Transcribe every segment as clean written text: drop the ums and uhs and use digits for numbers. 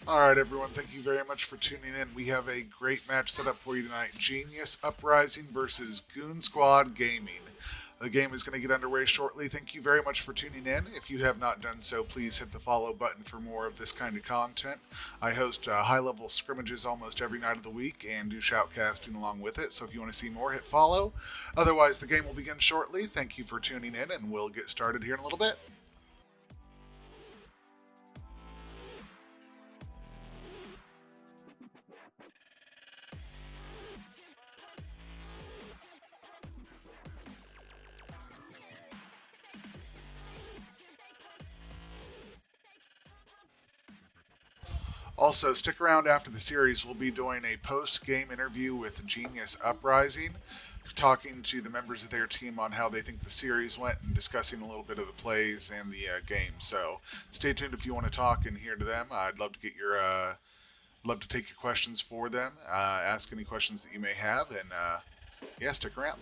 Alright everyone, thank you very much for tuning in. We have a great match set up for you tonight. Genius Uprising versus Goon Squad Gaming. The game is going to get underway shortly. Thank you very much for tuning in. If you have not done so, please hit the follow button for more of this kind of content. I host high-level scrimmages almost every night of the week and do shoutcasting along with it, so if you want to see more, hit follow. Otherwise, the game will begin shortly. Thank you for tuning in, and we'll get started here in a little bit. Also, stick around after the series. We'll be doing a post-game interview with Genius Uprising, talking to the members of their team on how they think the series went and discussing a little bit of the plays and the game. So stay tuned if you want to talk and hear to them. I'd love to get your love to take your questions for them. Ask any questions that you may have, and yeah, stick around.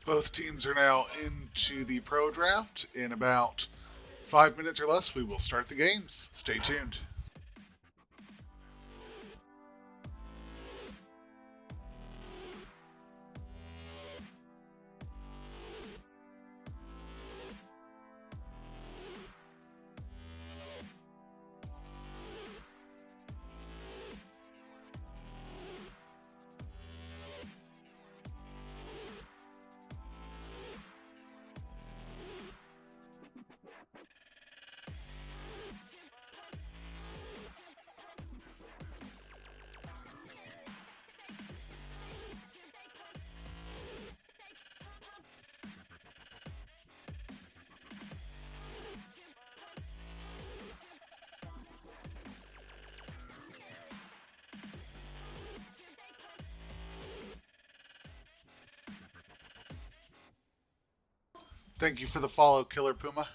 Both teams are now into the pro draft. In about 5 minutes or less, we will start the games. Stay tuned. Thank you for the follow, Killer Puma.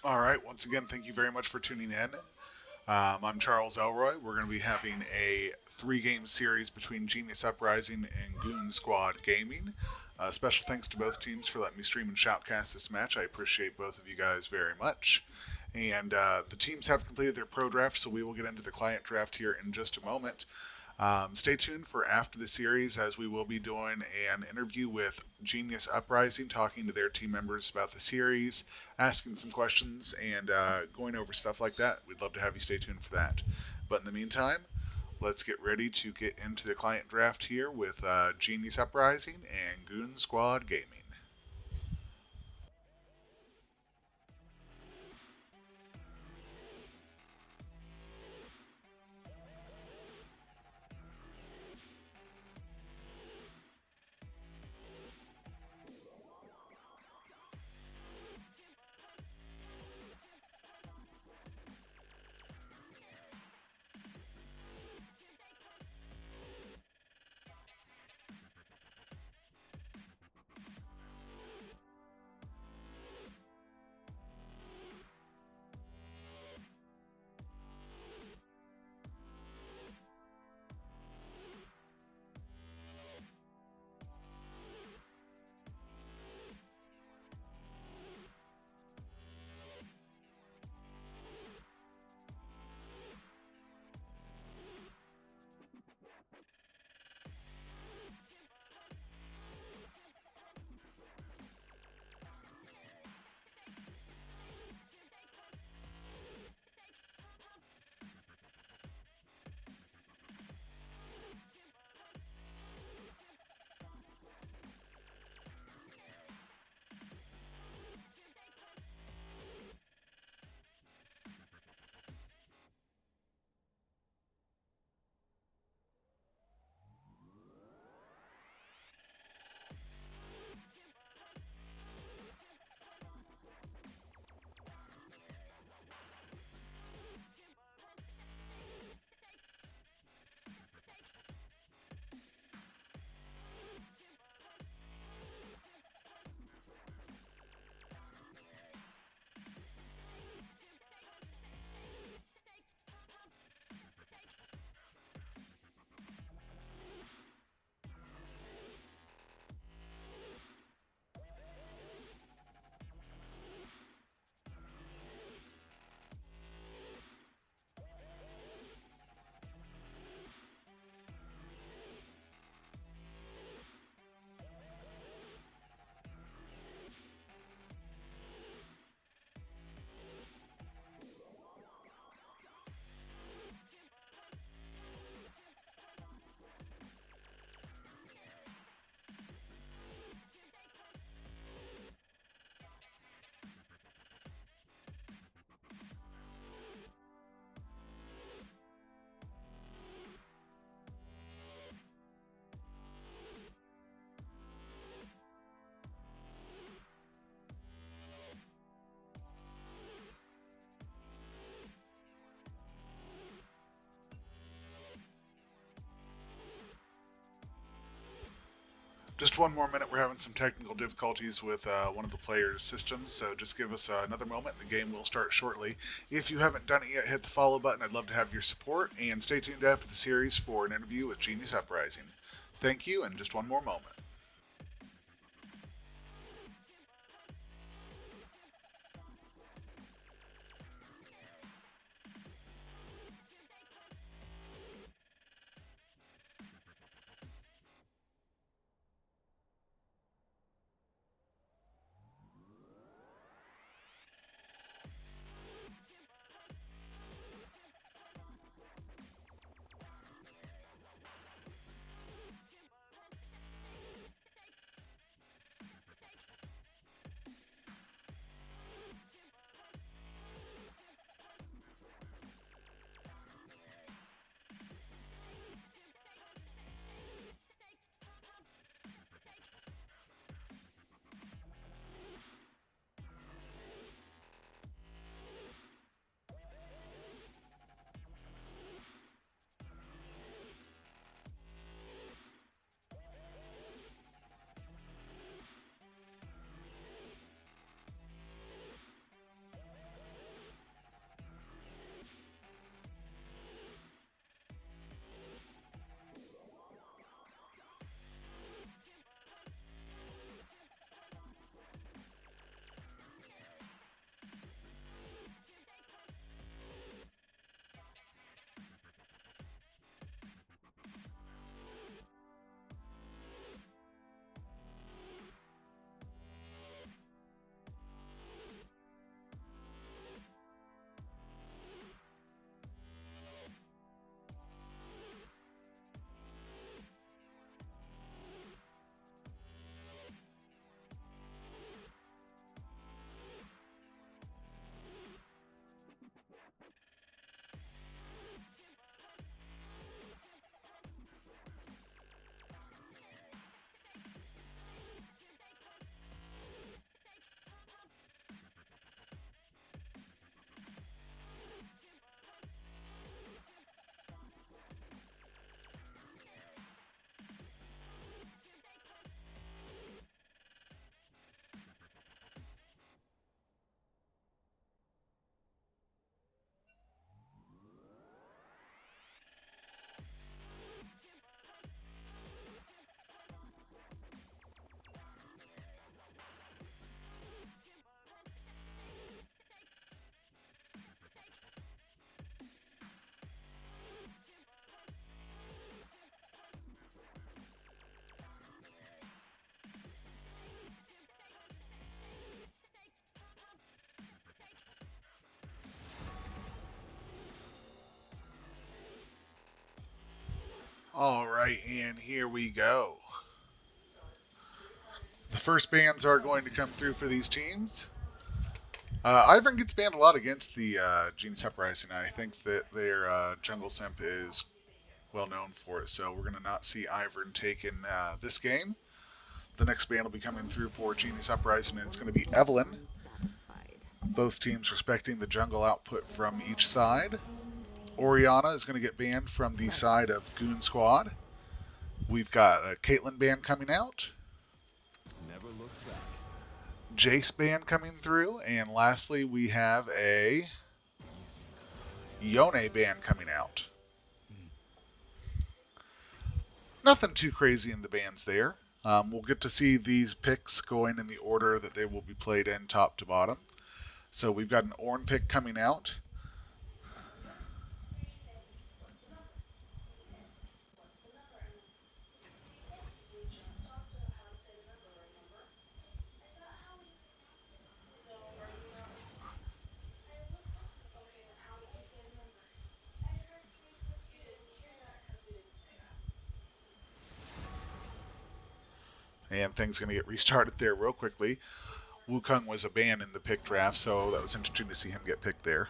All right, once again, thank you very much for tuning in. I'm Charles Elroy. We're going to be having a 3-game series between Genius Uprising and Goon Squad Gaming. Special thanks to both teams for letting me stream and shoutcast this match. I appreciate both of you guys very much. And the teams have completed their pro draft, so we will get into the client draft here in just a moment. Stay tuned for after the series, as we will be doing an interview with Genius Uprising, talking to their team members about the series, asking some questions, and going over stuff like that. We'd love to have you stay tuned for that. But in the meantime, let's get ready to get into the client draft here with Genius Uprising and Goon Squad Gaming. Just one more minute. We're having some technical difficulties with one of the players' systems, so just give us another moment. The game will start shortly. If you haven't done it yet, hit the follow button. I'd love to have your support, and stay tuned after the series for an interview with Genius Uprising. Thank you, and just one more moment. Alright, and here we go. The first bans are going to come through for these teams. Ivern gets banned a lot against the Genius Uprising. I think that their jungle simp is well known for it, so we're going to not see Ivern taken this game. The next ban will be coming through for Genius Uprising, and it's going to be Evelyn. Both teams respecting the jungle output from each side. Orianna is going to get banned from the side of Goon Squad. We've got a Caitlyn ban coming out. Jace ban coming through. And lastly, we have a Yone ban coming out. Nothing too crazy in the bans there. We'll get to see these picks going in the order that they will be played in, top to bottom. So we've got an Ornn pick coming out. And things going to get restarted there real quickly. Wukong was a ban in the pick draft, so that was interesting to see him get picked there.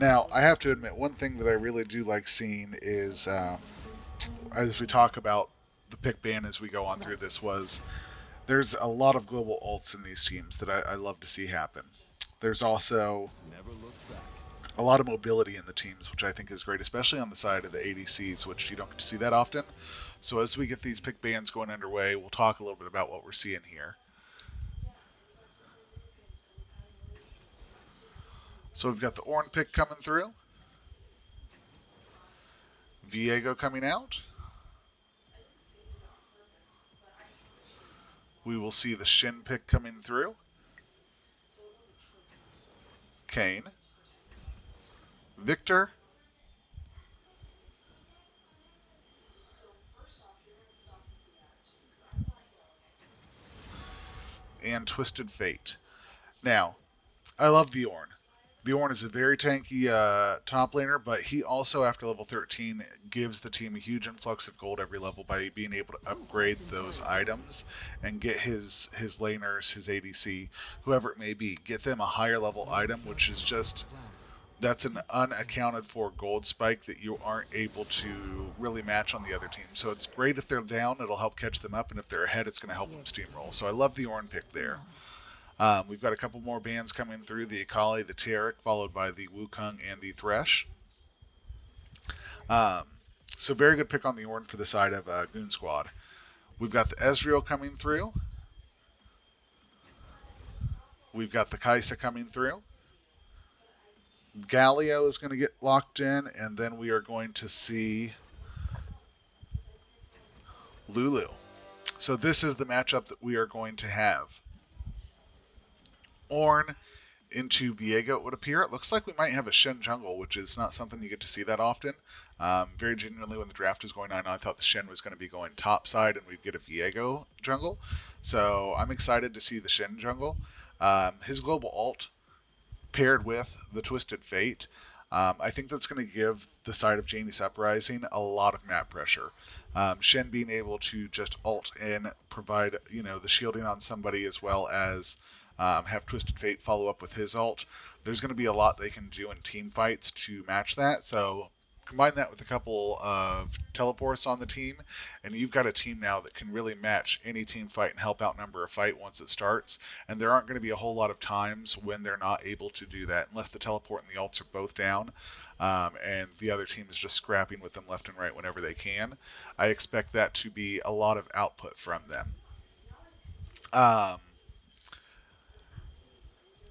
Now, I have to admit, one thing that I really do like seeing is, as we talk about the pick ban as we go on through this, was there's a lot of global ults in these teams that I love to see happen. There's also a lot of mobility in the teams, which I think is great, especially on the side of the ADCs, which you don't get to see that often. So as we get these pick bans going underway, we'll talk a little bit about what we're seeing here. So we've got the Ornn pick coming through. Veigo coming out. We will see the Shen pick coming through. Kayn. Viktor. And Twisted Fate. Now, I love the Ornn. The Ornn is a very tanky top laner, but he also, after level 13, gives the team a huge influx of gold every level by being able to upgrade those items and get his laners, his ADC, whoever it may be, get them a higher level item, which is just, that's an unaccounted for gold spike that you aren't able to really match on the other team. So it's great if they're down, it'll help catch them up, and if they're ahead, it's going to help them steamroll. So I love the Ornn pick there. We've got a couple more bans coming through, the Akali, the Taric, followed by the Wukong and the Thresh. So very good pick on the Ornn for the side of Goon Squad. We've got the Ezreal coming through. We've got the Kaisa coming through. Galio is going to get locked in, and then we are going to see Lulu. So this is the matchup that we are going to have. Ornn into Veigo, it would appear. It looks like we might have a Shen jungle, which is not something you get to see that often. Very genuinely, when the draft was going on, I thought the Shen was going to be going top side and we'd get a Veigo jungle. So I'm excited to see the Shen jungle. His global ult paired with the Twisted Fate, I think that's going to give the side of Genius Uprising a lot of map pressure. Shen being able to just ult and provide, the shielding on somebody, as well as have Twisted Fate follow up with his ult. There's going to be a lot they can do in team fights to match that. So combine that with a couple of teleports on the team, and you've got a team now that can really match any team fight and help outnumber a fight once it starts. And there aren't going to be a whole lot of times when they're not able to do that, unless the teleport and the ults are both down, and the other team is just scrapping with them left and right whenever they can. I expect that to be a lot of output from them.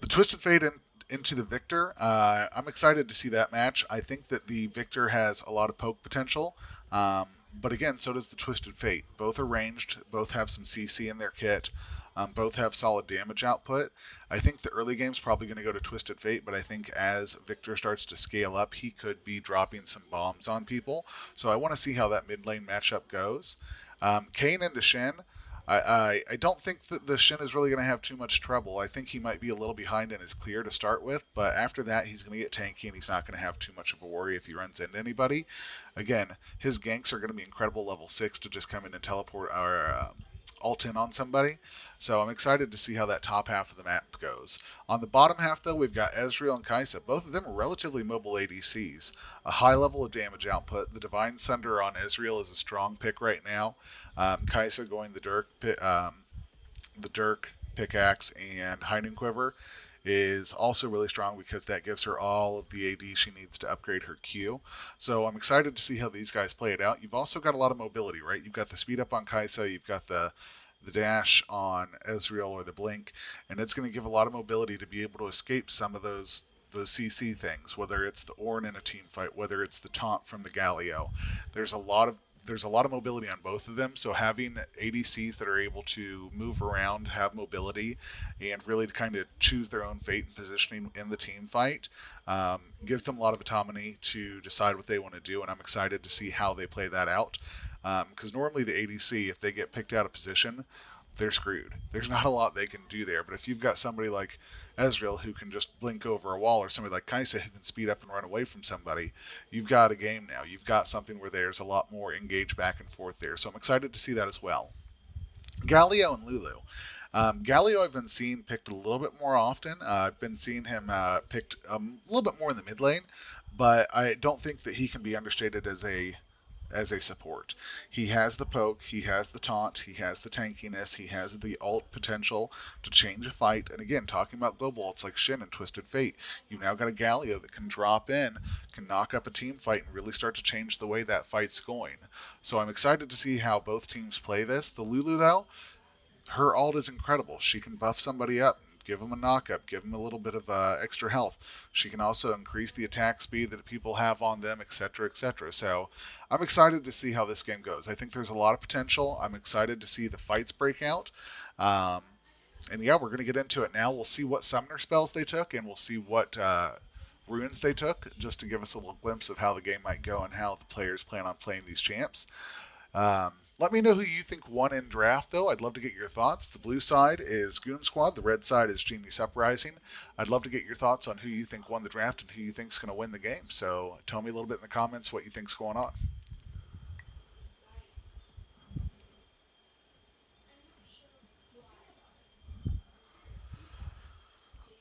The Twisted Fate into the Viktor, I'm excited to see that match. I think that the Viktor has a lot of poke potential, but again, so does the Twisted Fate. Both are ranged, both have some CC in their kit, both have solid damage output. I think the early game's probably going to go to Twisted Fate, but I think as Viktor starts to scale up, he could be dropping some bombs on people. So I want to see how that mid lane matchup goes. Kayn into Shen. I don't think that the Shen is really going to have too much trouble. I think he might be a little behind in his clear to start with, but after that he's going to get tanky and he's not going to have too much of a worry if he runs into anybody. Again, his ganks are going to be incredible level 6 to just come in and teleport or ult in on somebody. So I'm excited to see how that top half of the map goes. On the bottom half, though, we've got Ezreal and Kaisa. Both of them are relatively mobile ADCs. A high level of damage output. The Divine Sunder on Ezreal is a strong pick right now. Kaisa going the Dirk, Pickaxe, and Hiding Quiver is also really strong because that gives her all of the AD she needs to upgrade her Q. So I'm excited to see how these guys play it out. You've also got a lot of mobility, right? You've got the speed up on Kaisa, you've got the dash on Ezreal or the blink, and it's going to give a lot of mobility to be able to escape some of those CC things, whether it's the Ornn in a team fight, whether it's the taunt from the Galio. There's a lot of there's a lot of mobility on both of them, so having ADCs that are able to move around, have mobility, and really to kind of choose their own fate and positioning in the team fight gives them a lot of autonomy to decide what they want to do, and I'm excited to see how they play that out. Because normally the ADC, if they get picked out of position, they're screwed. There's not a lot they can do there. But if you've got somebody like Ezreal who can just blink over a wall, or somebody like Kaisa who can speed up and run away from somebody, you've got a game now. You've got something where there's a lot more engaged back and forth there. So I'm excited to see that as well. Galio and Lulu. Galio I've been seeing picked a little bit more often. I've been seeing him picked a little bit more in the mid lane, but I don't think that he can be understated as a support. He has the poke, he has the taunt, he has the tankiness, he has the ult potential to change a fight. And again, talking about global ults like Shen and Twisted Fate, you've now got a Galio that can drop in, can knock up a team fight, and really start to change the way that fight's going. So I'm excited to see how both teams play this. The Lulu, though, her ult is incredible. She can buff somebody up, give them a knockup, give them a little bit of extra health. She can also increase the attack speed that people have on them, etc., etc. So I'm excited to see how this game goes. I think there's a lot of potential. I'm excited to see the fights break out. And yeah, we're going to get into it now. We'll see what summoner spells they took, and we'll see what runes they took, just to give us a little glimpse of how the game might go and how the players plan on playing these champs. Let me know who you think won in draft, though. I'd love to get your thoughts. The blue side is Goon Squad. The red side is Genius Uprising. I'd love to get your thoughts on who you think won the draft and who you think's going to win the game. So tell me a little bit in the comments what you think's going on.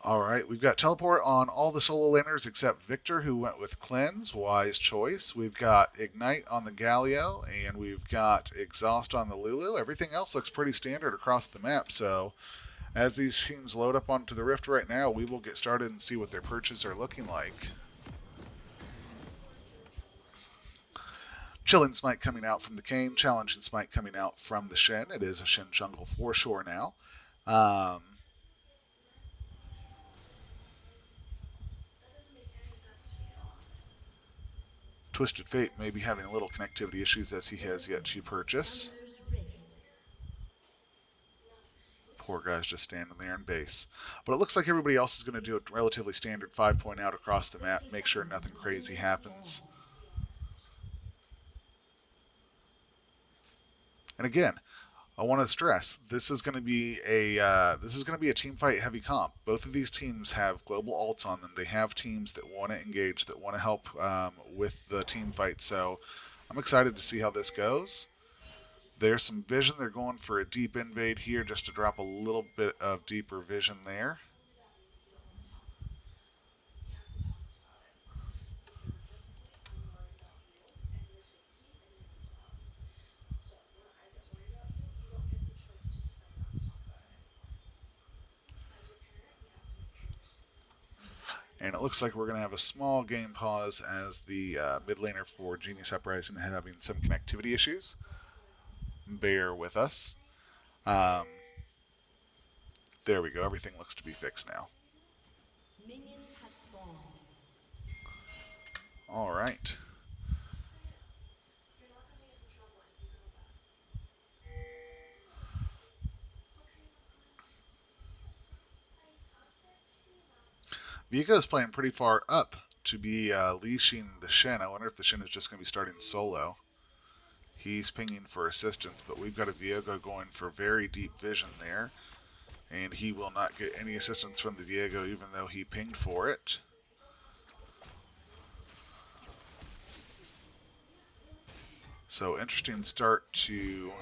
All right, we've got Teleport on all the solo laners except Viktor, who went with Cleanse. Wise choice. We've got Ignite on the Galio, and we've got Exhaust on the Lulu. Everything else looks pretty standard across the map, so as these teams load up onto the Rift right now, we will get started and see what their perches are looking like. Chilling Smite coming out from the Kayn, Challenging Smite coming out from the Shen. It is a Shen jungle for sure now. Twisted Fate may be having a little connectivity issues as he has yet to purchase. Poor guy's just standing there in base. But it looks like everybody else is going to do a relatively standard 5-point out across the map, make sure nothing crazy happens. And again, I want to stress this is going to be a team fight heavy comp. Both of these teams have global ults on them. They have teams that want to engage, that want to help with the team fight. So I'm excited to see how this goes. There's some vision. They're going for a deep invade here just to drop a little bit of deeper vision there. And it looks like we're going to have a small game pause as the mid laner for Genius Uprising having some connectivity issues. Bear with us. There we go. Everything looks to be fixed now. Minions have spawned. All right. Veigo is playing pretty far up to be leashing the Shen. I wonder if the Shen is just going to be starting solo. He's pinging for assistance, but we've got a Veigo going for very deep vision there. And he will not get any assistance from the Veigo, even though he pinged for it. So interesting start to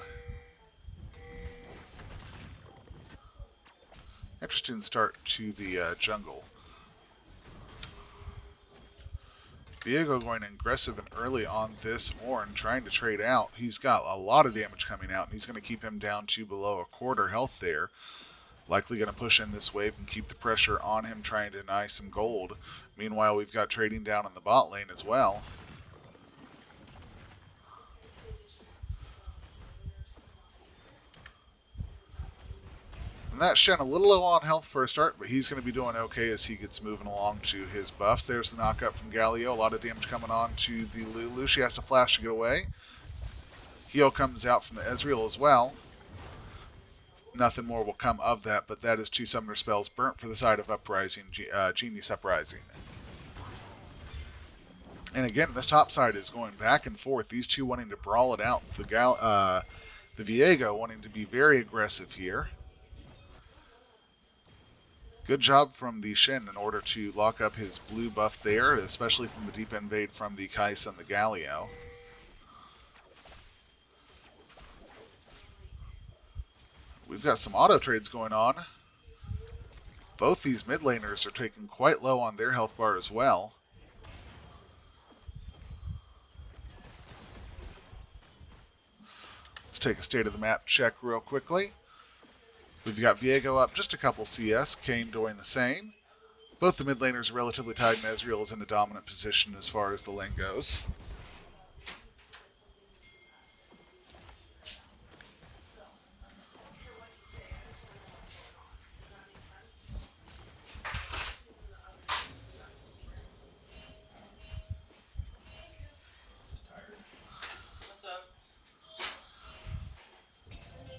the jungle. Veigo going aggressive and early on this Ornn, trying to trade out. He's got a lot of damage coming out, and he's going to keep him down to below a quarter health there. Likely going to push in this wave and keep the pressure on him, trying to deny some gold. Meanwhile, we've got trading down in the bot lane as well. And that Shen a little low on health for a start, but he's going to be doing okay as he gets moving along to his buffs. There's the knockup from Galio. A lot of damage coming on to the Lulu. She has to flash to get away. Heal comes out from the Ezreal as well. Nothing more will come of that, but that is 2 summoner spells burnt for the side of Uprising, Genius Uprising. And again, this top side is going back and forth. These two wanting to brawl it out. The Veigo wanting to be very aggressive here. Good job from the Shen in order to lock up his blue buff there, especially from the deep invade from the Kaisa and the Galio. We've got some auto trades going on. Both these mid laners are taking quite low on their health bar as well. Let's take a state of the map check real quickly. We've got Veigo up just a couple CS, Kayn doing the same. Both the mid laners are relatively tied, and Ezreal is in a dominant position as far as the lane goes.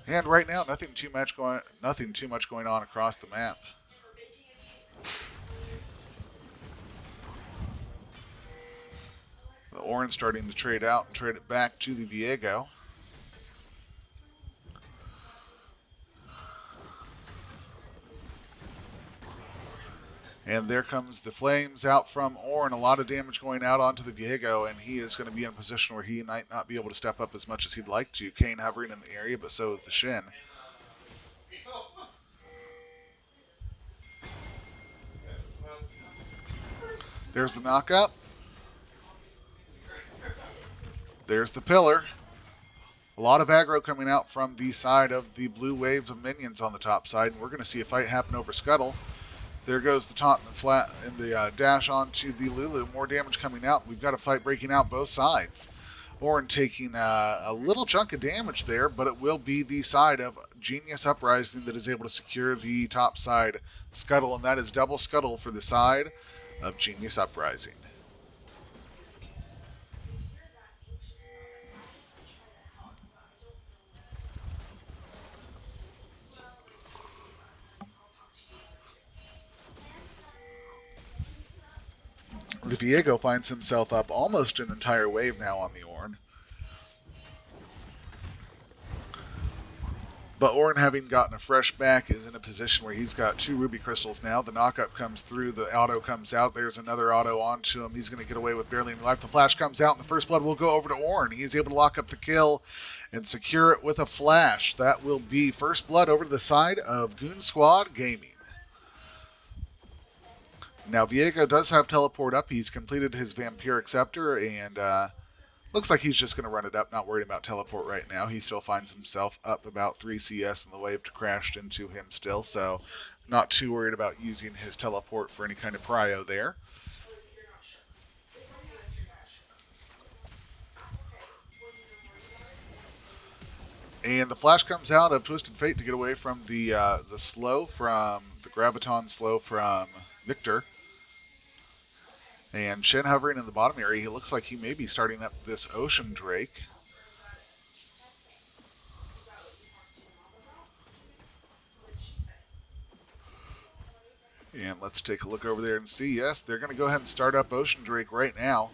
And right now, nothing too much going on across the map. The Ornn starting to trade out and trade it back to the Veigo. And there comes the flames out from Ornn. A lot of damage going out onto the Veigo, and he is going to be in a position where he might not be able to step up as much as he'd like to. Kayn hovering in the area, but so is the Shen. There's the knockup. There's the pillar. A lot of aggro coming out from the side of the blue waves of minions on the top side, and we're going to see a fight happen over Scuttle. There goes the taunt and the dash onto the Lulu. More damage coming out. We've got a fight breaking out both sides. Ornn taking a little chunk of damage there, but it will be the side of Genius Uprising that is able to secure the top side Scuttle, and that is double Scuttle for the side of Genius Uprising. The Veigo finds himself up almost an entire wave now on the Ornn. But Ornn, having gotten a fresh back, is in a position where he's got 2 ruby crystals now. The knockup comes through, the auto comes out. There's another auto onto him. He's going to get away with barely any life. The flash comes out, and the first blood will go over to Ornn. He's able to lock up the kill and secure it with a flash. That will be first blood over to the side of Goon Squad Gaming. Now, Veigo does have teleport up. He's completed his Vampiric Scepter, and looks like he's just going to run it up, not worried about teleport right now. He still finds himself up about 3 CS, and the wave crashed into him still, so not too worried about using his teleport for any kind of prio there. And the flash comes out of Twisted Fate to get away from the slow from the Graviton slow from Viktor. And Shen hovering in the bottom area. He looks like he may be starting up this Ocean Drake. And let's take a look over there and see. Yes, they're going to go ahead and start up Ocean Drake right now.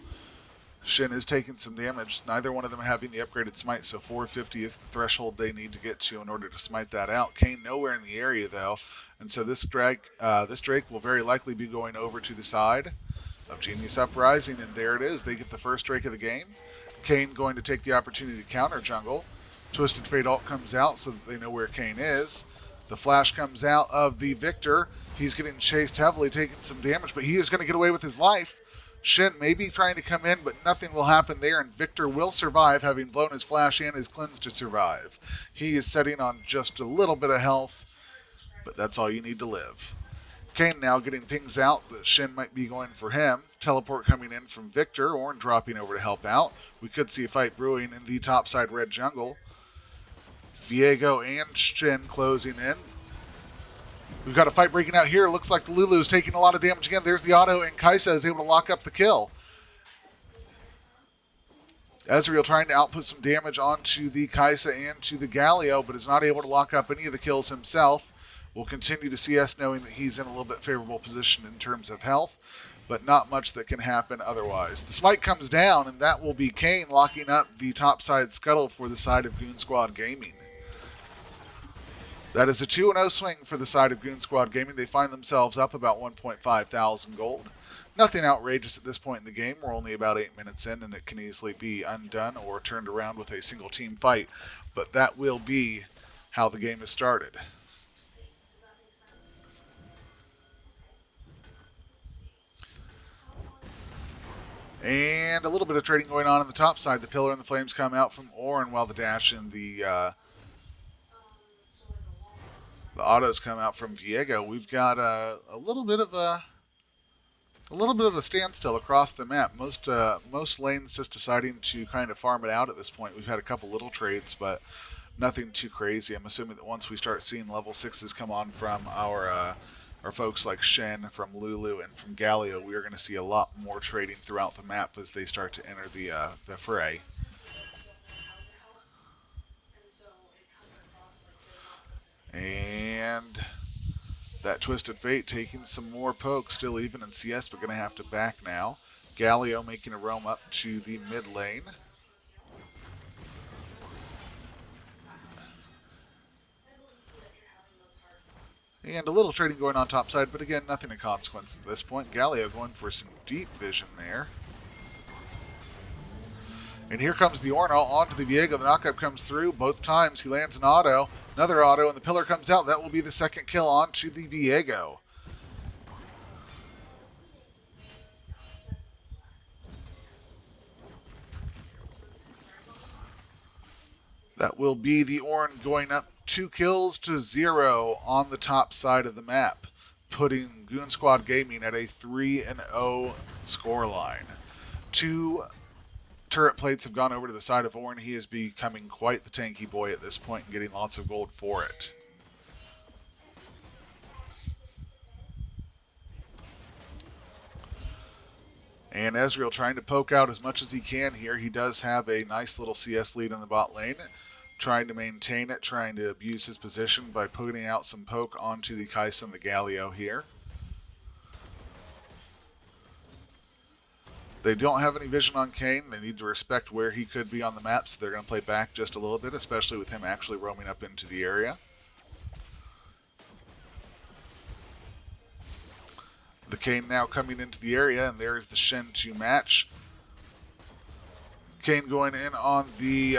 Shen is taking some damage, neither one of them having the upgraded smite, so 450 is the threshold they need to get to in order to smite that out. Kayn nowhere in the area though, and so this Drake will very likely be going over to the side of Genius Uprising, and there it is. They get the first Drake of the game. Kayn going to take the opportunity to counter jungle. Twisted Fate ult comes out so that they know where Kayn is. The flash comes out of the Viktor. He's getting chased heavily, taking some damage, but he is going to get away with his life. Shen may be trying to come in, but nothing will happen there, and Viktor will survive, having blown his flash and his cleanse to survive. He is sitting on just a little bit of health, but that's all you need to live. Kayn now getting pings out that Shen might be going for him. Teleport coming in from Viktor, Ornn dropping over to help out. We could see a fight brewing in the topside red jungle. Veigo and Shen closing in. We've got a fight breaking out here. Looks like the Lulu is taking a lot of damage again. There's the auto, and Kaisa is able to lock up the kill. Ezreal trying to output some damage onto the Kaisa and to the Galio, but is not able to lock up any of the kills himself. We'll continue to see us knowing that he's in a little bit favorable position in terms of health, but not much that can happen otherwise. The smite comes down, and that will be Kayn locking up the topside scuttle for the side of Goon Squad Gaming. That is a 2-0 swing for the side of Goon Squad Gaming. They find themselves up about 1.5 thousand gold. Nothing outrageous at this point in the game. We're only about 8 minutes in, and it can easily be undone or turned around with a single team fight. But that will be how the game is started. And a little bit of trading going on the top side. The Pillar and the Flames come out from Ornn, while the dash and the autos come out from Veigo. We've got a little bit of a standstill across the map. Most lanes just deciding to kind of farm it out at this point. We've had a couple little trades, but nothing too crazy. I'm assuming that once we start seeing level 6s come on from our folks like Shen, from Lulu, and from Galio, we are going to see a lot more trading throughout the map as they start to enter the fray. And that Twisted Fate taking some more poke, still even in CS, but going to have to back now. Galio making a roam up to the mid lane. And a little trading going on top side, but again, nothing of consequence at this point. Galio going for some deep vision there. And here comes the Ornn onto the Veigo. The knockup comes through both times. He lands an auto. Another auto, and the Pillar comes out. That will be the second kill onto the Veigo. That will be the Ornn going up 2 kills to 0 on the top side of the map, putting Goon Squad Gaming at a 3-0 scoreline. 2 turret plates have gone over to the side of Ornn. He is becoming quite the tanky boy at this point and getting lots of gold for it. And Ezreal trying to poke out as much as he can here. He does have a nice little CS lead in the bot lane. Trying to maintain it, trying to abuse his position by putting out some poke onto the Kaisa and the Galio here. They don't have any vision on Kayn. They need to respect where he could be on the map, so they're going to play back just a little bit, especially with him actually roaming up into the area. The Kayn now coming into the area, and there is the Shen to match. Kayn going in on the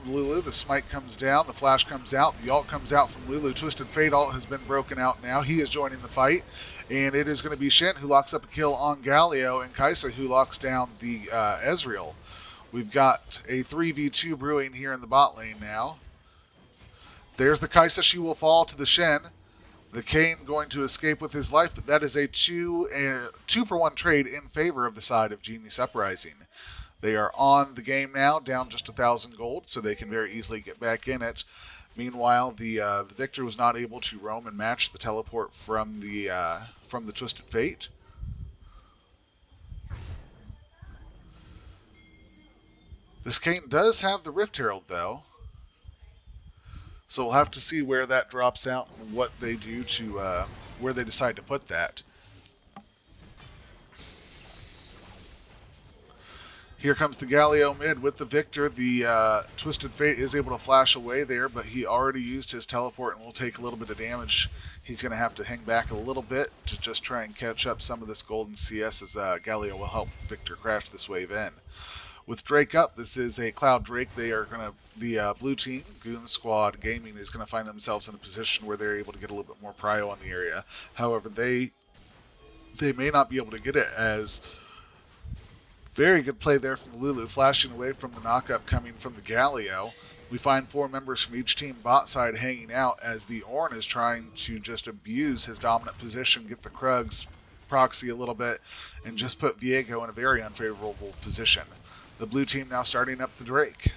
Lulu. The smite comes down. The flash comes out. The ult comes out from Lulu. Twisted Fate ult has been broken out now. He is joining the fight. And it is going to be Shen who locks up a kill on Galio, and Kaisa who locks down the Ezreal. We've got a 3v2 brewing here in the bot lane now. There's the Kaisa. She will fall to the Shen. The Kayn going to escape with his life, but that is a 2-for-1 trade in favor of the side of Genius Uprising. They are on the game now, down just 1,000 gold, so they can very easily get back in it. Meanwhile, the Viktor was not able to roam and match the teleport from the Twisted Fate. This Kayn does have the Rift Herald, though, so we'll have to see where that drops out and what they do to where they decide to put that. Here comes the Galio mid with the Viktor. The Twisted Fate is able to flash away there, but he already used his teleport and will take a little bit of damage. He's going to have to hang back a little bit to just try and catch up some of this golden CS as Galio will help Viktor crash this wave in. With Drake up, this is a Cloud Drake. They are going to, the blue team, Goon Squad Gaming, is going to find themselves in a position where they're able to get a little bit more prio on the area. However, they may not be able to get it as very good play there from Lulu, flashing away from the knockup coming from the Galio. We find 4 members from each team bot side hanging out as the Ornn is trying to just abuse his dominant position, get the Krugs proxy a little bit, and just put Veigo in a very unfavorable position. The blue team now starting up the Drake.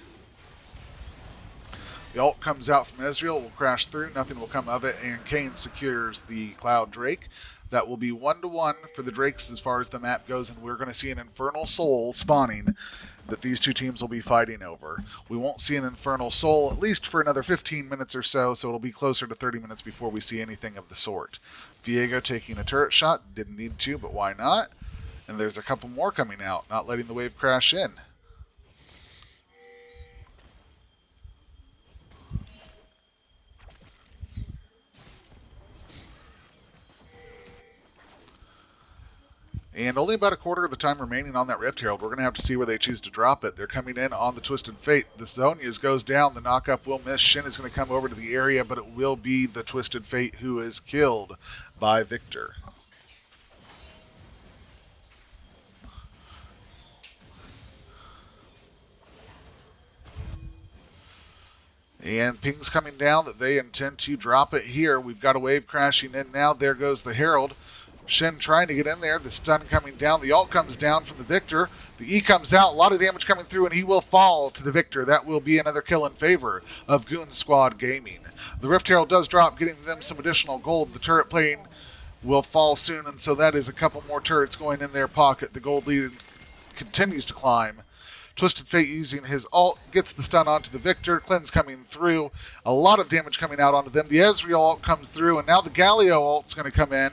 The ult comes out from Ezreal, will crash through, nothing will come of it, and Kayn secures the Cloud Drake. That will be 1-1 for the Drakes as far as the map goes, and we're going to see an Infernal Soul spawning that these two teams will be fighting over. We won't see an Infernal Soul at least for another 15 minutes or so it'll be closer to 30 minutes before we see anything of the sort. Veigo taking a turret shot, didn't need to, but why not? And there's a couple more coming out, not letting the wave crash in. And only about a quarter of the time remaining on that Rift Herald. We're going to have to see where they choose to drop it. They're coming in on the Twisted Fate. The Zhonya's goes down. The knockup will miss. Shen is going to come over to the area, but it will be the Twisted Fate who is killed by Viktor. And ping's coming down that they intend to drop it here. We've got a wave crashing in now. There goes the Herald. Shen trying to get in there. The stun coming down. The ult comes down from the Viktor. The E comes out. A lot of damage coming through, and he will fall to the Viktor. That will be another kill in favor of Goon Squad Gaming. The Rift Herald does drop, getting them some additional gold. The turret plane will fall soon, and so that is a couple more turrets going in their pocket. The gold lead continues to climb. Twisted Fate using his ult, gets the stun onto the Viktor. Cleanse coming through. A lot of damage coming out onto them. The Ezreal ult comes through, and now the Galio ult's going to come in.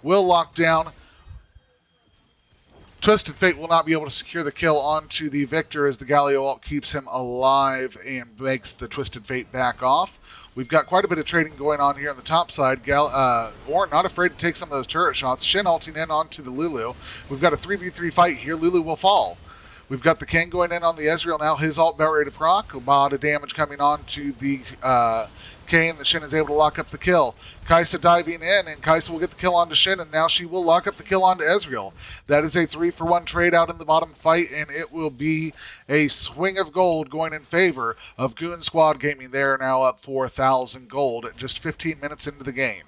Will lock down. Twisted Fate will not be able to secure the kill onto the Viktor as the Galio ult keeps him alive and makes the Twisted Fate back off. We've got quite a bit of trading going on here on the top side. Ornn not afraid to take some of those turret shots. Shen ulting in onto the Lulu. We've got a 3v3 fight here. Lulu will fall. We've got the Kayn going in on the Ezreal now. His ult about ready to proc. A lot of damage coming on to the Kayn. The Shen is able to lock up the kill. Kaisa diving in, and Kaisa will get the kill onto Shen, and now she will lock up the kill onto Ezreal. That is a 3-for-1 trade out in the bottom fight, and it will be a swing of gold going in favor of Goon Squad Gaming. They are now up 4,000 gold at just 15 minutes into the game.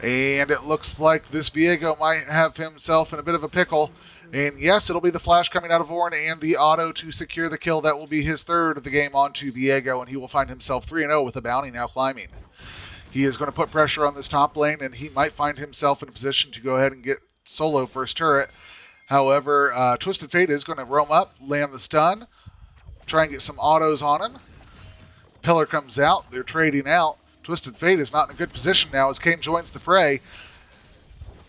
And it looks like this Veigo might have himself in a bit of a pickle. And yes, it'll be the flash coming out of Ornn and the auto to secure the kill. That will be his third of the game onto Veigo, and he will find himself 3-0 with a bounty now climbing. He is going to put pressure on this top lane, and he might find himself in a position to go ahead and get solo first turret. However, Twisted Fate is going to roam up, land the stun, try and get some autos on him. Pillar comes out. They're trading out. Twisted Fate is not in a good position now as Kayn joins the fray.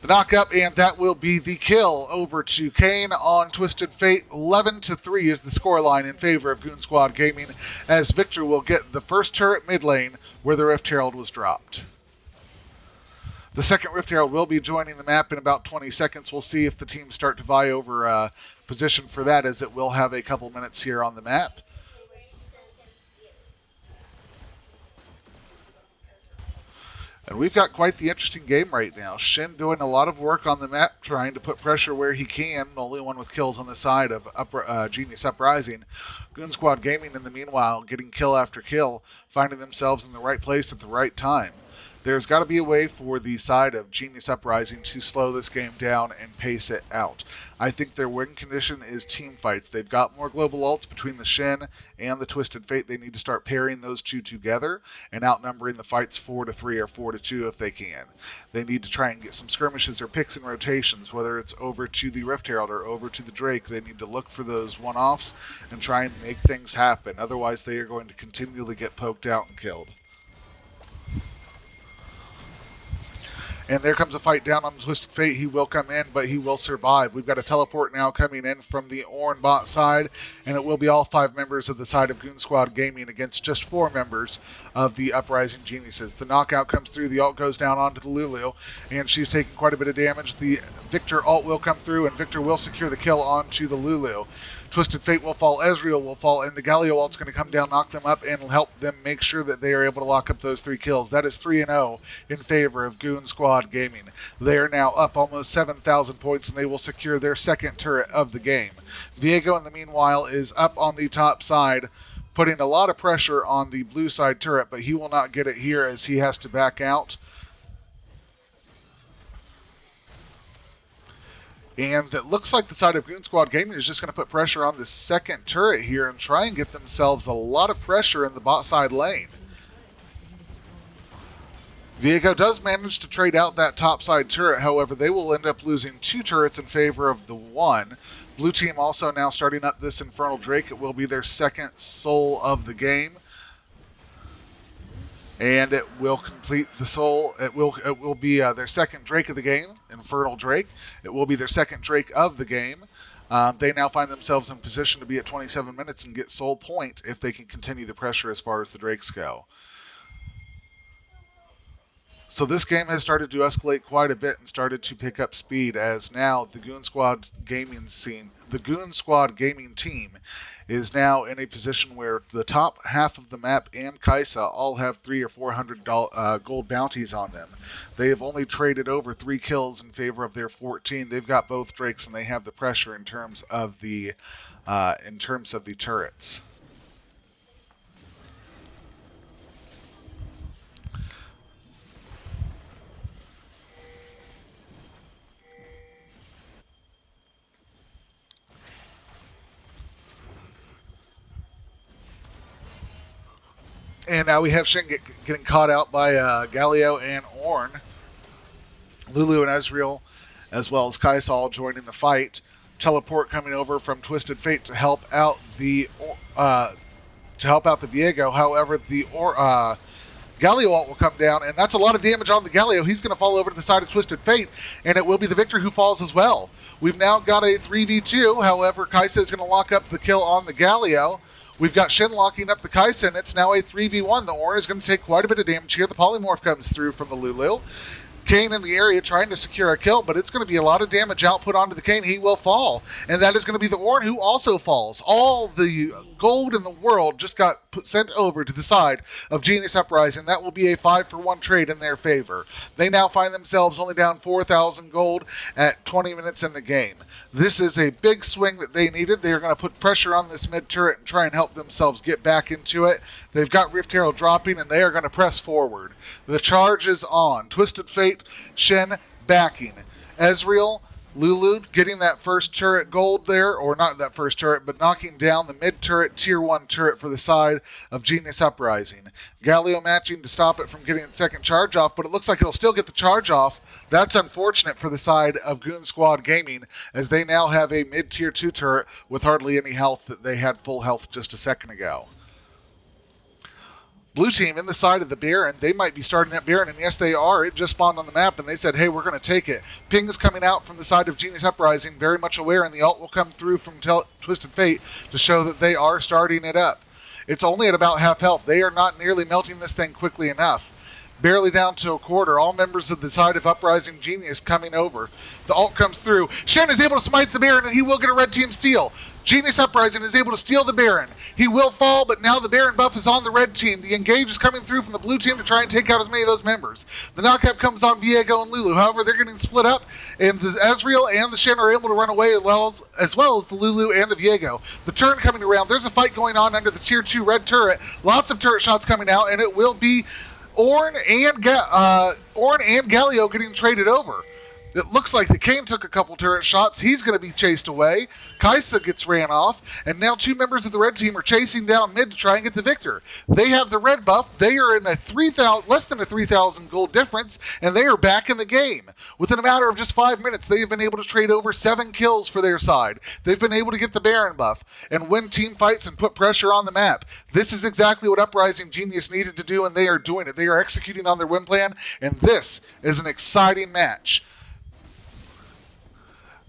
The knock-up, and that will be the kill over to Kayn on Twisted Fate. 11-3 is the scoreline in favor of Goon Squad Gaming, as Viktor will get the first turret mid lane where the Rift Herald was dropped. The second Rift Herald will be joining the map in about 20 seconds. We'll see if the teams start to vie over position for that, as it will have a couple minutes here on the map. And we've got quite the interesting game right now. Shen doing a lot of work on the map, trying to put pressure where he can. The only one with kills on the side of Genius Uprising. Goon Squad Gaming, in the meanwhile, getting kill after kill, finding themselves in the right place at the right time. There's got to be a way for the side of Genius Uprising to slow this game down and pace it out. I think their win condition is team fights. They've got more global ults between the Shen and the Twisted Fate. They need to start pairing those two together and outnumbering the fights 4-3 or 4-2 if they can. They need to try and get some skirmishes or picks and rotations, whether it's over to the Rift Herald or over to the Drake. They need to look for those one-offs and try and make things happen. Otherwise, they are going to continually get poked out and killed. And there comes a fight down on Twisted Fate. He will come in, but he will survive. We've got a teleport now coming in from the Ornn bot side, and it will be all 5 members of the side of Goon Squad Gaming against just 4 members of the Uprising Geniuses. The knockout comes through. The ult goes down onto the Lulu, and she's taking quite a bit of damage. The Viktor ult will come through, and Viktor will secure the kill onto the Lulu. Twisted Fate will fall, Ezreal will fall, and the Galio ult's going to come down, knock them up, and help them make sure that they are able to lock up those 3 kills. That is 3-0 in favor of Goon Squad Gaming. They are now up almost 7,000 points, and they will secure their 2nd turret of the game. Veigo, in the meanwhile, is up on the top side, putting a lot of pressure on the blue side turret, but he will not get it here as he has to back out. And it looks like the side of Goon Squad Gaming is just going to put pressure on the 2nd turret here and try and get themselves a lot of pressure in the bot side lane. Veigo does manage to trade out that top side turret, however, they will end up losing 2 turrets in favor of the 1. Blue team also now starting up this Infernal Drake. It will be their 2nd soul of the game. And it will complete the soul. It will be their 2nd Drake of the game, Infernal Drake. It will be their 2nd Drake of the game. They now find themselves in position to be at 27 minutes and get soul point if they can continue the pressure as far as the Drakes go. So this game has started to escalate quite a bit and started to pick up speed as now the Goon Squad Gaming team is now in a position where the top half of the map and Kaisa all have 300 or 400 gold bounties on them. They have only traded over 3 kills in favor of their 14. They've got both Drakes and they have the pressure in terms of the turrets. And now we have Shen getting caught out by Galio and Ornn. Lulu and Ezreal, as well as Kaisa, all joining the fight. Teleport coming over from Twisted Fate to help out the Veigo. However, the Galio ult will come down, and that's a lot of damage on the Galio. He's going to fall over to the side of Twisted Fate, and it will be the Viktor who falls as well. We've now got a 3v2. However, Kaisa is going to lock up the kill on the Galio. We've got Shen locking up the Kaisa, and it's now a 3v1. The Ornn is going to take quite a bit of damage here. The polymorph comes through from the Lulu. Kayn in the area trying to secure a kill, but it's going to be a lot of damage output onto the Kayn. He will fall, and that is going to be the Ornn who also falls. All the gold in the world just got sent over to the side of Genius Uprising. That will be a 5-for-1 trade in their favor. They now find themselves only down 4,000 gold at 20 minutes in the game. This is a big swing that they needed. They are going to put pressure on this mid turret and try and help themselves get back into it. They've got Rift Herald dropping, and they are going to press forward. The charge is on. Twisted Fate, Shen backing. Ezreal, Lulu getting that first turret gold there, or not that first turret, but knocking down the mid-turret, tier 1 turret for the side of Genius Uprising. Galio matching to stop it from getting its second charge off, but it looks like it'll still get the charge off. That's unfortunate for the side of Goon Squad Gaming, as they now have a mid-tier 2 turret with hardly any health that they had full health just a second ago. Blue team in the side of the Baron, they might be starting at Baron, and yes they are. It just spawned on the map, and they said, hey, we're going to take it. Ping is coming out from the side of Genius Uprising, very much aware, and the ult will come through from Twisted Fate to show that they are starting it up. It's only at about half health. They are not nearly melting this thing quickly enough. Barely down to a quarter. All members of the side of Uprising Genius coming over. The ult comes through. Shen is able to smite the Baron, and he will get a red team steal. Genius Uprising is able to steal the Baron. He will fall, but now the Baron buff is on the red team. The engage is coming through from the blue team to try and take out as many of those members. The knockout comes on Veigo and Lulu. However, they're getting split up, and the Ezreal and the Shen are able to run away as well as the Lulu and the Veigo. The turn coming around. There's a fight going on under the tier 2 red turret. Lots of turret shots coming out, and it will be Ornn and Galio getting traded over. It looks like the Kayn took a couple turret shots. He's going to be chased away. Kaisa gets ran off. And now two members of the red team are chasing down mid to try and get the Viktor. They have the red buff. They are in a less than a 3,000 gold difference, and they are back in the game. Within a matter of just 5 minutes, they have been able to trade over 7 kills for their side. They've been able to get the Baron buff and win team fights and put pressure on the map. This is exactly what Uprising Genius needed to do, and they are doing it. They are executing on their win plan, and this is an exciting match.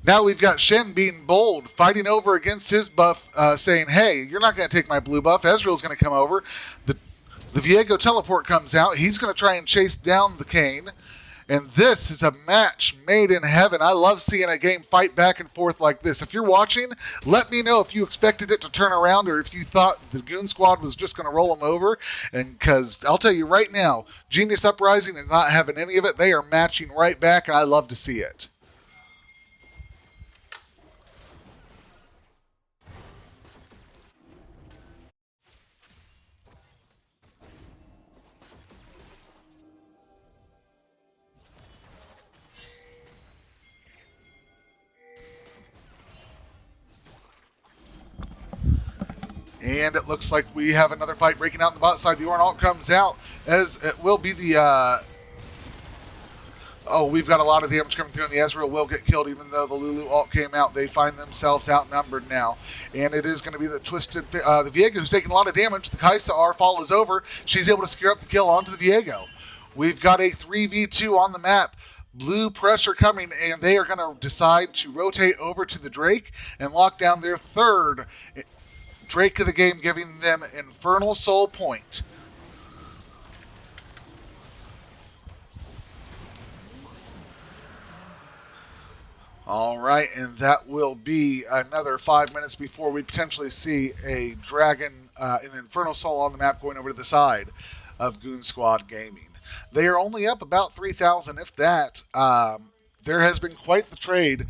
Now we've got Shen being bold, fighting over against his buff, saying, hey, you're not going to take my blue buff. Ezreal's going to come over. The Veigo teleport comes out. He's going to try and chase down the Kayn. And this is a match made in heaven. I love seeing a game fight back and forth like this. If you're watching, let me know if you expected it to turn around or if you thought the Goon squad was just going to roll them over. And because I'll tell you right now, Genius Uprising is not having any of it. They are matching right back, and I love to see it. And it looks like we have another fight breaking out on the bot side. The Ornn ult comes out, as it will be the... we've got a lot of damage coming through, and the Ezreal will get killed, even though the Lulu ult came out. They find themselves outnumbered now. And it is going to be the Twisted... the Veigo, who's taking a lot of damage. The Kaisa follows over. She's able to secure up the kill onto the Veigo. We've got a 3v2 on the map. Blue pressure coming, and they are going to decide to rotate over to the Drake and lock down their third Drake of the game, giving them Infernal Soul Point. All right, and that will be another 5 minutes before we potentially see a Dragon, an Infernal Soul on the map going over to the side of Goon Squad Gaming. They are only up about 3,000, if that. There has been quite the trade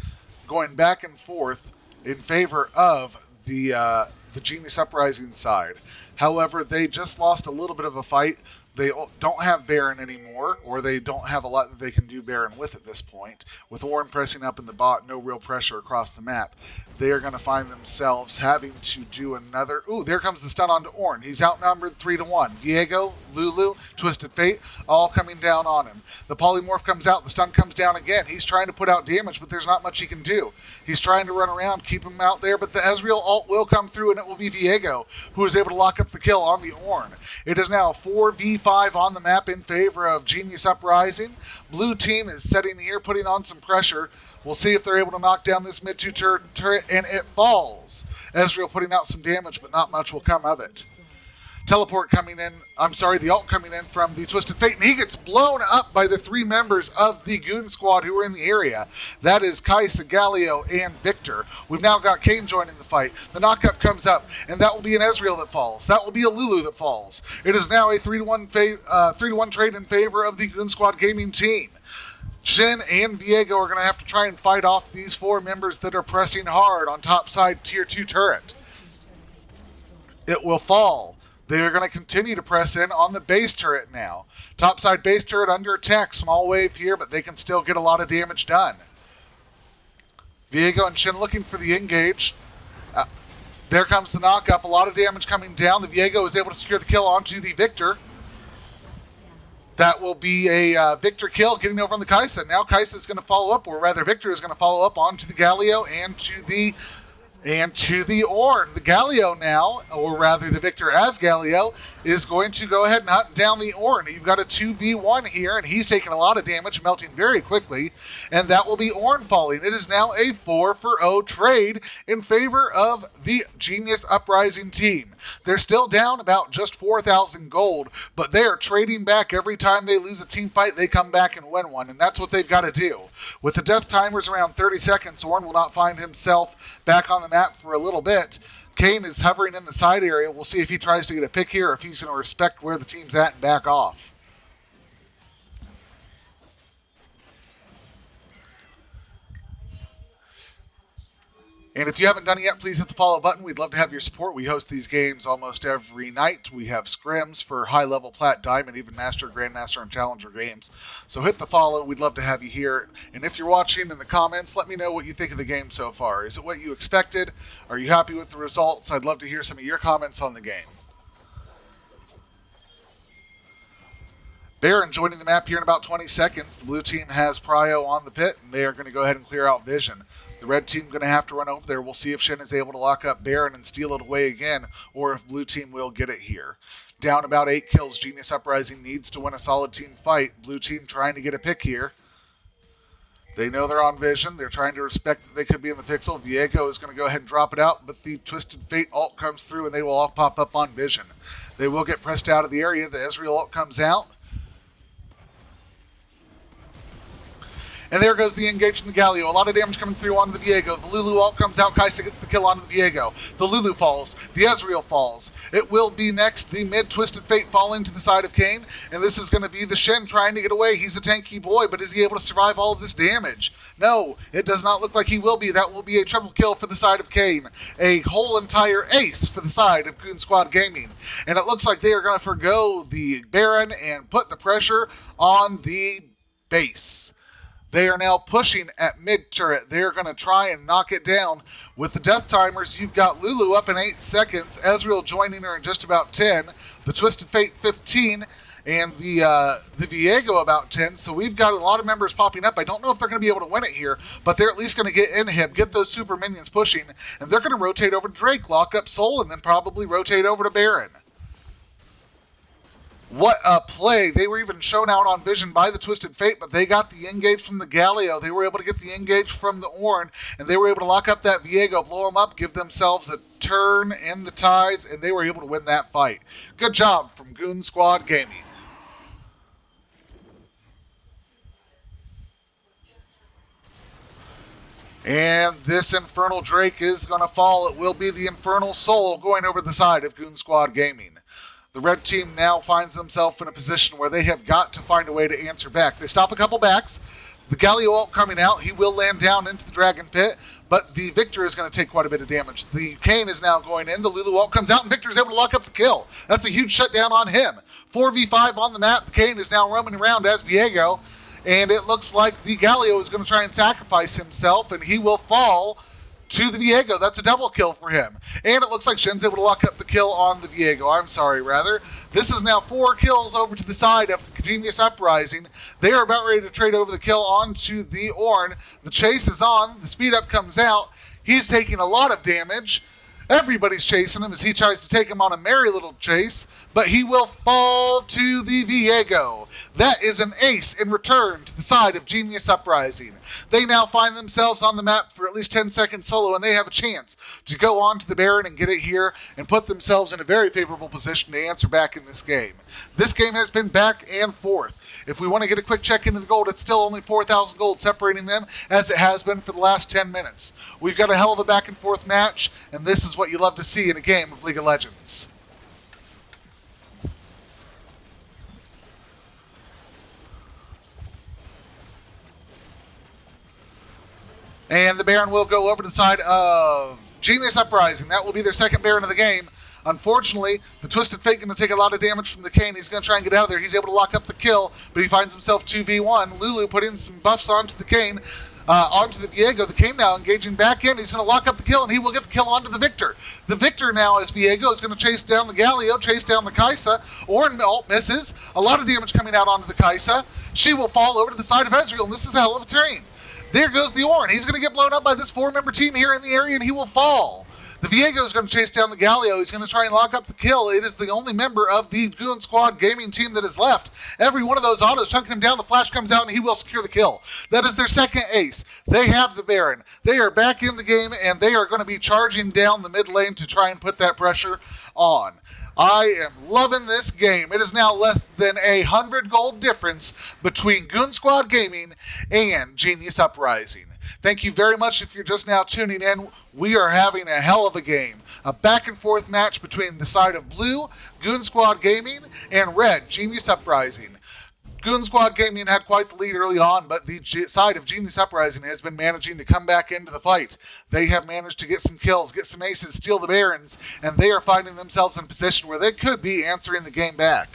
going back and forth in favor of the Genius Uprising side. However, they just lost a little bit of a fight. They don't have Baron anymore, or they don't have a lot that they can do Baron with at this point. With Ornn pressing up in the bot, no real pressure across the map. They are going to find themselves having to do another... Ooh, there comes the stun onto Ornn. He's outnumbered 3-1. Veigo, Lulu, Twisted Fate, all coming down on him. The polymorph comes out. The stun comes down again. He's trying to put out damage, but there's not much he can do. He's trying to run around, keep him out there, but the Ezreal ult will come through, and it will be Veigo who is able to lock up the kill on the Ornn. It is now 4v5 on the map in favor of Genius Uprising. Blue team is setting here, putting on some pressure. We'll see if they're able to knock down this mid-2 turret, and it falls. Ezreal putting out some damage, but not much will come of it. Teleport coming in, the ult coming in from the Twisted Fate, and he gets blown up by the 3 members of the Goon squad who are in the area. That is Kaisa, Galio, and Viktor. We've now got Kayn joining the fight. The knockup comes up, and that will be an Ezreal that falls. That will be a Lulu that falls. It is now a 3-1 trade in favor of the Goon Squad Gaming team. Shen and Veigo are going to have to try and fight off these 4 members that are pressing hard on top side tier 2 turret. It will fall. They are going to continue to press in on the base turret now. Topside base turret under attack. Small wave here, but they can still get a lot of damage done. Veigo and Shen looking for the engage. There comes the knockup. A lot of damage coming down. The Veigo is able to secure the kill onto the Viktor. That will be a Viktor kill getting over on the Kaisa. Now Kaisa is going to follow up, or rather Viktor is going to follow up onto the Galio and to the Ornn. The Galio now, or rather the Viktor as Galio, is going to go ahead and hunt down the Ornn. You've got a 2v1 here, and he's taking a lot of damage, melting very quickly, and that will be Ornn falling. It is now a 4-for-0 trade in favor of the Genius Uprising team. They're still down about just 4,000 gold, but they are trading back. Every time they lose a team fight, they come back and win one, and that's what they've got to do. With the death timers around 30 seconds, Ornn will not find himself back on the map for a little bit. Kayn is hovering in the side area. We'll see if he tries to get a pick here or if he's going to respect where the team's at and back off. And if you haven't done it yet, please hit the follow button. We'd love to have your support. We host these games almost every night. We have scrims for high-level Plat, Diamond, even Master, Grandmaster, and Challenger games. So hit the follow. We'd love to have you here. And if you're watching in the comments, let me know what you think of the game so far. Is it what you expected? Are you happy with the results? I'd love to hear some of your comments on the game. Baron joining the map here in about 20 seconds. The blue team has Prio on the pit, and they are going to go ahead and clear out Vision. The red team going to have to run over there. We'll see if Shen is able to lock up Baron and steal it away again, or if blue team will get it here. Down about 8 kills. Genius Uprising needs to win a solid team fight. Blue team trying to get a pick here. They know they're on Vision. They're trying to respect that they could be in the pixel. Veigo is going to go ahead and drop it out, but the Twisted Fate ult comes through, and they will all pop up on Vision. They will get pressed out of the area. The Ezreal ult comes out. And there goes the engage from the Galio. A lot of damage coming through onto the Veigo. The Lulu ult comes out. Kaisa gets the kill onto the Veigo. The Lulu falls. The Ezreal falls. It will be next the mid-Twisted Fate falling to the side of Kayn. And this is going to be the Shen trying to get away. He's a tanky boy, but is he able to survive all of this damage? No, it does not look like he will be. That will be a triple kill for the side of Kayn. A whole entire ace for the side of Goon Squad Gaming. And it looks like they are going to forgo the Baron and put the pressure on the base. They are now pushing at mid-turret. They're going to try and knock it down. With the death timers, you've got Lulu up in 8 seconds, Ezreal joining her in just about 10, the Twisted Fate 15, and the Veigo about 10. So we've got a lot of members popping up. I don't know if they're going to be able to win it here, but they're at least going to get inhib, get those super minions pushing, and they're going to rotate over to Drake, lock up Soul, and then probably rotate over to Baron. What a play. They were even shown out on Vision by the Twisted Fate, but they got the engage from the Galio. They were able to get the engage from the Ornn, and they were able to lock up that Veigo, blow them up, give themselves a turn in the tides, and they were able to win that fight. Good job from Goon Squad Gaming. And this Infernal Drake is going to fall. It will be the Infernal Soul going over the side of Goon Squad Gaming. The red team now finds themselves in a position where they have got to find a way to answer back. They stop a couple backs. The Galio ult coming out. He will land down into the Dragon Pit, but the Viktor is going to take quite a bit of damage. The Kayn is now going in. The Lulu ult comes out, and Viktor is able to lock up the kill. That's a huge shutdown on him. 4v5 on the map. The Kayn is now roaming around as Veigo, and it looks like the Galio is going to try and sacrifice himself, and he will fall to the Veigo. That's a double kill for him. And it looks like Shen's able to lock up the kill on the Veigo. I'm sorry, rather. This is now 4 kills over to the side of Genius Uprising. They are about ready to trade over the kill onto the Ornn. The chase is on. The speed up comes out. He's taking a lot of damage. Everybody's chasing him as he tries to take him on a merry little chase, but he will fall to the Veigo. That is an ace in return to the side of Genius Uprising. They now find themselves on the map for at least 10 seconds solo, and they have a chance to go on to the Baron and get it here and put themselves in a very favorable position to answer back in this game. This game has been back and forth. If we want to get a quick check into the gold, it's still only 4,000 gold separating them, as it has been for the last 10 minutes. We've got a hell of a back and forth match, and this is what you love to see in a game of League of Legends. And the Baron will go over to the side of Genius Uprising. That will be their second Baron of the game. Unfortunately, the Twisted Fate going to take a lot of damage from the Kayn. He's going to try and get out of there. He's able to lock up the kill, but he finds himself 2v1. Lulu put in some buffs onto the Kayn, onto the Veigo. The Kayn now engaging back in. He's going to lock up the kill, and he will get the kill onto the Viktor. The Viktor now, as Veigo, is going to chase down the Galio, chase down the Kaisa. Ornn ult misses. A lot of damage coming out onto the Kaisa. She will fall over to the side of Ezreal, and this is a hell of a terrain. There goes the Ornn. He's going to get blown up by this 4-member team here in the area, and he will fall. The Veigo is going to chase down the Galio. He's going to try and lock up the kill. It is the only member of the Goon Squad Gaming team that is left. Every one of those autos chunking him down. The flash comes out, and he will secure the kill. That is their second ace. They have the Baron. They are back in the game, and they are going to be charging down the mid lane to try and put that pressure on. I am loving this game. It is now less than 100 gold difference between Goon Squad Gaming and Genius Uprising. Thank you very much if you're just now tuning in. We are having a hell of a game. A back and forth match between the side of blue, Goon Squad Gaming, and red, Genius Uprising. Goon Squad Gaming had quite the lead early on, but the side of Genius Uprising has been managing to come back into the fight. They have managed to get some kills, get some aces, steal the Barons, and they are finding themselves in a position where they could be answering the game back.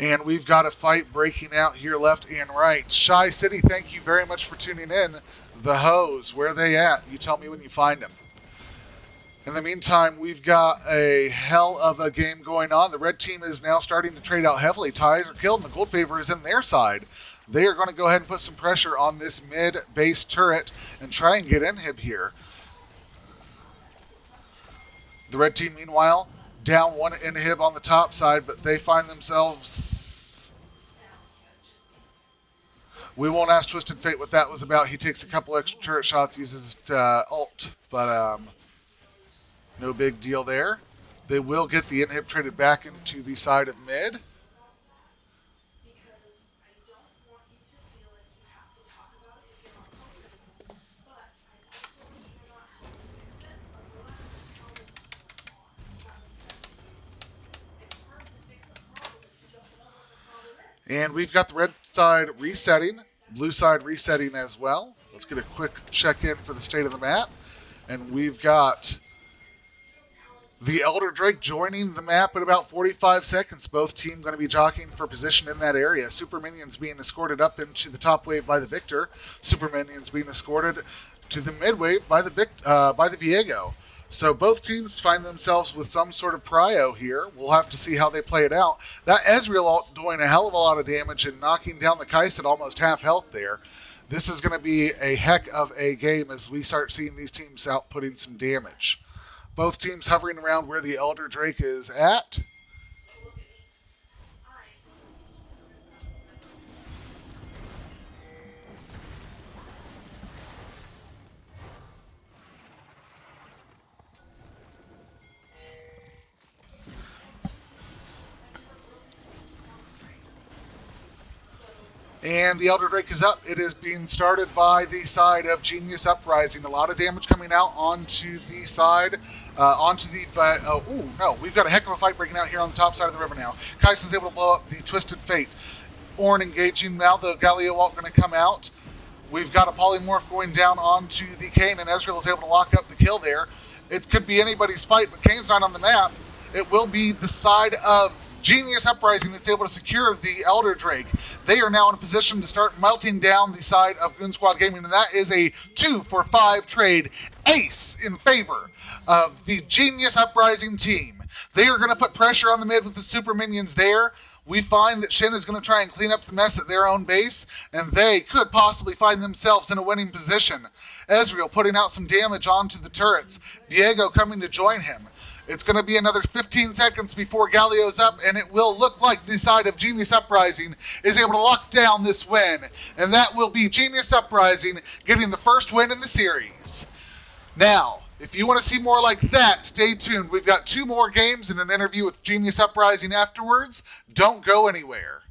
And we've got a fight breaking out here left and right. Shy City, thank you very much for tuning in. The Hoes, where are they at? You tell me when you find them. In the meantime, we've got a hell of a game going on. The red team is now starting to trade out heavily. Ties are killed, and the gold favor is in their side. They are going to go ahead and put some pressure on this mid-base turret and try and get inhib here. The red team, meanwhile, down one inhib on the top side, but they find themselves... We won't ask Twisted Fate what that was about. He takes a couple extra turret shots, uses ult, but no big deal there. They will get the inhib traded back into the side of mid. And we've got the red side resetting, blue side resetting as well. Let's get a quick check-in for the state of the map. And we've got the Elder Drake joining the map at about 45 seconds. Both teams going to be jockeying for position in that area. Super Minions being escorted up into the top wave by the Viktor. Super Minions being escorted to the mid wave by the Veigo. So both teams find themselves with some sort of prio here. We'll have to see how they play it out. That Ezreal ult doing a hell of a lot of damage and knocking down the Kaisa at almost half health there. This is going to be a heck of a game as we start seeing these teams outputting some damage. Both teams hovering around where the Elder Drake is at. And the Elder Drake is up. It is being started by the side of Genius Uprising. A lot of damage coming out onto the side, we've got a heck of a fight breaking out here on the top side of the river now. Kaisa's able to blow up the Twisted Fate. Ornn engaging now. The Galio ult going to come out. We've got a polymorph going down onto the Kayn, and Ezreal is able to lock up the kill there. It could be anybody's fight, but Kayn's not on the map. It will be the side of Genius Uprising that's able to secure the Elder Drake. They are now in a position to start melting down the side of Goon Squad Gaming, and that is a 2-for-5 trade ace in favor of the Genius Uprising team. They are going to put pressure on the mid with the super minions there. We find that Shen is going to try and clean up the mess at their own base, and they could possibly find themselves in a winning position. Ezreal putting out some damage onto the turrets. Veigo coming to join him. It's going to be another 15 seconds before Galio's up, and it will look like the side of Genius Uprising is able to lock down this win. And that will be Genius Uprising getting the first win in the series. Now, if you want to see more like that, stay tuned. We've got 2 more games and an interview with Genius Uprising afterwards. Don't go anywhere.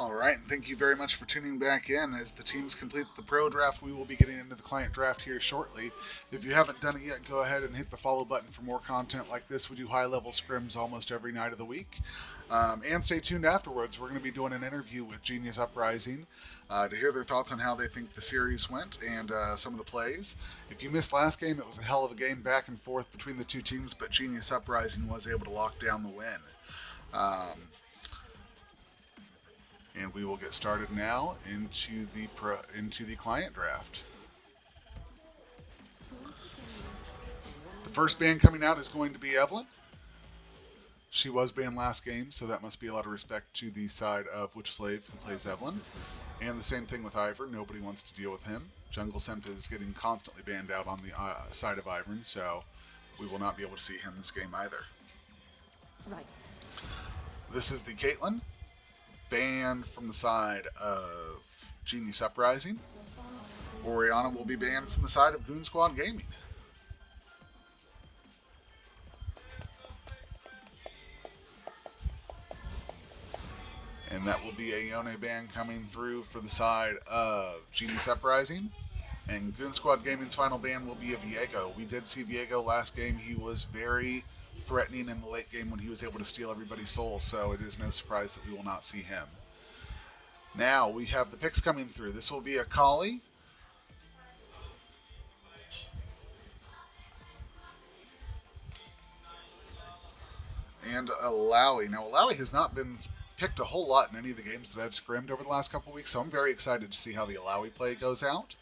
All right, and thank you very much for tuning back in. As the teams complete the pro draft, we will be getting into the client draft here shortly. If you haven't done it yet, go ahead and hit the follow button for more content like this. We do high-level scrims almost every night of the week. And stay tuned afterwards. We're going to be doing an interview with Genius Uprising to hear their thoughts on how they think the series went and some of the plays. If you missed last game, it was a hell of a game back and forth between the two teams, but Genius Uprising was able to lock down the win. And we will get started now into the client draft. The first ban coming out is going to be Evelynn. She was banned last game, so that must be a lot of respect to the side of Witch Slave who plays Evelynn. And the same thing with Ivern. Nobody wants to deal with him. Jungle Senp is getting constantly banned out on the side of Ivern, so we will not be able to see him this game either. Right. This is the Caitlyn, banned from the side of Genius Uprising. Orianna will be banned from the side of Goon Squad Gaming. And that will be a Yone ban coming through for the side of Genius Uprising. And Goon Squad Gaming's final ban will be a Veigo. We did see Veigo last game. He was very threatening in the late game when he was able to steal everybody's soul, so it is no surprise that we will not see him. Now we have the picks coming through. This will be Akali. And Illoai. Now Illoai has not been picked a whole lot in any of the games that I've scrimmed over the last couple weeks, so I'm very excited to see how the Illoai play goes out.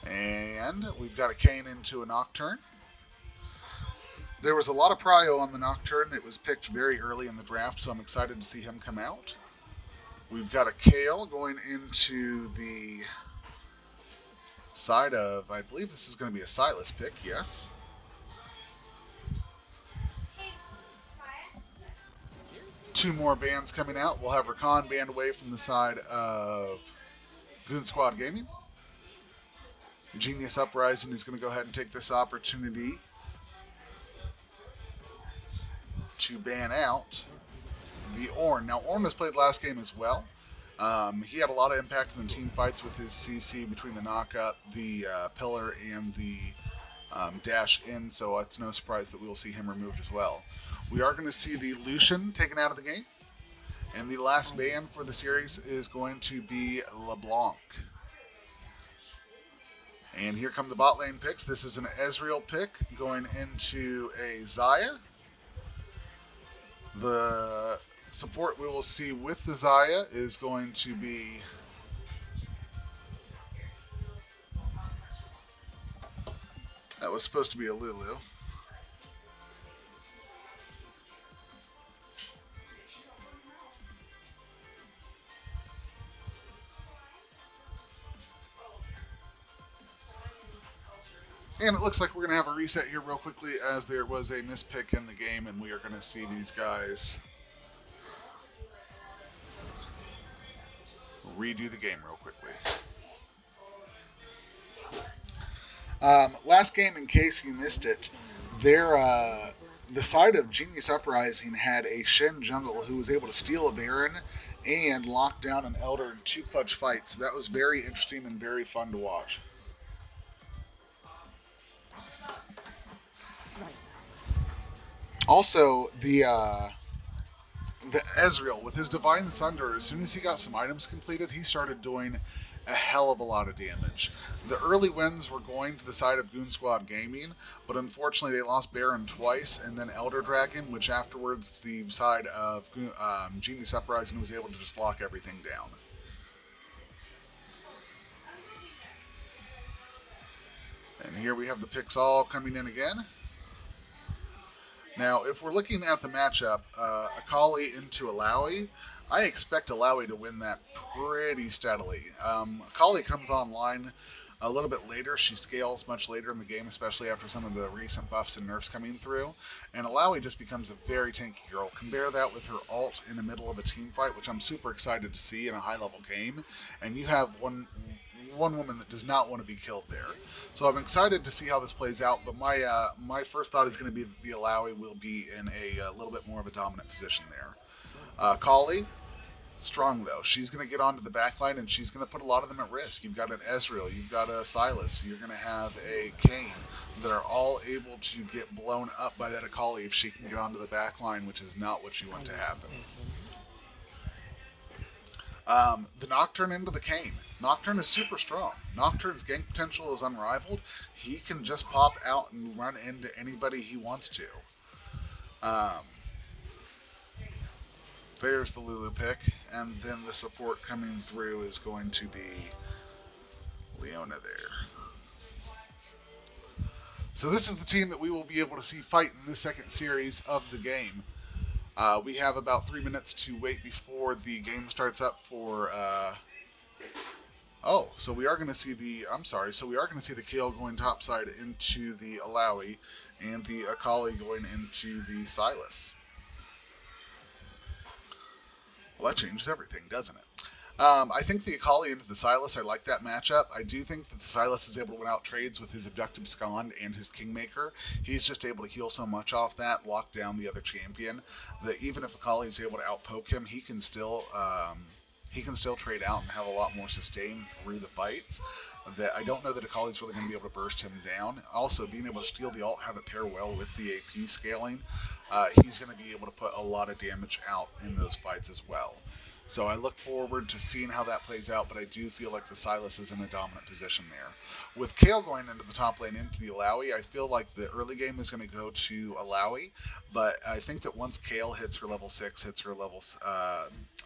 And we've got a Kayn into a Nocturne. There was a lot of prio on the Nocturne. It was picked very early in the draft, so I'm excited to see him come out. We've got a Kayle going into the side of, I believe this is going to be a Sylas pick, yes. Two more bans coming out. We'll have Rakan banned away from the side of Goon Squad Gaming. Genius Uprising is going to go ahead and take this opportunity to ban out the Ornn. Now, Ornn has played last game as well. He had a lot of impact in the team fights with his CC between the knock-up, the pillar, and the dash in, so it's no surprise that we will see him removed as well. We are going to see the Lucian taken out of the game, and the last ban for the series is going to be LeBlanc. And here come the bot lane picks. This is an Ezreal pick going into a Xayah. The support we will see with the Xayah is going to be that was supposed to be a Lulu. And it looks like we're going to have a reset here real quickly as there was a mispick in the game, and we are going to see these guys redo the game real quickly. Last game, in case you missed it, the side of Genius Uprising had a Shen jungle who was able to steal a Baron and lock down an Elder in 2 clutch fights. That was very interesting and very fun to watch. Also, the Ezreal, with his Divine Sunder, as soon as he got some items completed, he started doing a hell of a lot of damage. The early wins were going to the side of Goon Squad Gaming, but unfortunately they lost Baron twice and then Elder Dragon, which afterwards the side of Genius Uprising was able to just lock everything down. And here we have the picks all coming in again. Now, if we're looking at the matchup, Akali into Illoai, I expect Illoai to win that pretty steadily. Akali comes online a little bit later. She scales much later in the game, especially after some of the recent buffs and nerfs coming through. And Illoai just becomes a very tanky girl. Compare that with her ult in the middle of a team fight, which I'm super excited to see in a high-level game. And you have one woman that does not want to be killed there. So I'm excited to see how this plays out, but my first thought is going to be that the Illoai will be in a little bit more of a dominant position there. Akali, strong though. She's going to get onto the back line and she's going to put a lot of them at risk. You've got an Ezreal, you've got a Sylas, you're going to have a Kayn that are all able to get blown up by that Akali if she can get onto the back line, which is not what you want to happen. The Nocturne into the Kayn. Nocturne is super strong. Nocturne's gank potential is unrivaled. He can just pop out and run into anybody he wants to. There's the Lulu pick, and then the support coming through is going to be Leona there. So this is the team that we will be able to see fight in the second series of the game. We have about 3 minutes to wait before the game starts up for... so we are going to see the... So we are going to see the Kayle going topside into the Illoai, and the Akali going into the Sylas. Well, that changes everything, doesn't it? I think the Akali into the Sylas, I like that matchup. I do think that the Sylas is able to win out trades with his Abductive Scond and his Kingmaker. He's just able to heal so much off that, lock down the other champion, that even if Akali is able to outpoke him, he can still trade out and have a lot more sustain through the fights. That I don't know that Akali's really going to be able to burst him down. Also, being able to steal the ult, have it pair well with the AP scaling, he's going to be able to put a lot of damage out in those fights as well. So I look forward to seeing how that plays out, but I do feel like the Sylas is in a dominant position there. With Kayle going into the top lane into the Illoai, I feel like the early game is going to go to Illoai, but I think that once Kayle hits her level 6, hits her level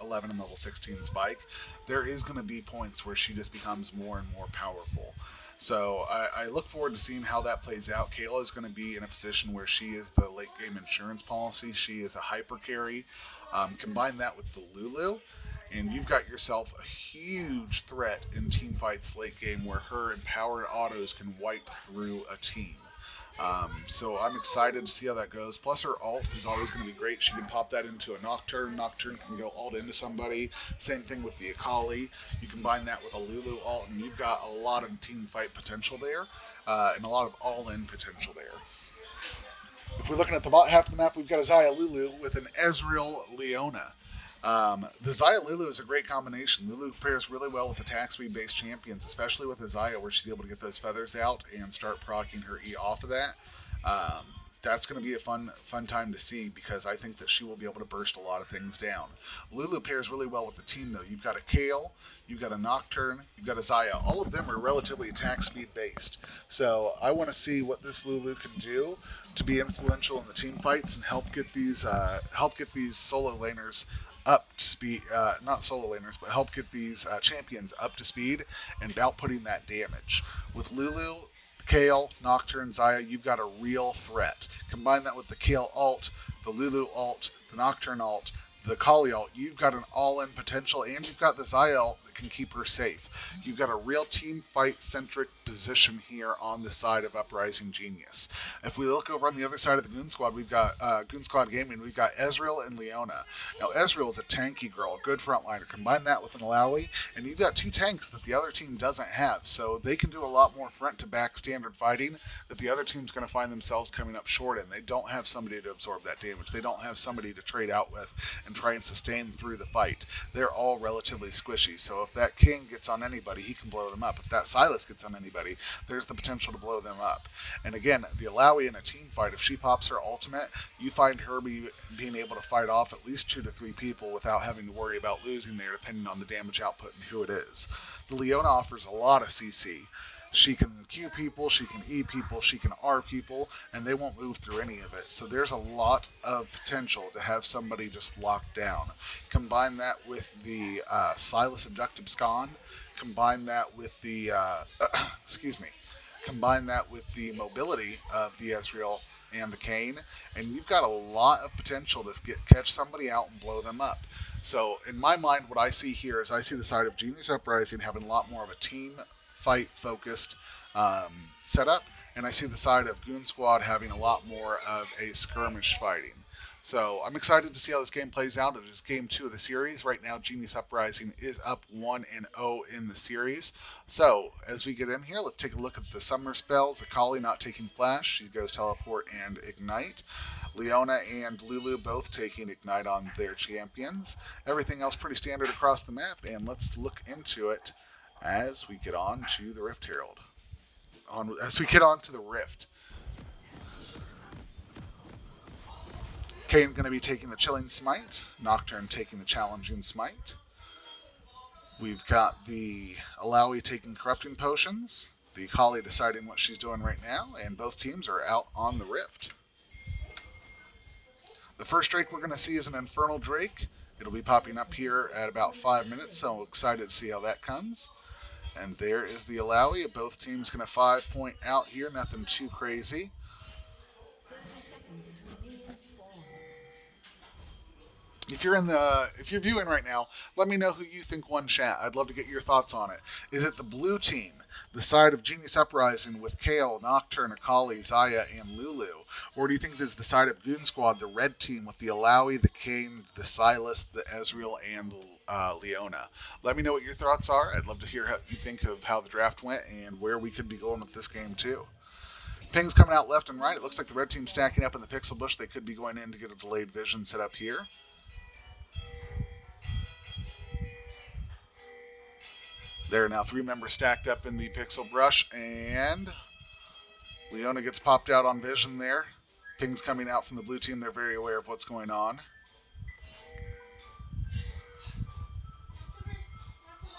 11 and level 16 spike, there is going to be points where she just becomes more and more powerful. So I look forward to seeing how that plays out. Kayle is going to be in a position where she is the late game insurance policy. She is a hyper carry. Combine that with the Lulu, and you've got yourself a huge threat in team fights late game where her empowered autos can wipe through a team. So I'm excited to see how that goes. Plus her ult is always going to be great. She can pop that into a Nocturne. Nocturne can go ult into somebody. Same thing with the Akali. You combine that with a Lulu ult, and you've got a lot of team fight potential there, and a lot of all-in potential there. If we're looking at the bottom half of the map, we've got a Xayah Lulu with an Ezreal Leona. The Xayah Lulu is a great combination. Lulu pairs really well with attack speed based champions, especially with the Xayah where she's able to get those feathers out and start proccing her E off of that. That's going to be a fun time to see because I think that she will be able to burst a lot of things down. Lulu pairs really well with the team though. You've got a Kayle, you've got a Nocturne, you've got a Xayah. All of them are relatively attack speed based. So I want to see what this Lulu can do to be influential in the team fights and help get these solo laners up to speed, not solo laners, but help get these champions up to speed and outputting that damage. With Lulu, Kayle, Nocturne, Xayah, you've got a real threat. Combine that with the Kayle ult, the Lulu ult, the Nocturne ult, the Akali ult, you've got an all-in potential, and you've got the Xayah ult that can keep her safe. You've got a real team fight-centric position here on the side of Uprising Genius. If we look over on the other side of the Goon Squad, we've got Goon Squad Gaming, we've got Ezreal and Leona. Now, Ezreal is a tanky girl, a good frontliner. Combine that with an Illoai, and you've got two tanks that the other team doesn't have, so they can do a lot more front-to-back standard fighting that the other team's going to find themselves coming up short in. They don't have somebody to absorb that damage. They don't have somebody to trade out with and try and sustain through the fight. They're all relatively squishy, so if that King gets on anybody, he can blow them up. If that Sylas gets on anybody, there's the potential to blow them up. And again, the Illoai in a team fight, if she pops her ultimate, you find her being able to fight off at least 2 to 3 people without having to worry about losing there, depending on the damage output and who it is. The Leona offers a lot of CC. She can Q people, she can E people, she can R people, and they won't move through any of it. So there's a lot of potential to have somebody just locked down. Combine that with the Sylas Abductive Scond, combine that with the combine that with the mobility of the Ezreal and the Kayn, and you've got a lot of potential to catch somebody out and blow them up. So in my mind, what I see here is I see the side of Genius Uprising having a lot more of a team fight focused setup, and I see the side of Goon Squad having a lot more of a skirmish fighting. So I'm excited to see how this game plays out. It is game 2 of the series. Right now, Genius Uprising is up 1-0 in the series. So as we get in here, let's take a look at the summer spells. Akali not taking Flash. She goes Teleport and Ignite. Leona and Lulu both taking Ignite on their champions. Everything else pretty standard across the map. And let's look into it as we get on to the Rift Herald. As we get on to the Rift. Kayn going to be taking the Chilling Smite. Nocturne taking the Challenging Smite. We've got the Illoai taking Corrupting Potions. The Akali deciding what she's doing right now. And both teams are out on the Rift. The first Drake we're going to see is an Infernal Drake. It'll be popping up here at about 5 minutes, so excited to see how that comes. And there is the Illoai. Both teams going to 5-point out here. Nothing too crazy. 30 seconds until minions spawn. If you're viewing right now, let me know who you think won chat. I'd love to get your thoughts on it. Is it the blue team, the side of Genius Uprising with Kayle, Nocturne, Akali, Xayah, and Lulu? Or do you think it is the side of Goon Squad, the red team with the Illoai, the Kayn, the Sylas, the Ezreal, and Leona? Let me know what your thoughts are. I'd love to hear how you think of how the draft went and where we could be going with this game too. Pings coming out left and right. It looks like the red team's stacking up in the pixel bush. They could be going in to get a delayed vision set up here. There are now 3 members stacked up in the pixel brush, and Leona gets popped out on vision there. Pings coming out from the blue team. They're very aware of what's going on.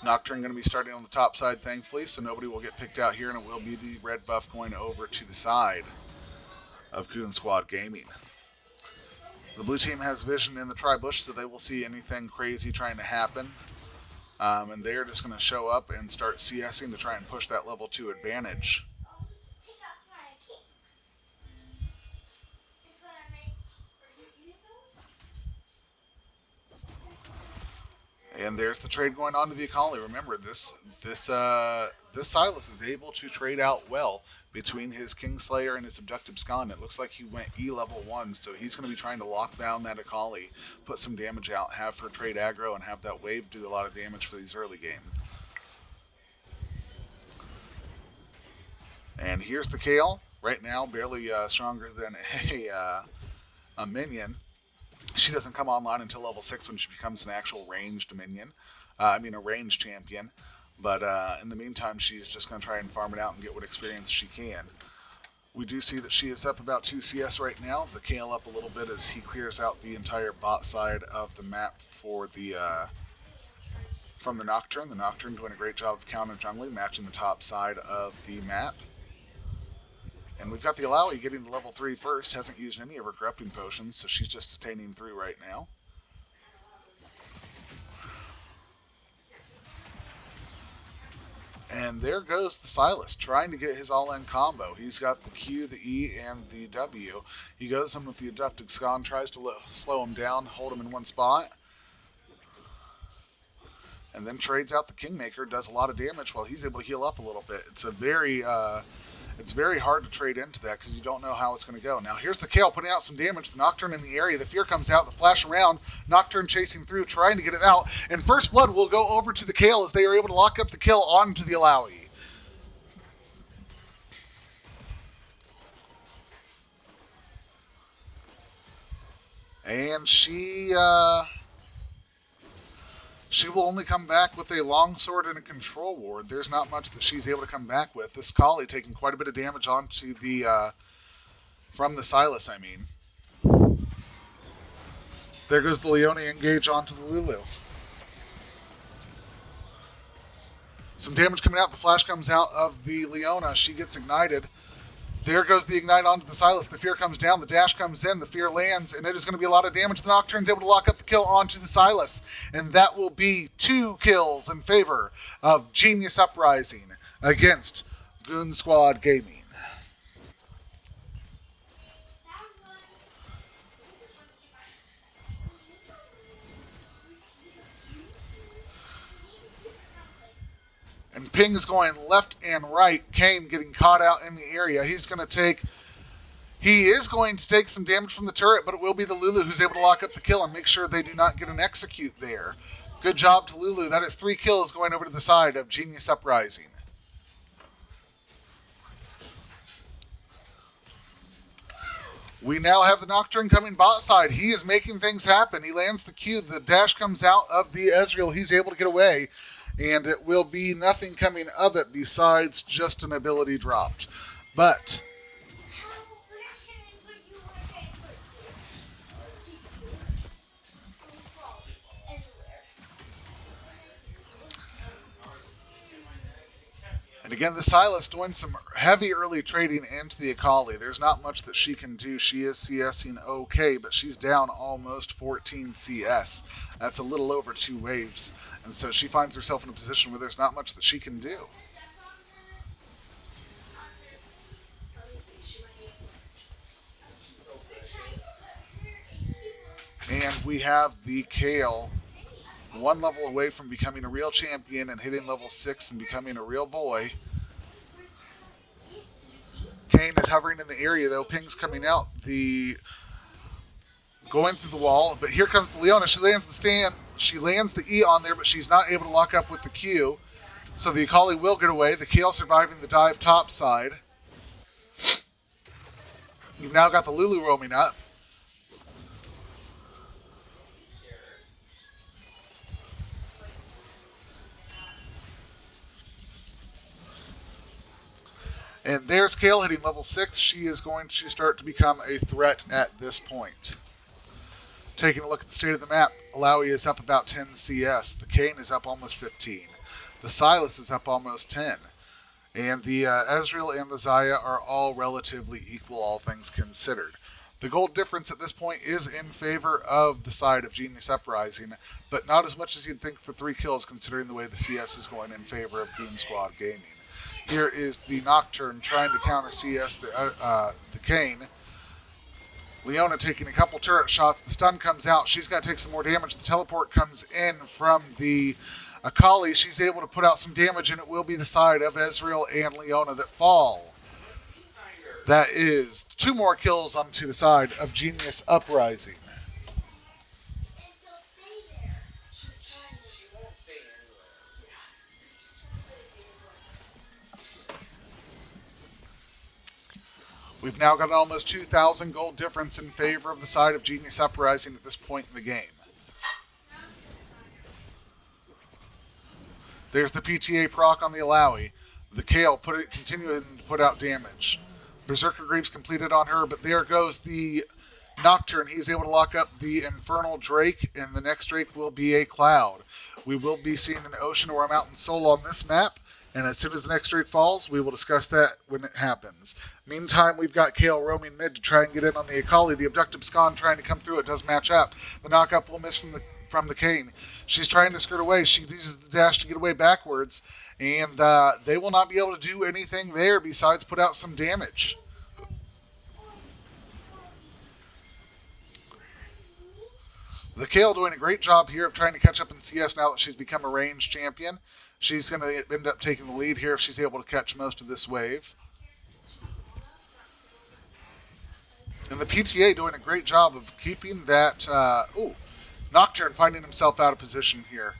Nocturne going to be starting on the top side, thankfully, so nobody will get picked out here, and it will be the red buff going over to the side of Goon Squad Gaming. The blue team has vision in the tri-bush, so they will see anything crazy trying to happen. And they're just going to show up and start CSing to try and push that level 2 advantage. And there's the trade going on to the Akali. Remember, this Sylas is able to trade out well between his Kingslayer and his Abductive Scon. It looks like he went E level 1, so he's going to be trying to lock down that Akali, put some damage out, have her trade aggro, and have that wave do a lot of damage for these early games. And here's the Kayle. Right now, barely stronger than a minion. She doesn't come online until level 6 when she becomes an actual ranged minion. A ranged champion. But in the meantime, she's just going to try and farm it out and get what experience she can. We do see that she is up about 2 CS right now. The Kayle up a little bit as he clears out the entire bot side of the map for the from the Nocturne. The Nocturne doing a great job of counter jungling, matching the top side of the map. And we've got the Illoai getting the level 3 first. Hasn't used any of her corrupting potions, so she's just attaining through right now. And there goes the Sylas, trying to get his all-in combo. He's got the Q, the E, and the W. He goes in with the Abductive Scon, tries to slow him down, hold him in one spot. And then trades out the Kingmaker, does a lot of damage while he's able to heal up a little bit. It's very hard to trade into that because you don't know how it's going to go. Now here's the Kayle putting out some damage. The Nocturne in the area. The Fear comes out. The flash around. Nocturne chasing through, trying to get it out. And First Blood will go over to the Kayle as they are able to lock up the kill onto the Illoai. And she will only come back with a longsword and a control ward. There's not much that she's able to come back with. This Akali taking quite a bit of damage onto the from the Sylas, I mean. There goes the Leona engage onto the Lulu. Some damage coming out. The flash comes out of the Leona. She gets ignited. There goes the Ignite onto the Sylas. The Fear comes down. The dash comes in. The Fear lands. And it is going to be a lot of damage. The Nocturne's able to lock up the kill onto the Sylas. And that will be 2 kills in favor of Genius Uprising against Goon Squad Gaming. And pings going left and right. Kayn getting caught out in the area. He's going to take He is going to take some damage from the turret, but it will be the Lulu who's able to lock up the kill and make sure they do not get an execute there. Good job to Lulu. That is 3 kills going over to the side of Genius Uprising. We now have the Nocturne coming bot side. He is making things happen. He lands the Q. The dash comes out of the Ezreal. He's able to get away. And it will be nothing coming of it besides just an ability dropped. But and again, the Sylas doing some heavy early trading into the Akali. There's not much that she can do. She is CSing okay, but she's down almost 14 CS. That's a little over 2 waves. And so she finds herself in a position where there's not much that she can do. And we have the Kayle 1 level away from becoming a real champion and hitting level 6 and becoming a real boy. Kayn is hovering in the area though. Ping's coming out. Going through the wall, but here comes the Leona. She lands the stand. She lands the E on there, but she's not able to lock up with the Q. So the Akali will get away. The Kayle surviving the dive top side. You've now got the Lulu roaming up. And there's Kayle hitting level 6. She is going to start to become a threat at this point. Taking a look at the state of the map, Illoai is up about 10 CS. The Kayn is up almost 15. The Sylas is up almost 10. And the Ezreal and the Xayah are all relatively equal, all things considered. The gold difference at this point is in favor of the side of Genius Uprising, but not as much as you'd think for 3 kills considering the way the CS is going in favor of Goon Squad Gaming. Here is the Nocturne trying to counter CS the Kayn. Leona taking a couple turret shots. The stun comes out. She's going to take some more damage. The teleport comes in from the Akali. She's able to put out some damage, and it will be the side of Ezreal and Leona that fall. That is 2 more kills onto the side of Genius Uprising. We've now got an almost 2,000 gold difference in favor of the side of Genius Uprising at this point in the game. There's the PTA proc on the Illoai. The Kayle continuing to put out damage. Berserker Greaves completed on her, but there goes the Nocturne. He's able to lock up the Infernal Drake, and the next Drake will be a Cloud. We will be seeing an Ocean or a Mountain Soul on this map. And as soon as the next Drake falls, we will discuss that when it happens. Meantime, we've got Kayle roaming mid to try and get in on the Akali. The Abductive Scon trying to come through. It does match up. The knock-up will miss from the Kayn. She's trying to skirt away. She uses the dash to get away backwards. And they will not be able to do anything there besides put out some damage. The Kayle doing a great job here of trying to catch up in CS now that she's become a ranged champion. She's going to end up taking the lead here if she's able to catch most of this wave. And the PTA doing a great job of keeping that... Nocturne finding himself out of position here.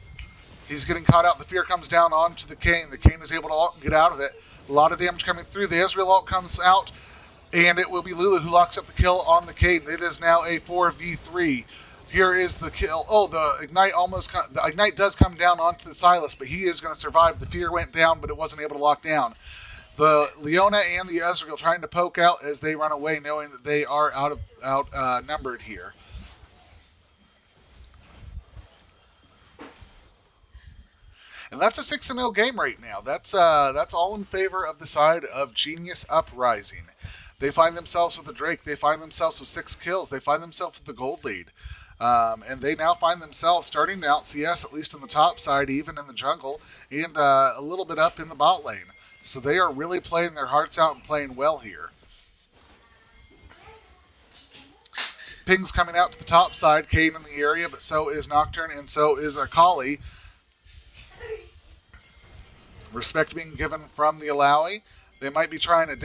He's getting caught out. The fear comes down onto the Kayn. The Kayn is able to ult and get out of it. A lot of damage coming through. The Ezreal ult comes out, and it will be Lulu who locks up the kill on the Kayn. It is now a 4v3. Here is the kill. Oh, the Ignite does come down onto the Sylas, but he is going to survive. The fear went down, but it wasn't able to lock down. The Leona and the Ezreal trying to poke out as they run away, knowing that they are outnumbered here. And that's a 6-0 game right now. That's all in favor of the side of Genius Uprising. They find themselves with the Drake. They find themselves with 6 kills. They find themselves with the gold lead. And they now find themselves starting to out CS, at least on the top side, even in the jungle, and a little bit up in the bot lane. So they are really playing their hearts out and playing well here. Ping's coming out to the top side, Kayn in the area, but so is Nocturne, and so is Akali. Respect being given from the Illoai. They might be trying to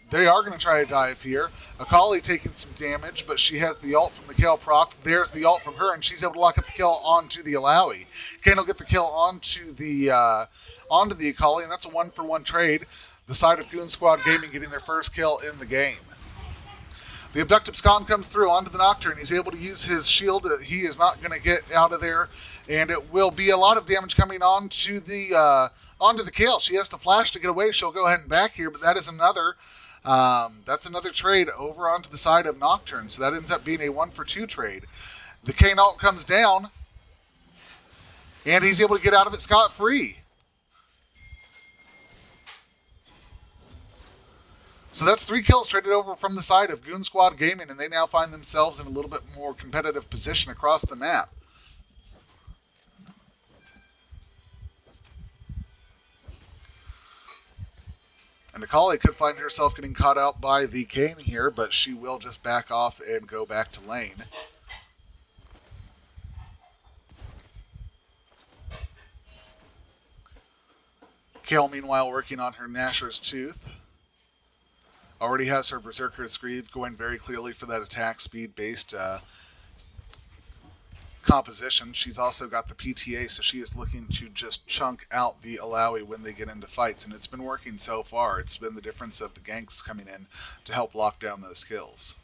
They are going to try to dive here. Akali taking some damage, but she has the ult from the Kayle proc. There's the ult from her, and she's able to lock up the kill onto the Illoai. Kayn will get the kill onto the Akali, and that's a 1-for-1 trade. The side of Goon Squad Gaming getting their first kill in the game. The Abductive Scon comes through onto the Nocturne. He's able to use his shield. He is not going to get out of there, and it will be a lot of damage coming onto the Kayle. She has to flash to get away. She'll go ahead and back here, but that is another trade over onto the side of Nocturne. So that ends up being a 1-for-2 trade. The Kayn ult comes down, and he's able to get out of it scot-free. So that's 3 kills traded over from the side of Goon Squad Gaming, and they now find themselves in a little bit more competitive position across the map. And Akali could find herself getting caught out by the Kayn here, but she will just back off and go back to lane. Kayle, meanwhile, working on her Nashor's Tooth. Already has her Berserker's Greave going very clearly for that attack speed-based composition. She's also got the PTA, so she is looking to just chunk out the Illoai when they get into fights, and it's been working so far. It's been the difference of the ganks coming in to help lock down those kills.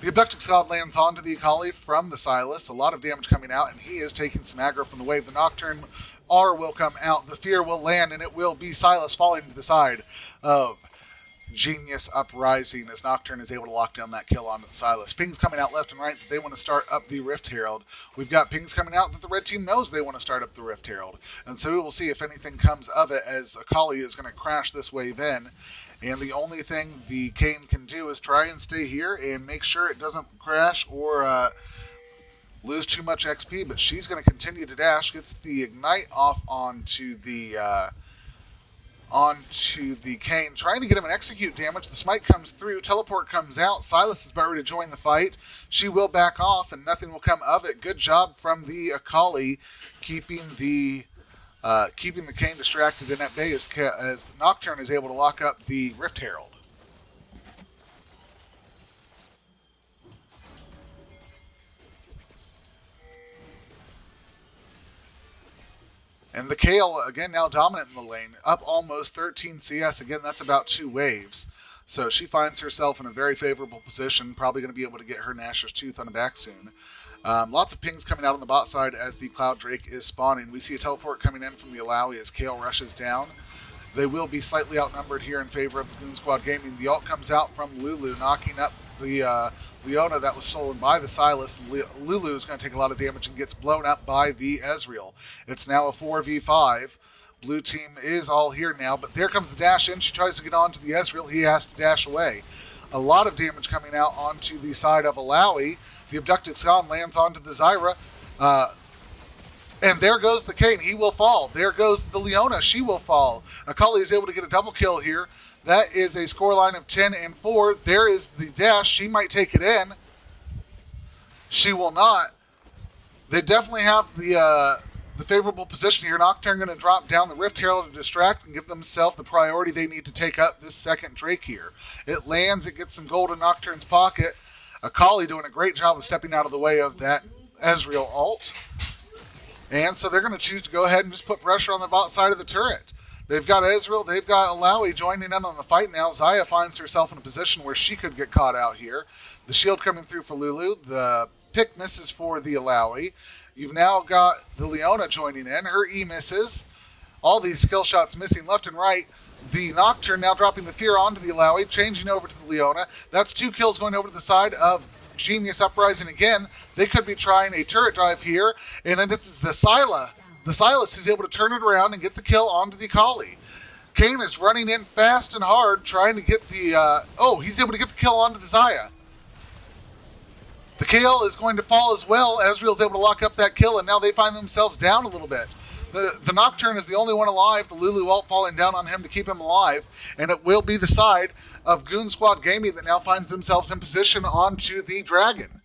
The Abductive Scod lands onto the Akali from the Sylas. A lot of damage coming out, and he is taking some aggro from the wave. The Nocturne R will come out. The Fear will land, and it will be Sylas falling to the side of Genius Uprising as Nocturne is able to lock down that kill onto the Sylas. Pings coming out left and right that they want to start up the Rift Herald. We've got pings coming out that the red team knows they want to start up the Rift Herald. And so we will see if anything comes of it as Akali is going to crash this wave in. And the only thing the Kayn can do is try and stay here and make sure it doesn't crash or lose too much XP. But she's going to continue to dash, gets the Ignite off onto the Kayn, trying to get him an execute damage. The smite comes through, teleport comes out. Sylas is about ready to join the fight. She will back off, and nothing will come of it. Good job from the Akali, keeping the Kayn distracted and at bay as Nocturne is able to lock up the Rift Herald. And the Kayle, again, now dominant in the lane, up almost 13 CS. Again, that's about 2 waves. So she finds herself in a very favorable position, probably going to be able to get her Nashor's Tooth on the back soon. Lots of pings coming out on the bot side as the Cloud Drake is spawning. We see a teleport coming in from the Illoai as Kayle rushes down. They will be slightly outnumbered here in favor of the Goon Squad Gaming. The ult comes out from Lulu, knocking up the Leona that was stolen by the Sylas. Lulu is going to take a lot of damage and gets blown up by the Ezreal. It's now a 4v5. Blue team is all here now, but there comes the dash in. She tries to get onto the Ezreal. He has to dash away. A lot of damage coming out onto the side of Illoai. The Abducted Scon lands onto the Xayah. And there goes the Kayn. He will fall. There goes the Leona. She will fall. Akali is able to get a double kill here. That is a scoreline of 10-4. There is the dash. She might take it in. She will not. They definitely have the favorable position here. Nocturne going to drop down the Rift Herald to distract and give themselves the priority they need to take up this second Drake here. It lands. It gets some gold in Nocturne's pocket. Akali doing a great job of stepping out of the way of that Ezreal ult. And so they're going to choose to go ahead and just put pressure on the bot side of the turret. They've got Ezreal, they've got Illoai joining in on the fight now. Xayah finds herself in a position where she could get caught out here. The shield coming through for Lulu. The pick misses for the Illoai. You've now got the Leona joining in. Her E misses. All these skill shots missing left and right. The Nocturne now dropping the Fear onto the Illoai, changing over to the Leona. That's 2 kills going over to the side of Genius Uprising again. They could be trying a turret drive here, and then it's the Sylas who's able to turn it around and get the kill onto the Akali. Kayn is running in fast and hard, trying to get the... he's able to get the kill onto the Xayah. The Kayle is going to fall as well. Ezreal's able to lock up that kill, and now they find themselves down a little bit. The Nocturne is the only one alive. The Lulu ult falling down on him to keep him alive, and it will be the side of Goon Squad Gaming that now finds themselves in position onto the Dragon.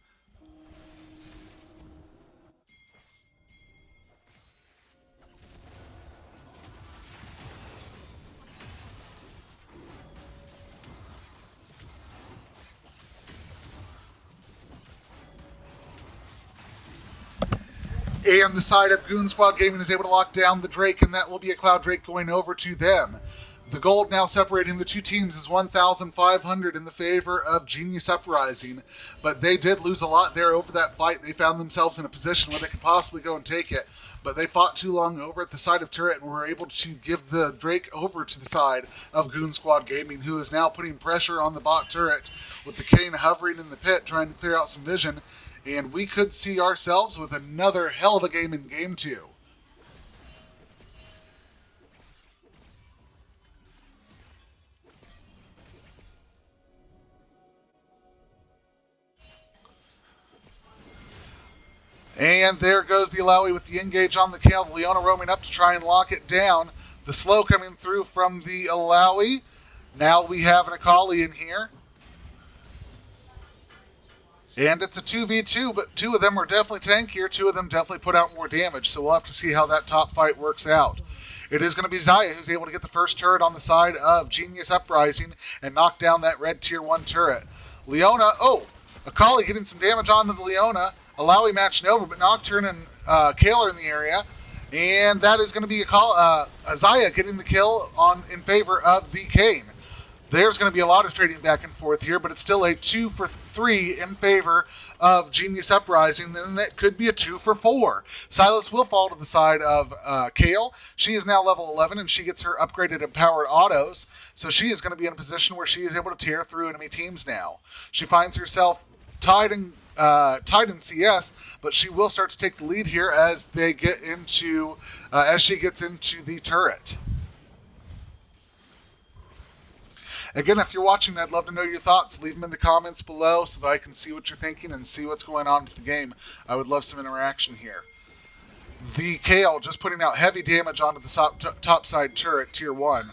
And the side of Goon Squad Gaming is able to lock down the Drake, and that will be a Cloud Drake going over to them. The gold now separating the two teams is 1,500 in the favor of Genius Uprising, but they did lose a lot there over that fight. They found themselves in a position where they could possibly go and take it, but they fought too long over at the side of Turret and were able to give the Drake over to the side of Goon Squad Gaming, who is now putting pressure on the bot turret with the Kayn hovering in the pit trying to clear out some vision, and we could see ourselves with another hell of a game in Game 2. And there goes the Illoai with the engage on the Kayle. The Leona roaming up to try and lock it down. The slow coming through from the Illoai. Now we have an Akali in here. And it's a 2v2, but two of them are definitely tankier. Two of them definitely put out more damage. So we'll have to see how that top fight works out. It is going to be Xayah who's able to get the first turret on the side of Genius Uprising and knock down that red tier 1 turret. Leona, Akali getting some damage onto the Leona. Illoai matching over, but Nocturne and Kayle are in the area. And that is going to be Xayah getting the kill in favor of the Kayn. There's going to be a lot of trading back and forth here, but it's still a 2 for 3 in favor of Genius Uprising, and that could be a 2 for 4. Sylas will fall to the side of Kayle. She is now level 11, and she gets her upgraded empowered autos, so she is going to be in a position where she is able to tear through enemy teams now. She finds herself tied in CS, but she will start to take the lead here as they get into as she gets into the turret. Again, if you're watching, I'd love to know your thoughts. Leave them in the comments below so that I can see what you're thinking and see what's going on with the game. I would love some interaction here. The Kayle just putting out heavy damage onto the top side turret, tier 1.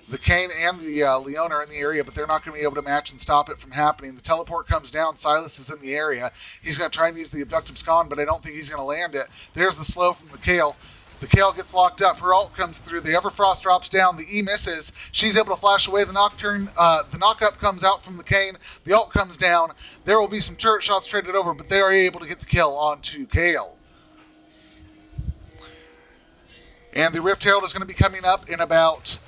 The Kayn and the Leona are in the area, but they're not going to be able to match and stop it from happening. The teleport comes down. Sylas is in the area. He's going to try and use the Abductive Scon, but I don't think he's going to land it. There's the slow from the Kayle. The Kayle gets locked up. Her ult comes through. The Everfrost drops down. The E misses. She's able to flash away. The Nocturne, the knock-up comes out from the Kayn. The ult comes down. There will be some turret shots traded over, but they are able to get the kill onto Kayle. And the Rift Herald is going to be coming up in about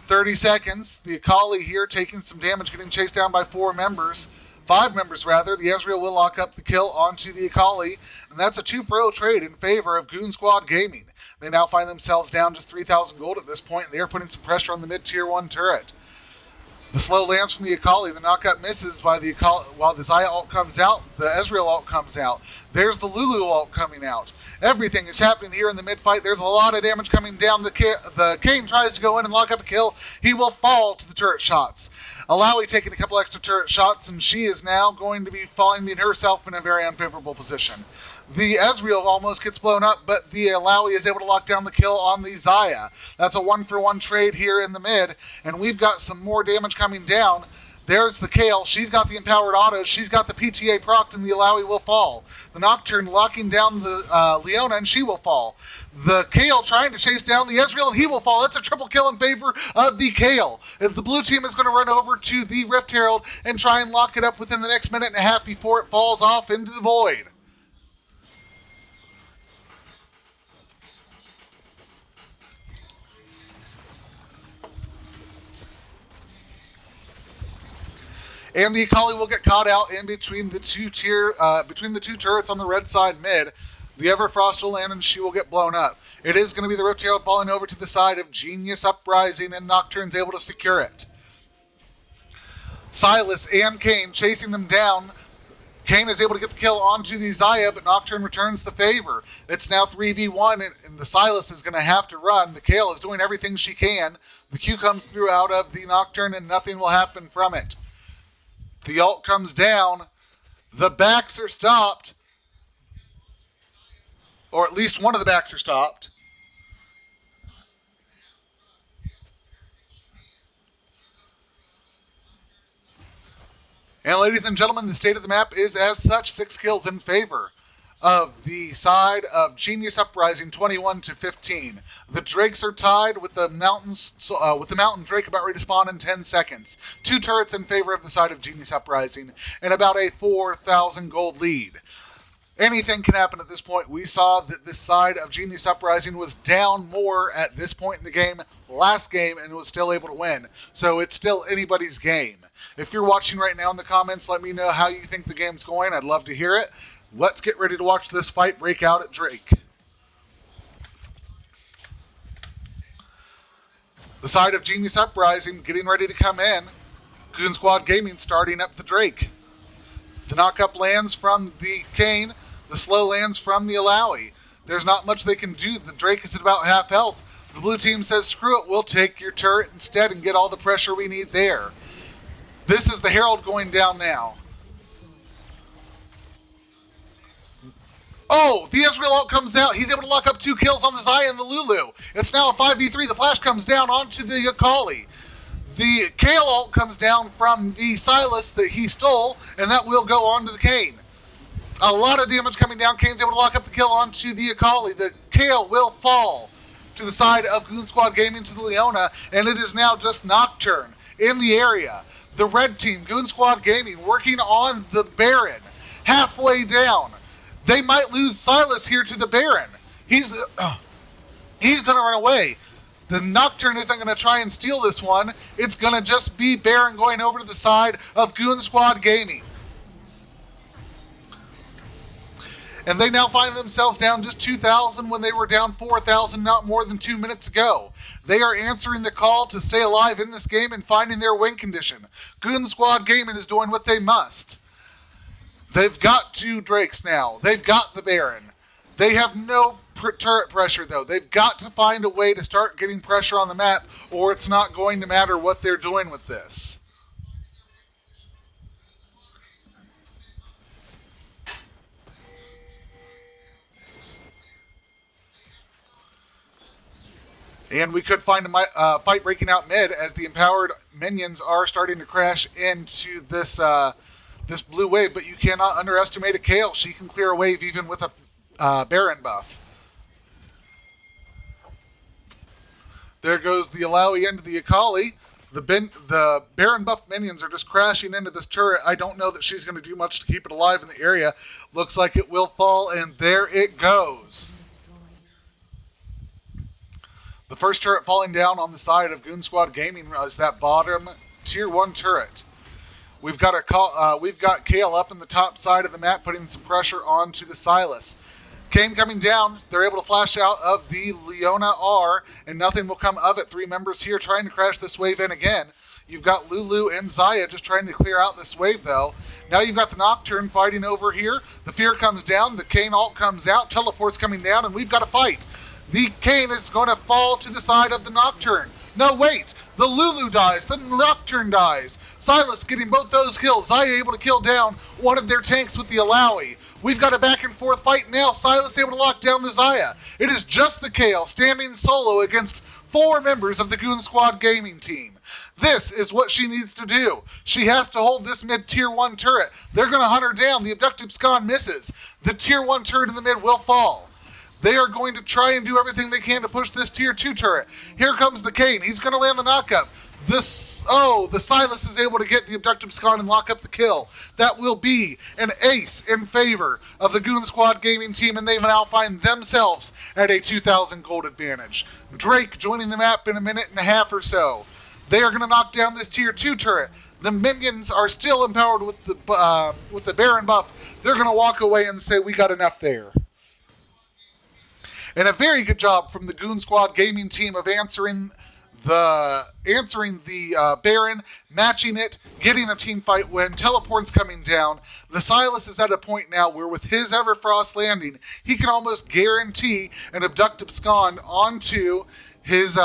30 seconds. The Akali here taking some damage, getting chased down by 5 members rather. The Ezreal will lock up the kill onto the Akali, and that's a 2 for 0 trade in favor of Goon Squad Gaming. They now find themselves down just 3,000 gold at this point, and they are putting some pressure on the mid-tier 1 turret. The slow lands from the Akali. The knockup misses by the Akali, while the Xayah ult comes out. The Ezreal ult comes out. There's the Lulu ult coming out. Everything is happening here in the mid-fight. There's a lot of damage coming down. The Kayn tries to go in and lock up a kill. He will fall to the turret shots. Illoai taking a couple extra turret shots, and she is now going to be finding herself in a very unfavorable position. The Ezreal almost gets blown up, but the Illoai is able to lock down the kill on the Xayah. That's a 1 for 1 trade here in the mid, and we've got some more damage coming down. There's the Kayle. She's got the empowered autos. She's got the PTA procced, and the Illoai will fall. The Nocturne locking down the Leona, and she will fall. The Kayle trying to chase down the Ezreal, and he will fall. That's a triple kill in favor of the Kayle. The blue team is going to run over to the Rift Herald and try and lock it up within the next minute and a half before it falls off into the void. And the Akali will get caught out in between the two turrets on the red side mid. The Everfrost will land and she will get blown up. It is going to be the Rift Herald falling over to the side of Genius Uprising, and Nocturne's able to secure it. Sylas and Kayn chasing them down. Kayn is able to get the kill onto the Xayah, but Nocturne returns the favor. It's now 3v1, and the Sylas is going to have to run. The Kayle is doing everything she can. The Q comes through out of the Nocturne, and nothing will happen from it. The ult comes down. The backs are stopped. Or at least one of the backs are stopped. And ladies and gentlemen, the state of the map is as such: 6 kills in favor of the side of Genius Uprising, 21-15. The Drakes are tied with the Mountain Drake about ready to spawn in 10 seconds. 2 turrets in favor of the side of Genius Uprising, and about a 4,000 gold lead. anything can happen at this point. We saw that this side of Genius Uprising was down more at this point in the game, last game, and was still able to win. So it's still anybody's game. If you're watching right now in the comments, let me know how you think the game's going. I'd love to hear it. Let's get ready to watch this fight break out at Drake. The side of Genius Uprising getting ready to come in. Goon Squad Gaming starting up the Drake. The knockup lands from the Kayn. The slow lands from the Illoai. There's not much they can do. The Drake is at about half health. The blue team says, screw it, we'll take your turret instead and get all the pressure we need there. This is the Herald going down now. Oh, the Ezreal ult comes out. He's able to lock up 2 kills on the Xayah and the Lulu. It's now a 5v3. The flash comes down onto the Akali. The Kayle ult comes down from the Sylas that he stole, and that will go on to the Kayn. A lot of damage coming down. Kayn's able to lock up the kill onto the Akali. The Kayle will fall to the side of Goon Squad Gaming to the Leona, and it is now just Nocturne in the area. The red team, Goon Squad Gaming, working on the Baron. Halfway down. They might lose Sylas here to the Baron. He's going to run away. The Nocturne isn't going to try and steal this one. It's going to just be Baron going over to the side of Goon Squad Gaming. And they now find themselves down just 2,000 when they were down 4,000 not more than 2 minutes ago. They are answering the call to stay alive in this game and finding their win condition. Goon Squad Gaming is doing what they must. They've got 2 Drakes now. They've got the Baron. They have no turret pressure, though. They've got to find a way to start getting pressure on the map, or it's not going to matter what they're doing with this. And we could find a fight breaking out mid as the empowered minions are starting to crash into this this blue wave, but you cannot underestimate a Kayle. She can clear a wave even with a Baron buff. There goes the Illoai into the Akali. The Baron buff minions are just crashing into this turret. I don't know that she's going to do much to keep it alive in the area. Looks like it will fall, and there it goes. The first turret falling down on the side of Goon Squad Gaming is that bottom tier 1 turret. We've got Kayle up in the top side of the map, putting some pressure onto the Sylas. Kayn coming down. They're able to flash out of the Leona R, and nothing will come of it. 3 members here trying to crash this wave in again. You've got Lulu and Xayah just trying to clear out this wave, though. Now you've got the Nocturne fighting over here. The Fear comes down. The Kayn ult comes out. Teleport's coming down, and we've got a fight. The Kayn is going to fall to the side of the Nocturne. No, wait. The Lulu dies. The Nocturne dies. Sylas getting both those kills. Xayah able to kill down one of their tanks with the Illoai. We've got a back and forth fight now. Sylas able to lock down the Xayah. It is just the Kayle standing solo against 4 members of the Goon Squad Gaming team. This is what she needs to do. She has to hold this mid tier 1 turret. They're going to hunt her down. The abductive scon misses. The tier 1 turret in the mid will fall. They are going to try and do everything they can to push this tier 2 turret. Here comes the Kayn. He's going to land the knockup. The Sylas is able to get the abductive scon and lock up the kill. That will be an ace in favor of the Goon Squad Gaming team, and they now find themselves at a 2,000 gold advantage. Drake joining the map in a minute and a half or so. They are going to knock down this tier 2 turret. The minions are still empowered with the Baron buff. They're going to walk away and say, we got enough there. And a very good job from the Goon Squad Gaming team of answering the Baron, matching it, getting a team fight win. Teleport's coming down. The Sylas is at a point now where with his Everfrost landing, he can almost guarantee an abductive scon onto his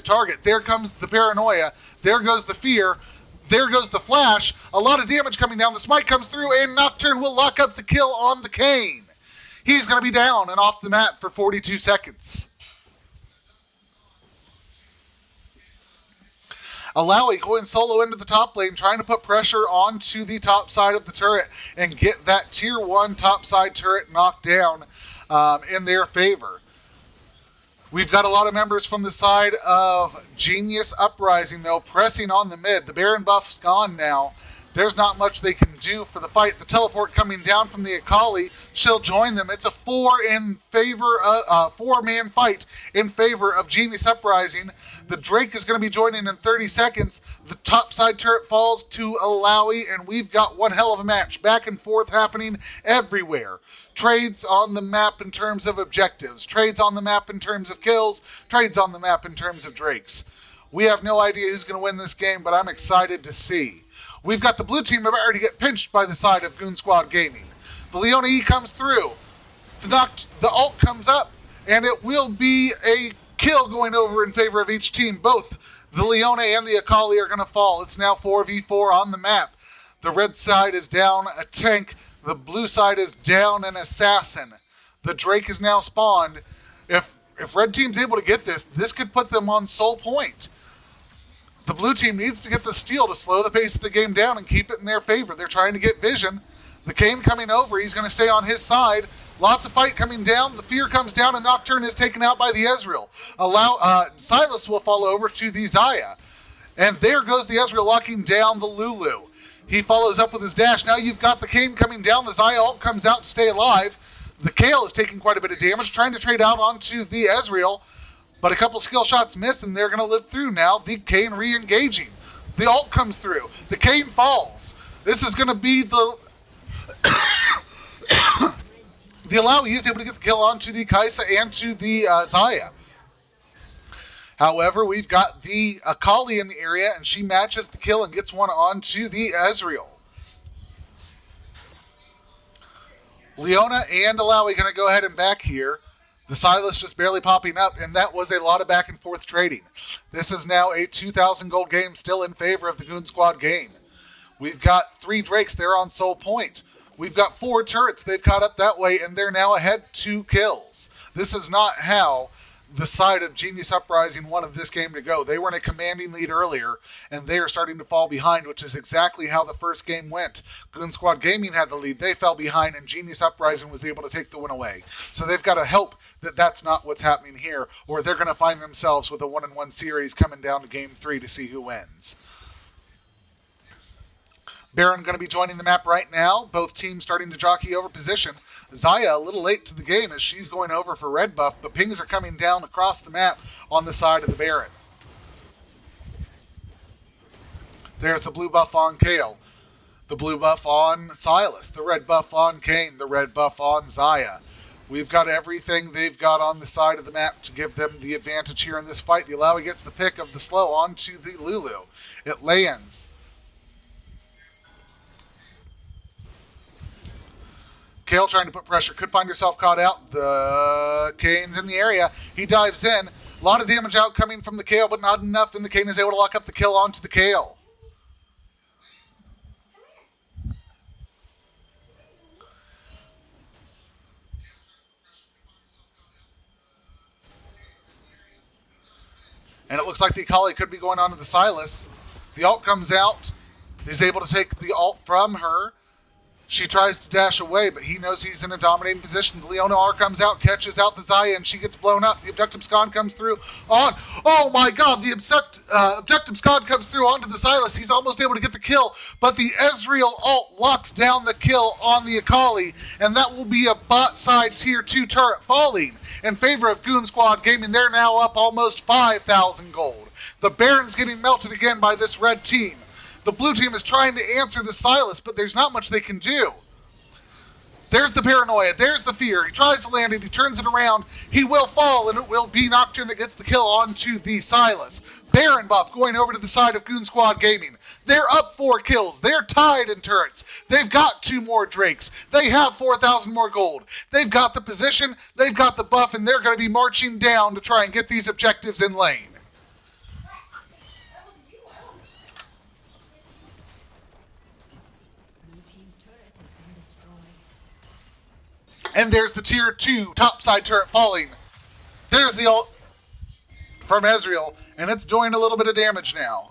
target. There comes the paranoia. There goes the fear. There goes the flash. A lot of damage coming down. The smite comes through, and Nocturne will lock up the kill on the Kayn. He's going to be down and off the map for 42 seconds. Illoai going solo into the top lane, trying to put pressure onto the top side of the turret and get that tier 1 top side turret knocked down in their favor. We've got a lot of members from the side of Genius Uprising, though, pressing on the mid. The Baron buff's gone now. There's not much they can do for the fight. The teleport coming down from the Akali, she'll join them. It's a four-man fight in favor of Genius Uprising. The Drake is going to be joining in 30 seconds. The top side turret falls to Illoai, and we've got one hell of a match. Back and forth happening everywhere. Trades on the map in terms of objectives. Trades on the map in terms of kills. Trades on the map in terms of Drakes. We have no idea who's going to win this game, but I'm excited to see. We've got the blue team about to get pinched by the side of Goon Squad Gaming. The Leona E comes through. The ult comes up, and it will be a kill going over in favor of each team. Both the Leona and the Akali are going to fall. It's now 4v4 on the map. The red side is down a tank. The blue side is down an assassin. The Drake is now spawned. If red team's able to get this could put them on sole point. The blue team needs to get the steal to slow the pace of the game down and keep it in their favor. They're trying to get vision. The Kayn coming over. He's going to stay on his side. Lots of fight coming down. The fear comes down, and Nocturne is taken out by the Ezreal. Sylas will fall over to the Xayah. And there goes the Ezreal locking down the Lulu. He follows up with his dash. Now you've got the Kayn coming down. The Xayah ult comes out to stay alive. The Kayle is taking quite a bit of damage, trying to trade out onto the Ezreal. But a couple skill shots miss, and they're going to live through now. The Kayn re-engaging. The ult comes through. The Kayn falls. This is going to be the... the Illoai is able to get the kill onto the Kaisa and to the Xayah. However, we've got the Akali in the area, and she matches the kill and gets one onto the Ezreal. Leona and Illoai going to go ahead and back here. The Sylas just barely popping up, and that was a lot of back and forth trading. This is now a 2,000 gold game still in favor of the Goon Squad game. We've got 3 Drakes there on sole point. We've got 4 turrets. They've caught up that way, and they're now ahead 2 kills. This is not how the side of Genius Uprising wanted this game to go. They were in a commanding lead earlier, and they are starting to fall behind, which is exactly how the first game went. Goon Squad Gaming had the lead. They fell behind, and Genius Uprising was able to take the win away. So they've got to hope that that's not what's happening here, or they're going to find themselves with a 1-1 series coming down to Game 3 to see who wins. Baron going to be joining the map right now. Both teams starting to jockey over position. Xayah a little late to the game as she's going over for red buff, but pings are coming down across the map on the side of the Baron. There's the blue buff on Kayle. The blue buff on Sylas. The red buff on Kayn. The red buff on Xayah. We've got everything they've got on the side of the map to give them the advantage here in this fight. The Illoai gets the pick of the slow onto the Lulu. It lands. Kayle trying to put pressure. Could find herself caught out. The Kayn's in the area. He dives in. A lot of damage out coming from the Kayle, but not enough, and the Kayn is able to lock up the kill onto the Kayle. And it looks like the Akali could be going on to the Sylas. The ult comes out. He's able to take the ult from her. She tries to dash away, but he knows he's in a dominating position. The Leona R comes out, catches out the Xayah, and she gets blown up. The Objective Scon comes through on... Oh my god, the Objective Scon comes through onto the Sylas. He's almost able to get the kill, but the Ezreal ult locks down the kill on the Akali, and that will be a bot side tier 2 turret falling in favor of Goon Squad Gaming. They're now up almost 5,000 gold. The Baron's getting melted again by this red team. The blue team is trying to answer the Sylas, but there's not much they can do. There's the paranoia. There's the fear. He tries to land it. He turns it around. He will fall, and it will be Nocturne that gets the kill onto the Sylas. Baron buff going over to the side of Goon Squad Gaming. They're up 4 kills. They're tied in turrets. They've got 2 more Drakes. They have 4,000 more gold. They've got the position. They've got the buff, and they're going to be marching down to try and get these objectives in lane. And there's the tier 2 topside turret falling. There's the ult from Ezreal, and it's doing a little bit of damage now.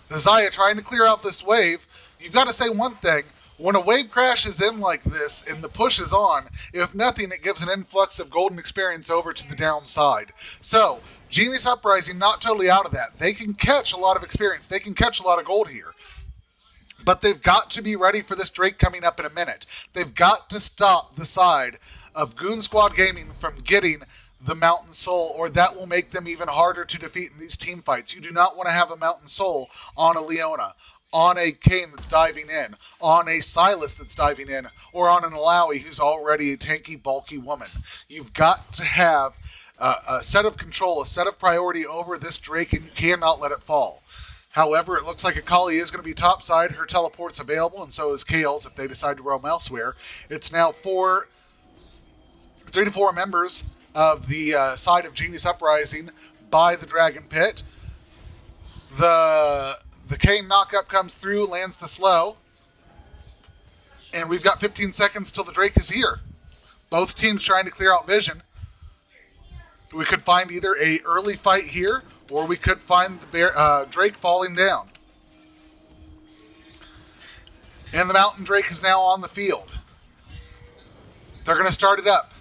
The Xayah trying to clear out this wave. You've got to say one thing. When a wave crashes in like this and the push is on, if nothing, it gives an influx of golden experience over to the downside. So, Genius Uprising not totally out of that. They can catch a lot of experience. They can catch a lot of gold here. But they've got to be ready for this Drake coming up in a minute. They've got to stop the side of Goon Squad Gaming from getting the Mountain Soul, or that will make them even harder to defeat in these team fights. You do not want to have a Mountain Soul on a Leona, on a Kayn that's diving in, on a Sylas that's diving in, or on an Illoai who's already a tanky, bulky woman. You've got to have a set of control, a set of priority over this Drake, and you cannot let it fall. However, it looks like Akali is going to be topside. Her teleport's available, and so is Kayle's if they decide to roam elsewhere. It's now 3 to 4 members of the side of Genius Uprising by the Dragon Pit. The Kayn knockup comes through, lands the slow. And we've got 15 seconds till the Drake is here. Both teams trying to clear out vision. We could find either a early fight here, or we could find the Drake falling down. And the Mountain Drake is now on the field. They're going to start it up.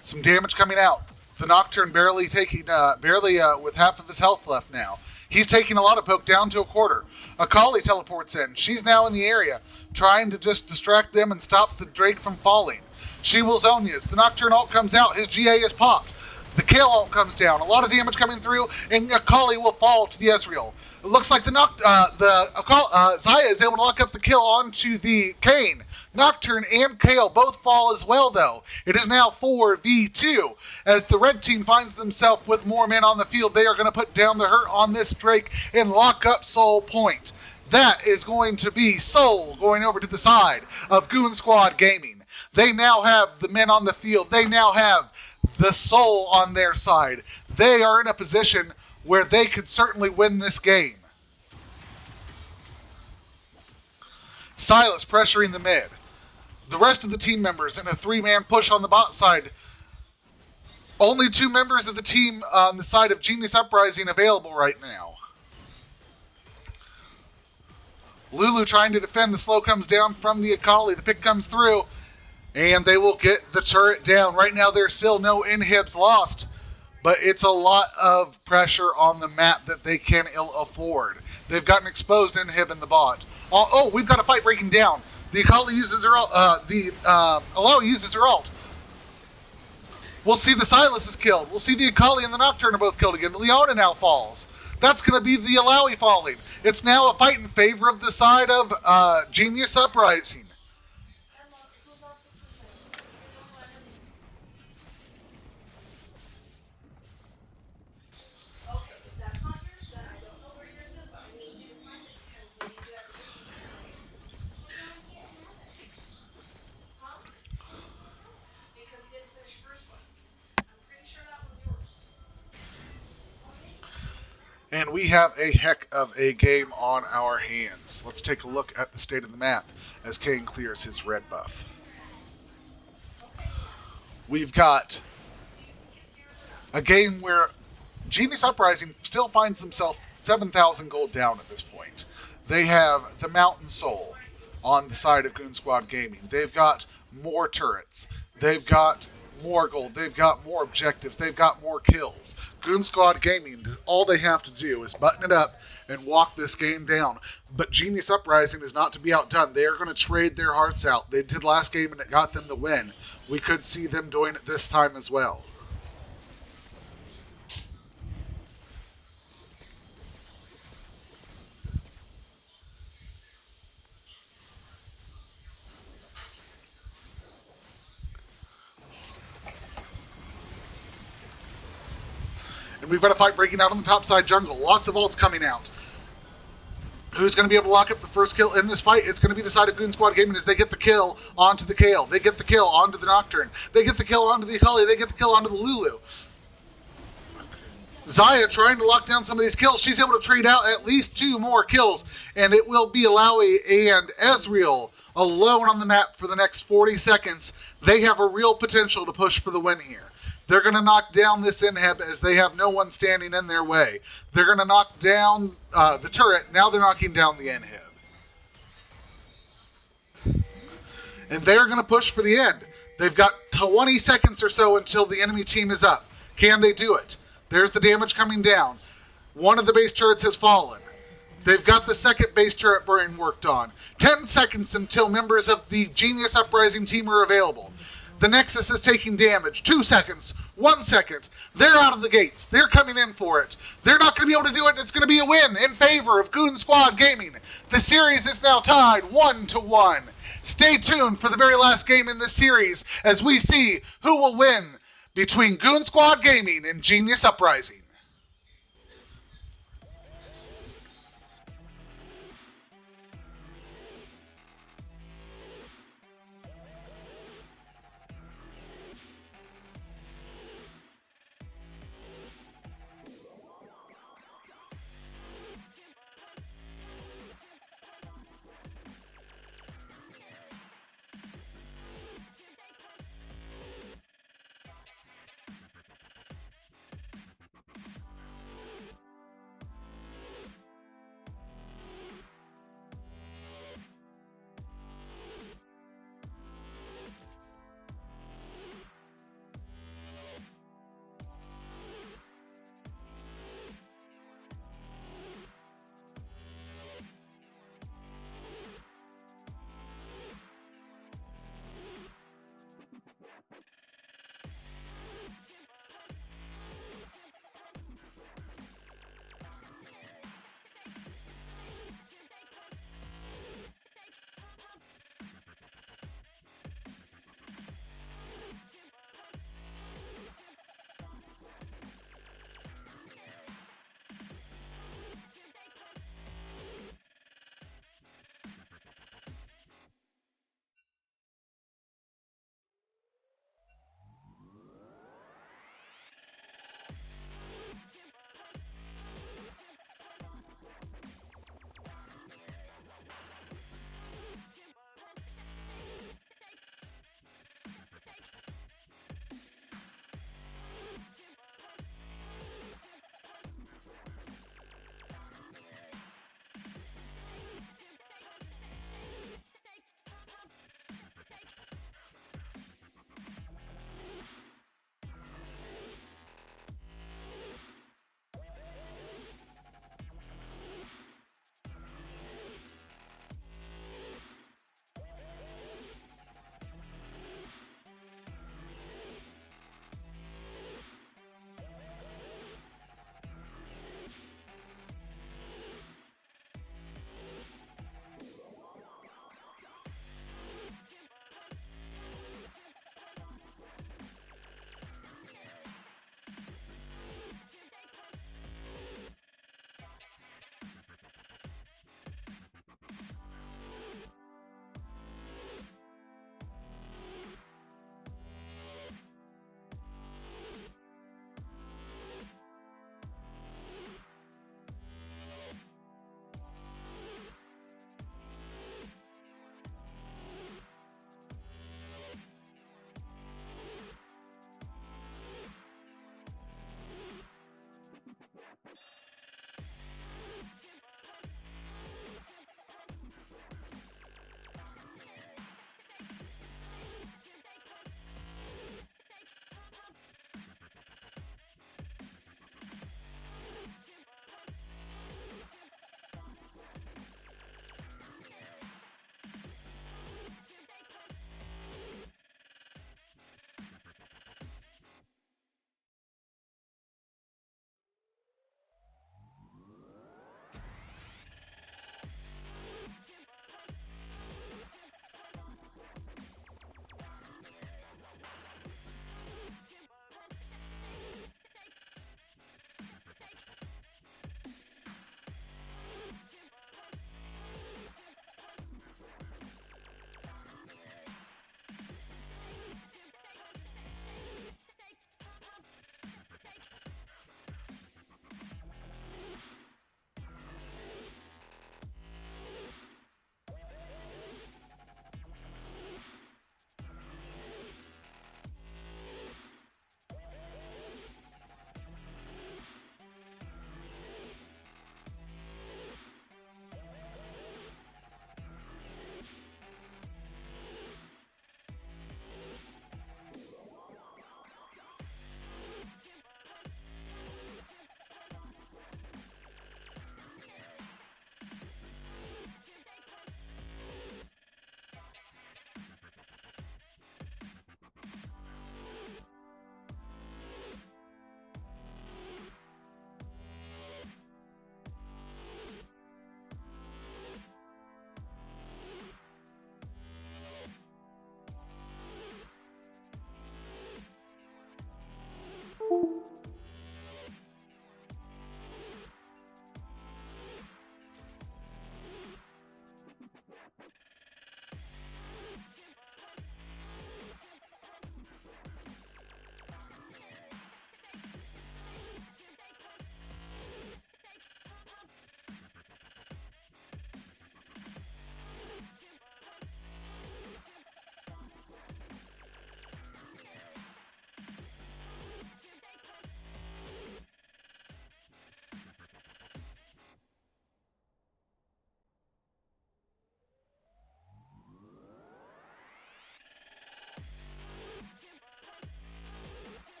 Some damage coming out. The Nocturne barely with half of his health left now. He's taking a lot of poke, down to a quarter. Akali teleports in. She's now in the area, trying to just distract them and stop the Drake from falling. She will zone you. The Nocturne ult comes out. His GA is popped. The Kayle ult comes down. A lot of damage coming through, and Akali will fall to the Ezreal. It looks like Xayah is able to lock up the kill onto the Kayn. Nocturne and Kayle both fall as well, though. It is now 4v2. As the red team finds themselves with more men on the field, they are going to put down the hurt on this Drake and lock up Soul Point. That is going to be Soul going over to the side of Goon Squad Gaming. They now have the men on the field. They now have the Soul on their side. They are in a position where they could certainly win this game. Sylas pressuring the mid. The rest of the team members in a 3-man push on the bot side. Only 2 members of the team on the side of Genius Uprising available right now. Lulu trying to defend. The slow comes down from the Akali. The pick comes through. And they will get the turret down. Right now there's still no inhibs lost. But it's a lot of pressure on the map that they can ill afford. They've got an exposed inhib in the bot. Oh, we've got a fight breaking down. The Akali uses her ult. Illoai uses her ult. We'll see the Sylas is killed. We'll see the Akali and the Nocturne are both killed again. The Leona now falls. That's going to be the Illoai falling. It's now a fight in favor of the side of Genius Uprising. And we have a heck of a game on our hands. Let's take a look at the state of the map as Kayn clears his red buff. We've got a game where Genius Uprising still finds themselves 7,000 gold down at this point. They have the Mountain Soul on the side of Goon Squad Gaming. They've got more turrets. They've got more gold. They've got more objectives. They've got more kills. Goon Squad Gaming, all they have to do is button it up and walk this game down. But Genius Uprising is not to be outdone. They are going to trade their hearts out. They did last game and it got them the win. We could see them doing it this time as well. And we've got a fight breaking out on the top side jungle. Lots of ults coming out. Who's going to be able to lock up the first kill in this fight? It's going to be the side of Goon Squad Gaming as they get the kill onto the Kayle. They get the kill onto the Nocturne. They get the kill onto the Akali. They get the kill onto the Lulu. Xayah trying to lock down some of these kills. She's able to trade out at least 2 more kills. And it will be Illoai and Ezreal alone on the map for the next 40 seconds. They have a real potential to push for the win here. They're going to knock down this inhib as they have no one standing in their way. They're going to knock down the turret. Now they're knocking down the inhib. and they're going to push for the end. They've got 20 seconds or so until the enemy team is up. Can they do it? There's the damage coming down. One of the base turrets has fallen. They've got the second base turret being worked on. 10 seconds until members of the Genius Uprising team are available. The Nexus is taking damage. 2 seconds. 1 second. They're out of the gates. They're coming in for it. They're not going to be able to do it. It's going to be a win in favor of Goon Squad Gaming. The series is now tied 1-1. Stay tuned for the very last game in this series as we see who will win between Goon Squad Gaming and Genius Uprising.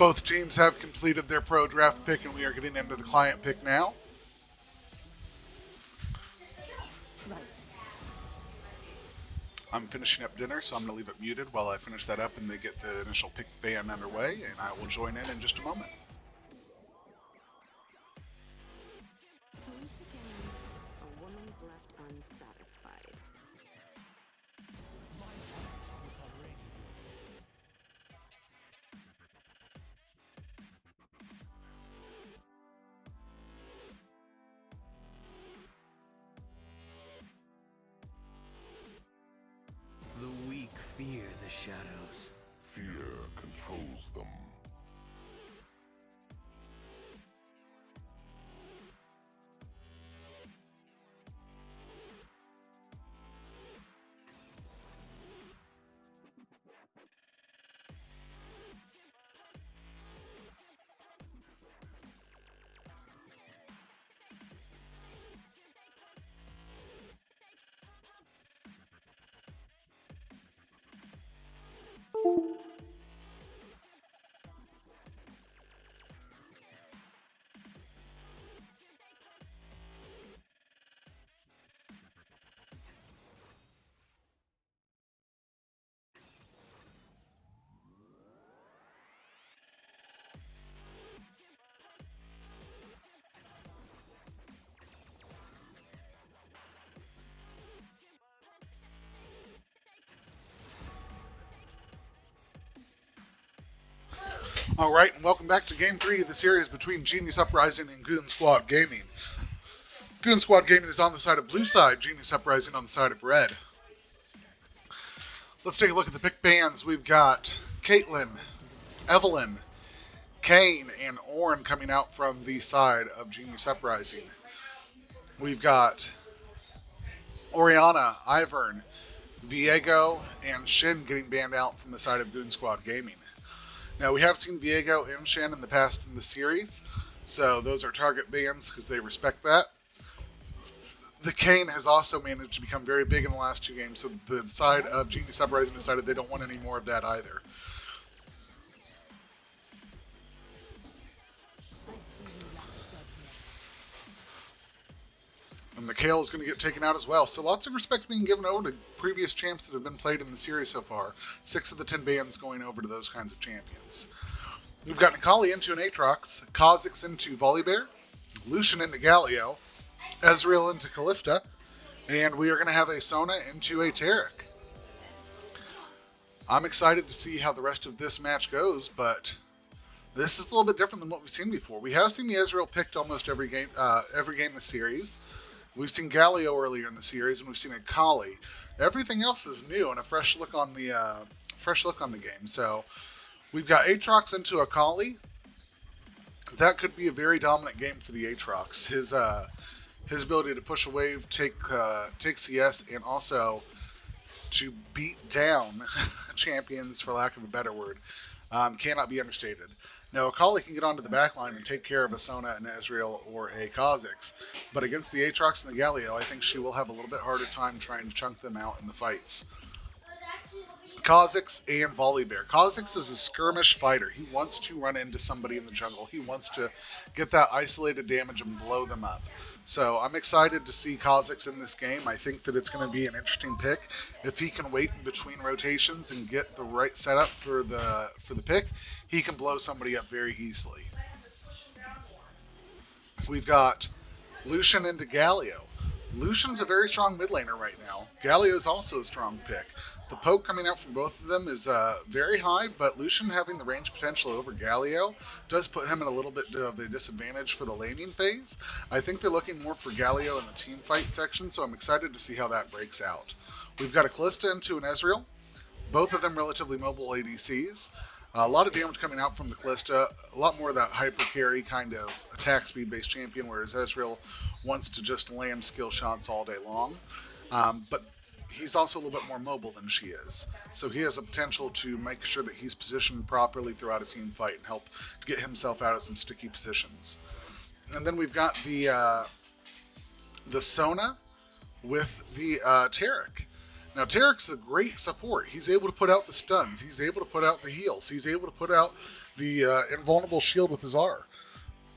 Both teams have completed their pro draft pick, and we are getting into the client pick now. Right. I'm finishing up dinner, so I'm going to leave it muted while I finish that up and they get the initial pick ban underway, and I will join in just a moment. Once again, a woman's left unsatisfied. The weak fear the shadows. Fear controls them. Alright, and welcome back to Game 3 of the series between Genius Uprising and Goon Squad Gaming. Goon Squad Gaming is on the side of blue side, Genius Uprising on the side of red. Let's take a look at the pick bans. We've got Caitlyn, Evelynn, Kayn, and Ornn coming out from the side of Genius Uprising. We've got Orianna, Ivern, Veigo, and Shen getting banned out from the side of Goon Squad Gaming. Now, we have seen Veigo and Shen in the past in the series, so those are target bans because they respect that. The Kayn has also managed to become very big in the last two games, so the side of Genius Uprising decided they don't want any more of that either. And the Kayle is going to get taken out as well. So lots of respect being given over to previous champs that have been played in the series so far. 6 of the 10 bans going over to those kinds of champions. We've got Akali into an Aatrox, Kha'zix into Volibear, Lucian into Galio, Ezreal into Kalista, and we are going to have a Sona into a Taric. I'm excited to see how the rest of this match goes, but this is a little bit different than what we've seen before. We have seen the Ezreal picked almost every game in the series. We've seen Galio earlier in the series, and we've seen Akali. Everything else is new and a fresh look on the game. So we've got Aatrox into Akali. That could be a very dominant game for the Aatrox. His ability to push a wave, take CS, and also to beat down champions, for lack of a better word, cannot be understated. Now, Akali can get onto the backline and take care of a Sona, an Ezreal, or a Kha'zix, but against the Aatrox and the Galio, I think she will have a little bit harder time trying to chunk them out in the fights. Kha'zix and Volibear. Kha'zix is a skirmish fighter. He wants to run into somebody in the jungle. He wants to get that isolated damage and blow them up. So I'm excited to see Kha'zix in this game. I think that it's going to be an interesting pick. If he can wait in between rotations and get the right setup for the pick, he can blow somebody up very easily. We've got Lucian into Galio. Lucian's a very strong mid laner right now. Galio is also a strong pick. The poke coming out from both of them is very high, but Lucian having the range potential over Galio does put him in a little bit of a disadvantage for the laning phase. I think they're looking more for Galio in the team fight section, so I'm excited to see how that breaks out. We've got a Kalista into an Ezreal. Both of them relatively mobile ADCs. A lot of damage coming out from the Kalista, a lot more of that hyper carry kind of attack speed based champion, whereas Ezreal wants to just land skill shots all day long. But he's also a little bit more mobile than she is. So he has a potential to make sure that he's positioned properly throughout a team fight and help to get himself out of some sticky positions. And then we've got the Sona with the Taric. Now, Taric's a great support. He's able to put out the stuns. He's able to put out the heals. He's able to put out the invulnerable shield with his R.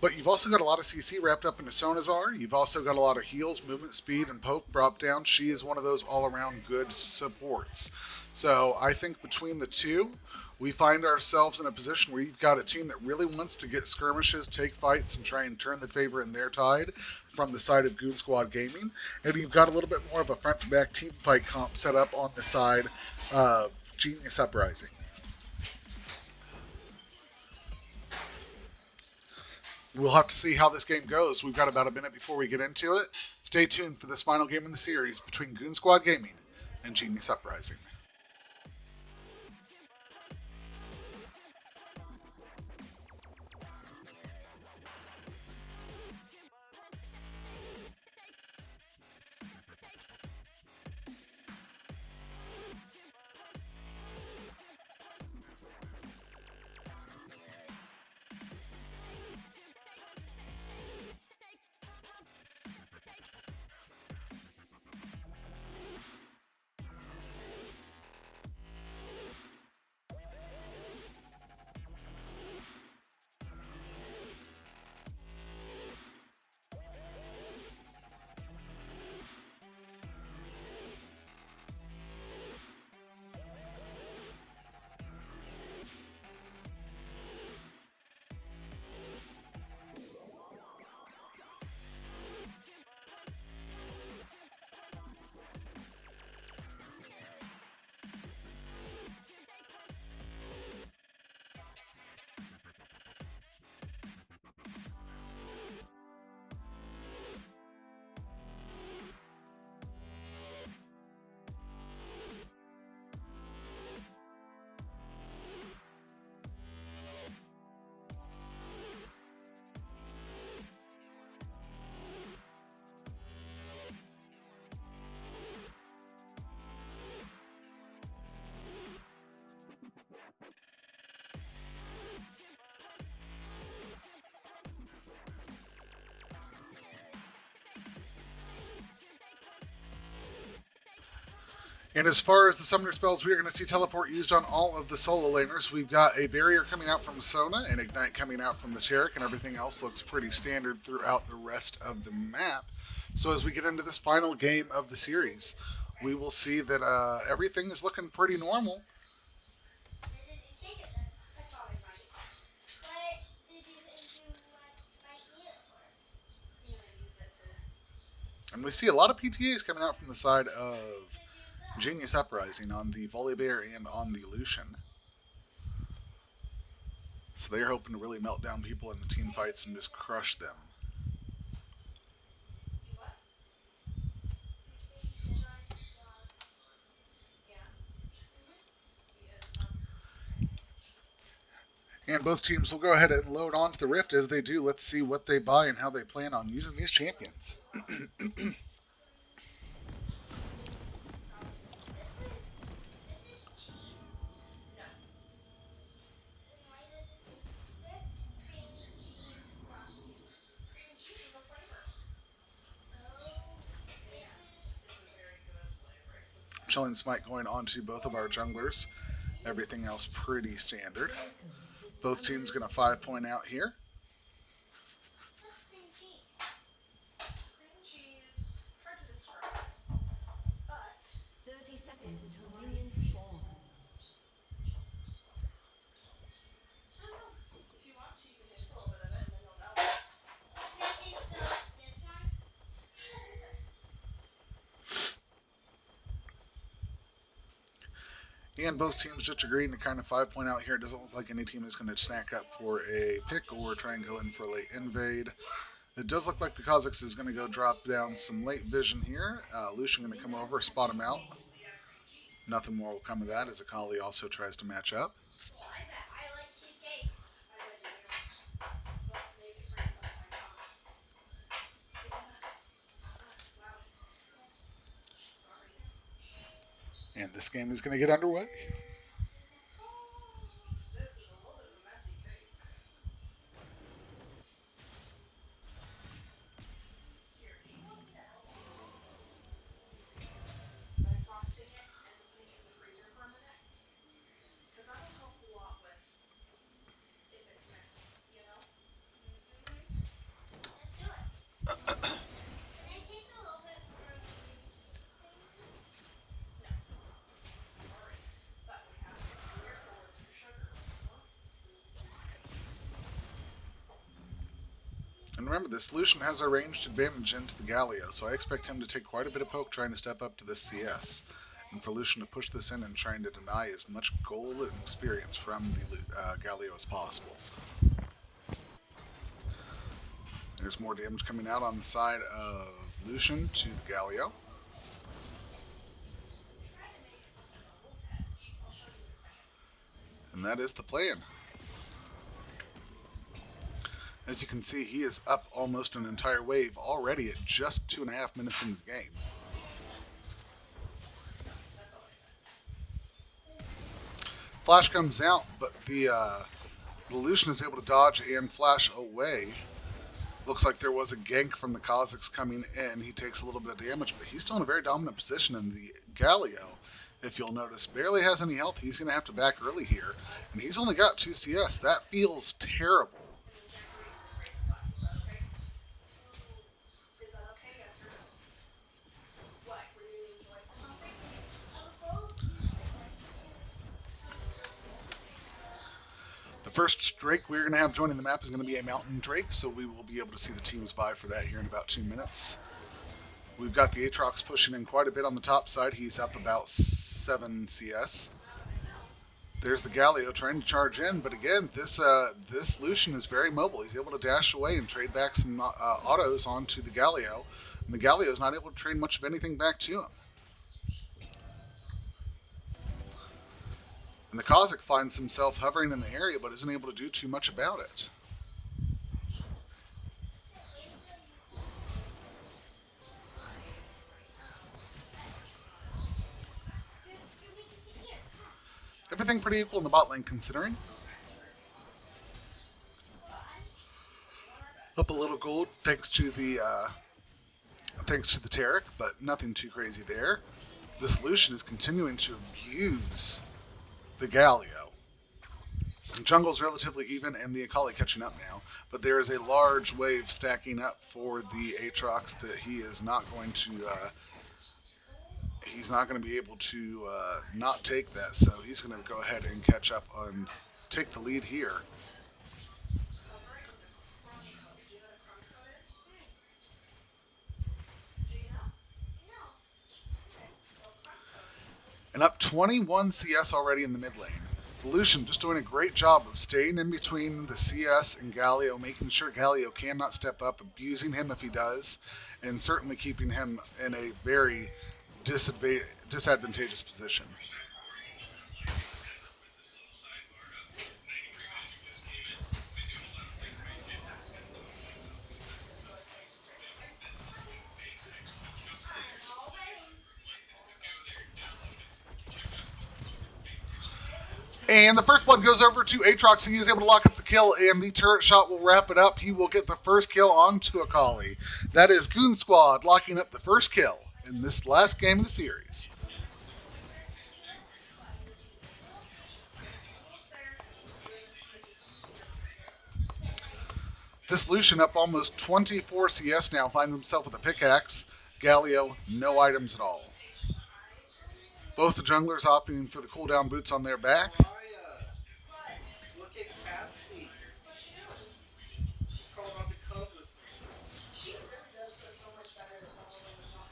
But you've also got a lot of CC wrapped up into Sona's R. You've also got a lot of heals, movement speed, and poke drop down. She is one of those all-around good supports. So I think between the two, we find ourselves in a position where you've got a team that really wants to get skirmishes, take fights, and try and turn the favor in their tide from the side of Goon Squad Gaming. And you've got a little bit more of a front-to-back team fight comp set up on the side of Genius Uprising. We'll have to see how this game goes. We've got about a minute before we get into it. Stay tuned for this final game in the series between Goon Squad Gaming and Genius Uprising. And as far as the summoner spells, we are going to see teleport used on all of the solo laners. We've got a barrier coming out from Sona, and ignite coming out from the Taric, and everything else looks pretty standard throughout the rest of the map. So as we get into this final game of the series, we will see that everything is looking pretty normal. And we see a lot of PTAs coming out from the side of Genius Uprising on the Volibear and on the Lucian. So they're hoping to really melt down people in the team fights and just crush them. And both teams will go ahead and load onto the Rift. As they do, let's see what they buy and how they plan on using these champions. Chilling Smite going on to both of our junglers. Everything else pretty standard. Both teams going to 5-point out here. And both teams just agreeing to kind of 5-point out here. It doesn't look like any team is going to snack up for a pick or try and go in for a late invade. It does look like the Kha'zix is going to go drop down some late vision here. Lucian going to come over, spot him out. Nothing more will come of that as Akali also tries to match up. And this game is going to get underway. remember this, Lucian has a ranged advantage into the Galio, so I expect him to take quite a bit of poke trying to step up to this CS. And for Lucian to push this in and trying to deny as much gold and experience from the Galio as possible. There's more damage coming out on the side of Lucian to the Galio. And that is the plan. As you can see, he is up almost an entire wave already at just 2.5 minutes into the game. Flash comes out, but the Lucian is able to dodge and flash away. Looks like there was a gank from the Kha'zix coming in. He takes a little bit of damage, but he's still in a very dominant position. And the Galio, if you'll notice, barely has any health. He's going to have to back early here. And he's only got 2 CS. That feels terrible. The first Drake we're going to have joining the map is going to be a Mountain Drake, so we will be able to see the teams vie for that here in about 2 minutes. We've got the Aatrox pushing in quite a bit on the top side. He's up about 7 CS. There's the Galio trying to charge in, but again, this Lucian is very mobile. He's able to dash away and trade back some autos onto the Galio, and the Galio is not able to trade much of anything back to him. And the Kha'zix finds himself hovering in the area, but isn't able to do too much about it. Everything pretty equal in the bot lane, considering. Up a little gold thanks to the Taric, but nothing too crazy there. This Lucian is continuing to abuse the Galio. The jungle's relatively even, and the Akali catching up now, but there is a large wave stacking up for the Aatrox that he is not going to. He's not going to be able to not take that, so he's going to go ahead and catch up and take the lead here. And up 21 CS already in the mid lane. Lucian just doing a great job of staying in between the CS and Galio, making sure Galio cannot step up, abusing him if he does, and certainly keeping him in a very disadvantageous position. And the first blood goes over to Aatrox, and he is able to lock up the kill, and the turret shot will wrap it up. He will get the first kill onto Akali. That is Goon Squad locking up the first kill in this last game of the series. This Lucian up almost 24 CS now finds himself with a pickaxe. Galio, no items at all. Both the junglers opting for the cooldown boots on their back.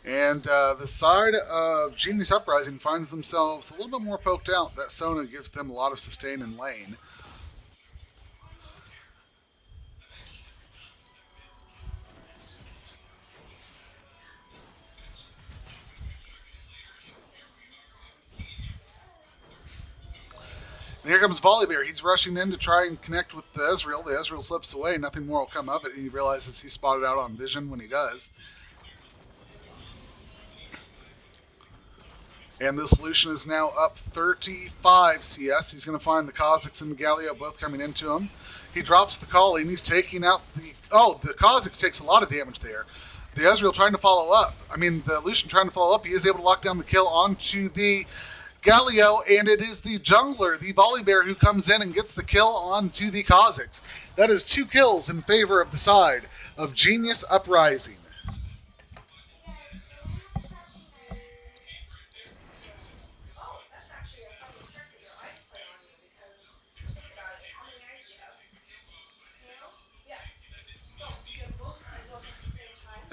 And the side of Genius Uprising finds themselves a little bit more poked out. That Sona gives them a lot of sustain in lane. And here comes Volibear. He's rushing in to try and connect with the Ezreal. The Ezreal slips away. Nothing more will come of it. He realizes he's spotted out on vision when he does. And this Lucian is now up 35 CS. He's going to find the Kha'zix and the Galio both coming into him. He drops the Kali, and he's taking out the... Oh, the Kha'zix takes a lot of damage there. The Ezreal trying to follow up. The Lucian trying to follow up. He is able to lock down the kill onto the Galio, and it is the jungler, the Volibear, who comes in and gets the kill onto the Kha'zix. That is 2 kills in favor of the side of Genius Uprising.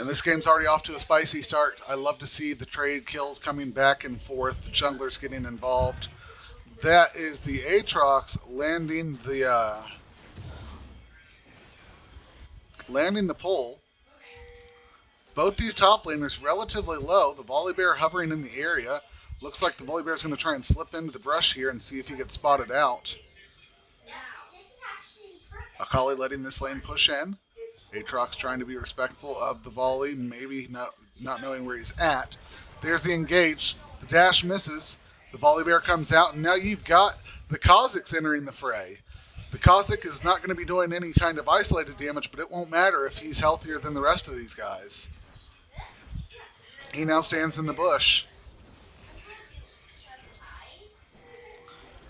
And this game's already off to a spicy start. I love to see the trade kills coming back and forth, the junglers getting involved. That is the Aatrox landing the pull. Both these top laners relatively low. The Volibear hovering in the area. Looks like the Volibear is going to try and slip into the brush here and see if he gets spotted out. Akali letting this lane push in. Aatrox trying to be respectful of the volley, maybe not knowing where he's at. There's the engage. The dash misses. The Volibear comes out, and now you've got the Kha'zix entering the fray. The Kha'zix is not going to be doing any kind of isolated damage, but it won't matter if he's healthier than the rest of these guys. He now stands in the bush.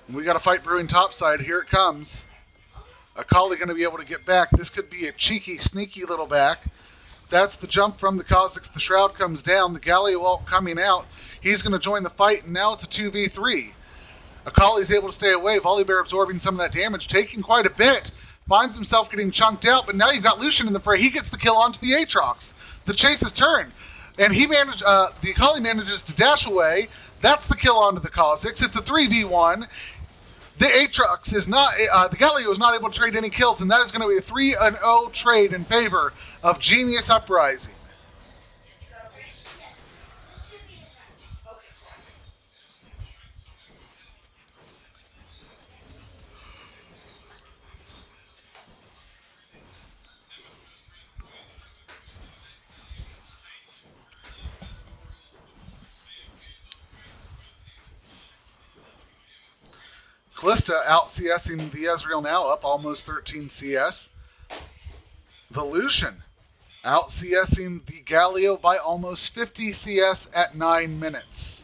And we got a fight brewing topside. Here it comes. Akali going to be able to get back. This could be a cheeky, sneaky little back. That's the jump from the Kha'zix. The Shroud comes down. The Galio ult coming out. He's going to join the fight, and now it's a 2v3. Akali's able to stay away. Volibear absorbing some of that damage, taking quite a bit. Finds himself getting chunked out, but now you've got Lucian in the fray. He gets the kill onto the Aatrox. The chase is turned, and the Akali manages to dash away. That's the kill onto the Kha'zix. It's a 3v1. The Aatrox is not, the Galio is not able to trade any kills, and that is going to be a 3-0 trade in favor of Genius Uprising. Kalista out CSing the Ezreal now, up almost 13 CS. The Lucian out CSing the Galio by almost 50 CS at 9 minutes.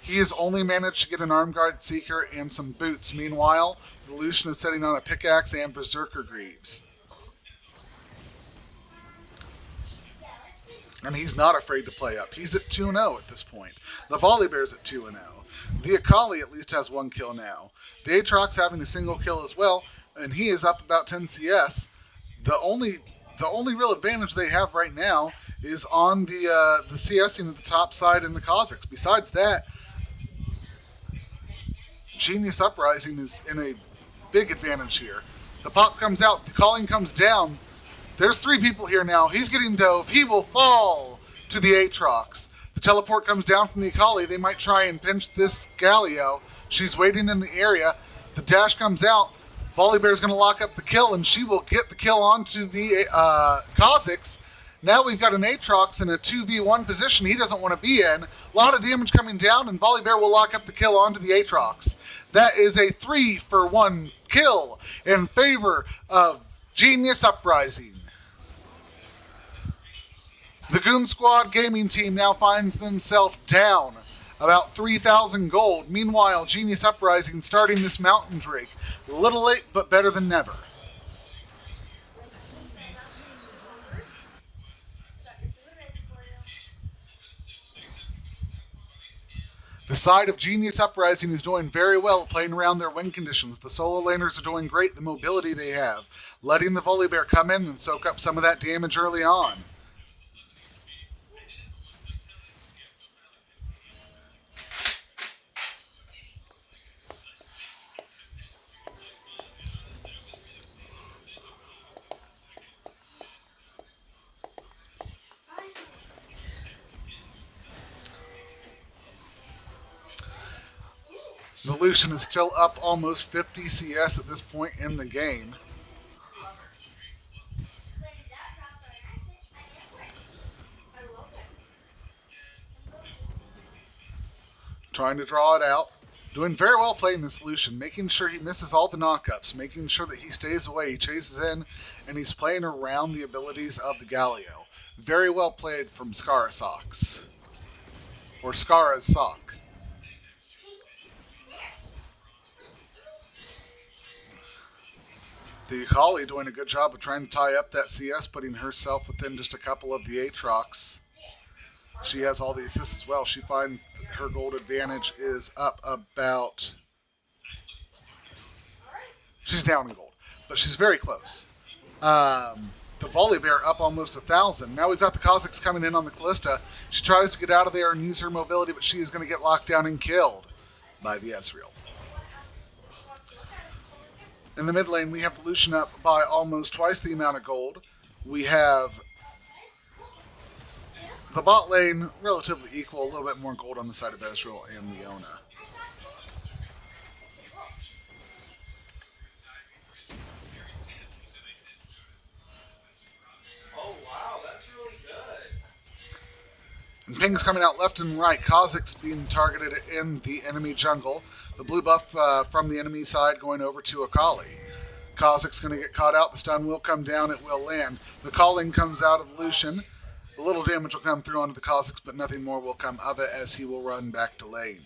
He has only managed to get an Arm Guard Seeker and some boots. Meanwhile, the Lucian is setting on a pickaxe and Berserker Greaves. And he's not afraid to play up. He's at 2-0 at this point. The Volibear's at 2-0. The Akali at least has 1 kill now. The Aatrox having a single kill as well, and he is up about 10 CS. The only real advantage they have right now is on the CSing at the top side in the Kha'zix. Besides that, Genius Uprising is in a big advantage here. The pop comes out, the calling comes down. There's 3 people here now. He's getting dove. He will fall to the Aatrox. The teleport comes down from the Akali. They might try and pinch this Galio. She's waiting in the area. The dash comes out. Volibear is going to lock up the kill, and she will get the kill onto the Kha'zix. Now we've got an Aatrox in a 2v1 position he doesn't want to be in. A lot of damage coming down, and Volibear will lock up the kill onto the Aatrox. That is a 3-for-1 kill in favor of Genius Uprising. The Goon Squad gaming team now finds themselves down about 3,000 gold. Meanwhile, Genius Uprising starting this mountain drake. A little late, but better than never. The side of Genius Uprising is doing very well playing around their win conditions. The solo laners are doing great, the mobility they have. Letting the Volibear come in and soak up some of that damage early on. The Lucian is still up almost 50 CS at this point in the game. Trying to draw it out. Doing very well playing this Lucian, making sure he misses all the knockups, making sure that he stays away, he chases in, and he's playing around the abilities of the Galio. Very well played from Skarasox. Or Skara's Sock. The Akali doing a good job of trying to tie up that CS, putting herself within just a couple of the Aatrox. She has all the assists as well. She finds that her gold advantage is up about... She's down in gold, but she's very close. The the Volibear up almost 1,000. Now we've got the Kha'zix coming in on the Kalista. She tries to get out of there and use her mobility, but she is going to get locked down and killed by the Ezreal. In the mid lane, we have the Lucian up by almost twice the amount of gold. We have the bot lane relatively equal, a little bit more gold on the side of Ezreal and Leona. And pings coming out left and right. Kha'zix being targeted in the enemy jungle. The blue buff from the enemy side going over to Akali. Kha'zix going to get caught out. The stun will come down. It will land. The calling comes out of the Lucian. A little damage will come through onto the Kha'zix, but nothing more will come of it as he will run back to lane.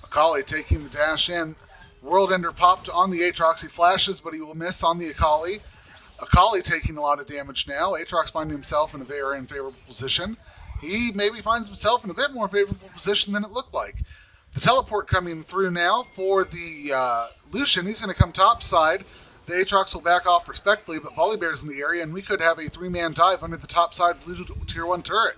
Akali taking the dash in. World Ender popped on the Aatrox. He flashes, but he will miss on the Akali. Akali taking a lot of damage now. Aatrox finding himself in a very unfavorable position. He maybe finds himself in a bit more favorable position than it looked like. The teleport coming through now for the Lucian. He's going to come top side. The Aatrox will back off respectfully, but Volibear's in the area, and we could have a 3-man dive under the top side blue tier 1 turret.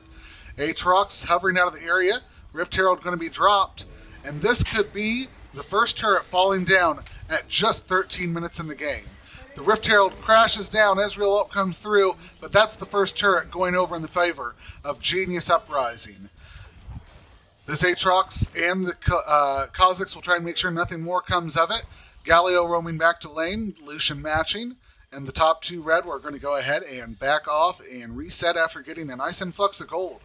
Aatrox hovering out of the area. Rift Herald going to be dropped, and this could be the first turret falling down at just 13 minutes in the game. The Rift Herald crashes down, Ezreal up comes through, but that's the first turret going over in the favor of Genius Uprising. This Aatrox and the Kha'zix will try and make sure nothing more comes of it. Galio roaming back to lane, Lucian matching, and the top two red were going to go ahead and back off and reset after getting a nice influx of gold.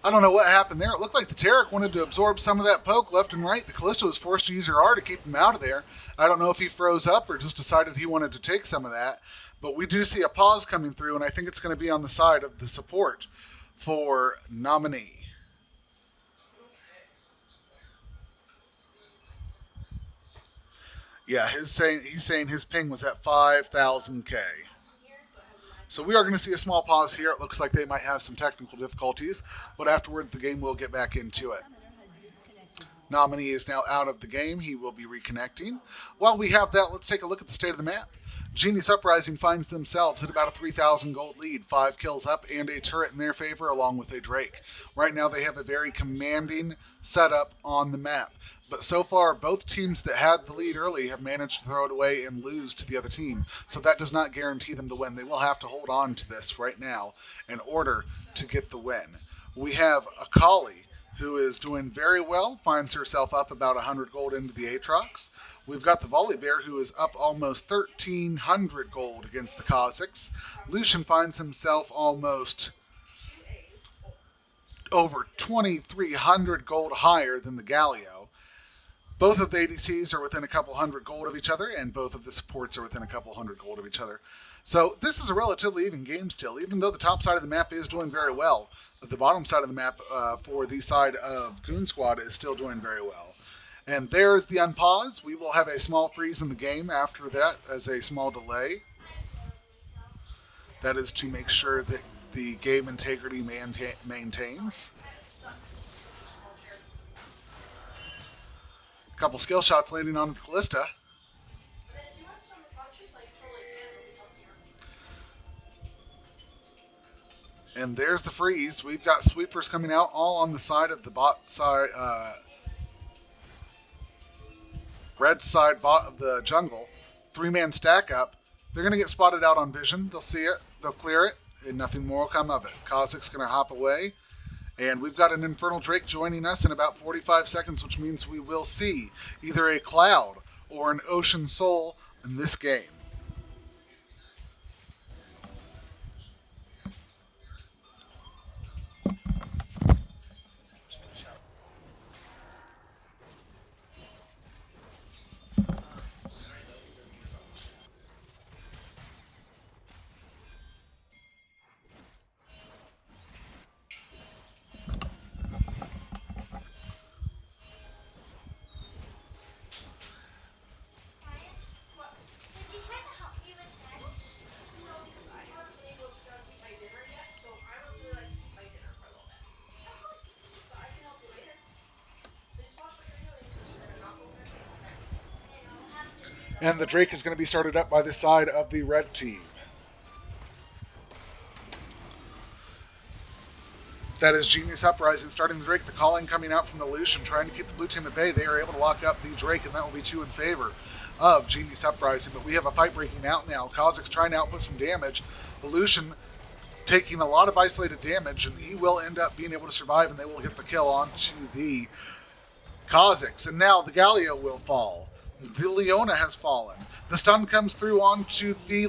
I don't know what happened there. It looked like the Taric wanted to absorb some of that poke left and right. The Kalista was forced to use her R to keep him out of there. I don't know if he froze up or just decided he wanted to take some of that. But we do see a pause coming through, and I think it's going to be on the side of the support for Nominee. Yeah, he's saying his ping was at 5,000K. So we are going to see a small pause here. It looks like they might have some technical difficulties, but afterward the game will get back into it. Nominee is now out of the game. He will be reconnecting. While we have that, let's take a look at the state of the map. Genius Uprising finds themselves at about a 3,000 gold lead, 5 kills up and a turret in their favor along with a Drake. Right now they have a very commanding setup on the map. But so far, both teams that had the lead early have managed to throw it away and lose to the other team. So that does not guarantee them the win. They will have to hold on to this right now in order to get the win. We have Akali, who is doing very well, finds herself up about 100 gold into the Aatrox. We've got the Volibear, who is up almost 1,300 gold against the Kha'zix. Lucian finds himself almost over 2,300 gold higher than the Galio. Both of the ADCs are within a couple hundred gold of each other, and both of the supports are within a couple hundred gold of each other. So this is a relatively even game still, even though the top side of the map is doing very well. The bottom side of the map for the side of Goon Squad is still doing very well. And there's the unpause. We will have a small freeze in the game after that as a small delay. That is to make sure that the game integrity maintains. A couple skill shots landing on the Kalista. And there's the freeze. We've got sweepers coming out all on the side of the bot side, red side bot of the jungle. 3-man stack up. They're going to get spotted out on vision. They'll see it. They'll clear it. And nothing more will come of it. Kha'zix going to hop away. And we've got an Infernal Drake joining us in about 45 seconds, which means we will see either a Cloud or an Ocean Soul in this game. And the Drake is going to be started up by the side of the red team. That is Genius Uprising starting the Drake. The calling coming out from the Lucian, trying to keep the blue team at bay. They are able to lock up the Drake, and that will be 2 in favor of Genius Uprising. But we have a fight breaking out now. Kha'zix trying to output some damage. The Lucian taking a lot of isolated damage, and he will end up being able to survive, and they will get the kill onto the Kha'zix. And now the Galio will fall. The Leona has fallen. The stun comes through onto the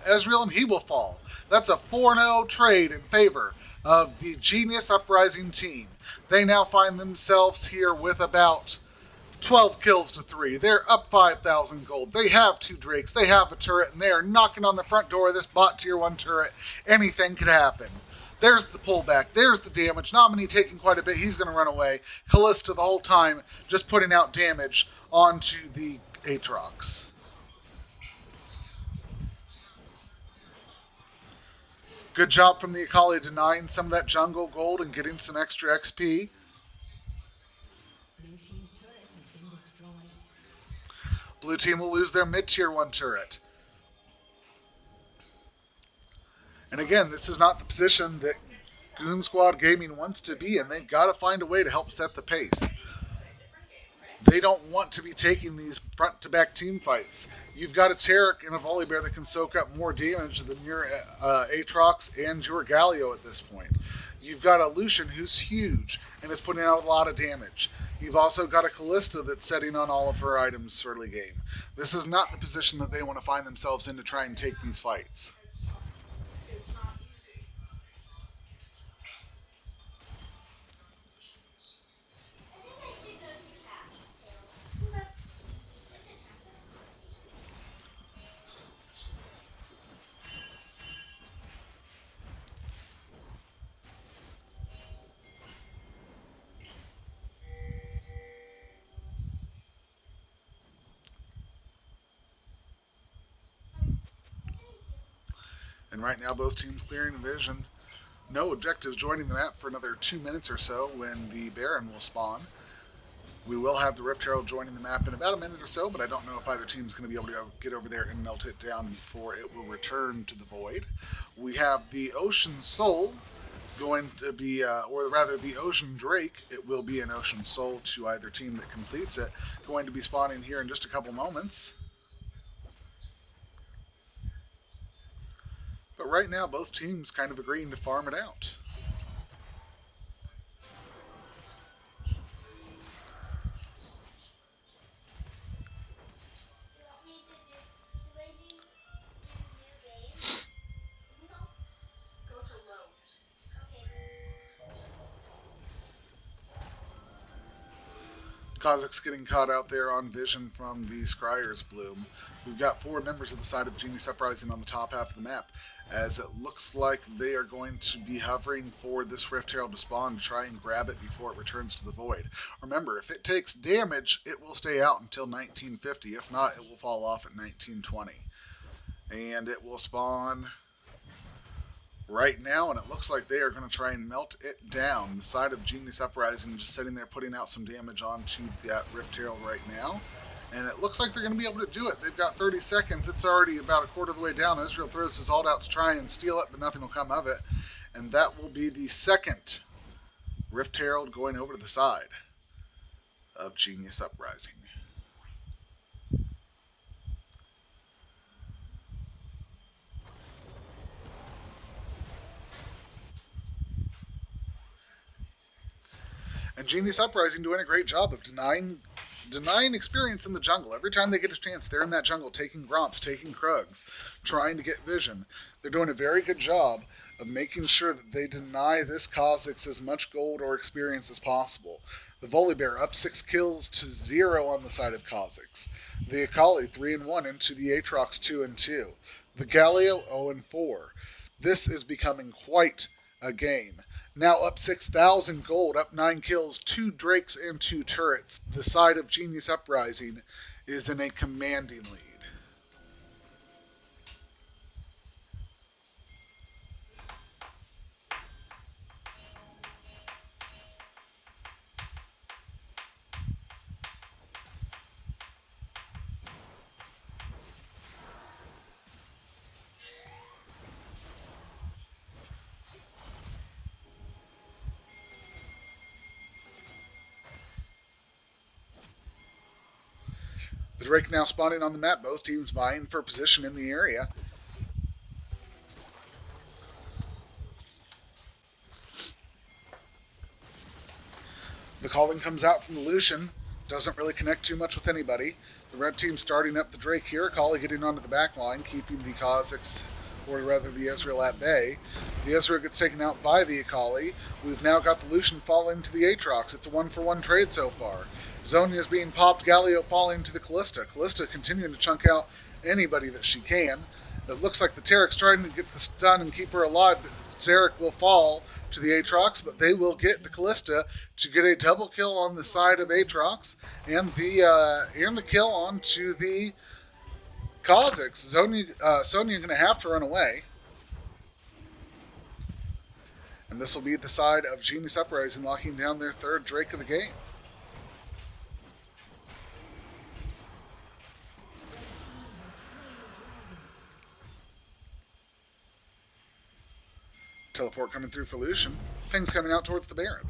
Ezreal, and he will fall. That's a 4-0 trade in favor of the Genius Uprising team. They now find themselves here with about 12 kills to 3. They're up 5,000 gold. They have 2 Drakes. They have a turret, and they are knocking on the front door of this bot tier 1 turret. Anything could happen. There's the pullback. There's the damage. Nominee taking quite a bit. He's going to run away. Kalista the whole time just putting out damage onto the Aatrox. Good job from the Akali denying some of that jungle gold and getting some extra XP. Blue team will lose their mid-tier 1 turret. And again, this is not the position that Goon Squad Gaming wants to be in. They've got to find a way to help set the pace. They don't want to be taking these front-to-back team fights. You've got a Taric and a Volibear that can soak up more damage than your Aatrox and your Galio at this point. You've got a Lucian who's huge and is putting out a lot of damage. You've also got a Kalista that's setting on all of her items early game. This is not the position that they want to find themselves in to try and take these fights. And right now, both teams clearing vision. No objectives joining the map for another 2 minutes or so when the Baron will spawn. We will have the Rift Herald joining the map in about a minute or so, but I don't know if either team is going to be able to get over there and melt it down before it will return to the Void. We have the Ocean Soul going to be, or rather the Ocean Drake, it will be an Ocean Soul to either team that completes it, going to be spawning here in just a couple moments. But right now, both teams kind of agreeing to farm it out. Kha'zix getting caught out there on vision from the Scryer's Bloom. We've got 4 members of the side of Genius Uprising on the top half of the map, as it looks like they are going to be hovering for this Rift Herald to spawn to try and grab it before it returns to the Void. Remember, if it takes damage, it will stay out until 1950. If not, it will fall off at 1920. And it will spawn right now, and it looks like they are going to try and melt it down. The side of Genius Uprising just sitting there putting out some damage onto that Rift Herald right now. And it looks like they're going to be able to do it. They've got 30 seconds. It's already about a quarter of the way down. Ezreal throws his ult out to try and steal it, but nothing will come of it. And that will be the second Rift Herald going over to the side of Genius Uprising. And Genius Uprising doing a great job of denying experience in the jungle. Every time they get a chance, they're in that jungle taking Gromps, taking Krugs, trying to get vision. They're doing a very good job of making sure that they deny this Kha'zix as much gold or experience as possible. The Volibear up 6 kills to 0 on the side of Kha'zix. The Akali 3-1 into the Aatrox 2-2. The Galio 0-4. This is becoming quite a game. Now up 6,000 gold, up 9 kills, 2 Drakes and 2 turrets. The side of Genius Uprising is in a commanding lead. Drake now spawning on the map. Both teams vying for position in the area. The calling comes out from the Lucian. Doesn't really connect too much with anybody. The red team starting up the Drake here. Akali getting onto the back line, keeping the Kha'zix, or rather the Ezreal, at bay. The Ezreal gets taken out by the Akali. We've now got the Lucian falling to the Aatrox. It's a 1-for-1 trade so far. Zhonya's being popped. Galio falling to the Kalista. Kalista continuing to chunk out anybody that she can. It looks like the Taric's trying to get the stun and keep her alive, but Taric will fall to the Aatrox, but they will get the Kalista to get a double kill on the side of Aatrox and the kill onto the Kha'zix. Sonya going to have to run away. And this will be the side of Genius Uprising locking down their third Drake of the game. Teleport coming through for Lucian. Ping's coming out towards the Baron.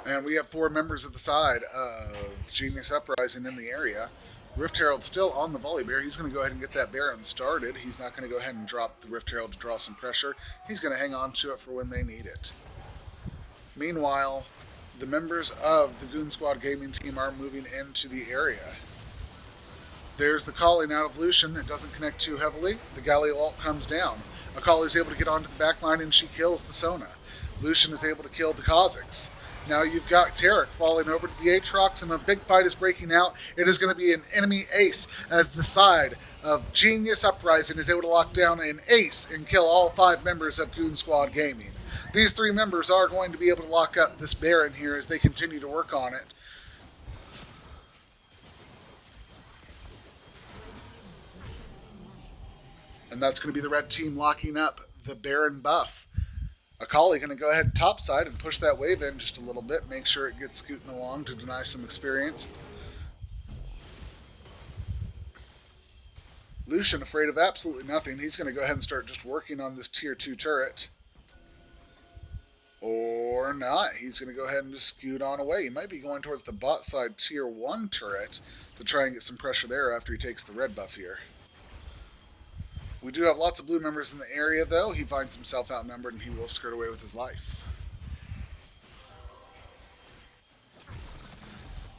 And we have 4 members of the side of Genius Uprising in the area. Rift Herald still on the Volibear. He's going to go ahead and get that Baron started. He's not going to go ahead and drop the Rift Herald to draw some pressure. He's going to hang on to it for when they need it. Meanwhile, the members of the Goon Squad gaming team are moving into the area. There's the calling out of Lucian. It doesn't connect too heavily. The Galio ult comes down. Akali is able to get onto the back line and she kills the Sona. Lucian is able to kill the Kha'zix. Now you've got Taric falling over to the Aatrox, and a big fight is breaking out. It is going to be an enemy ace as the side of Genius Uprising is able to lock down an ace and kill all 5 members of Goon Squad Gaming. These 3 members are going to be able to lock up this Baron here as they continue to work on it. And that's going to be the red team locking up the Baron buff. Akali going to go ahead topside and push that wave in just a little bit, make sure it gets scooting along to deny some experience. Lucian afraid of absolutely nothing. He's going to go ahead and start just working on this tier 2 turret. Or not. He's going to go ahead and just scoot on away. He might be going towards the bot side tier 1 turret to try and get some pressure there after he takes the red buff here. We do have lots of blue members in the area, though. He finds himself outnumbered, and he will skirt away with his life.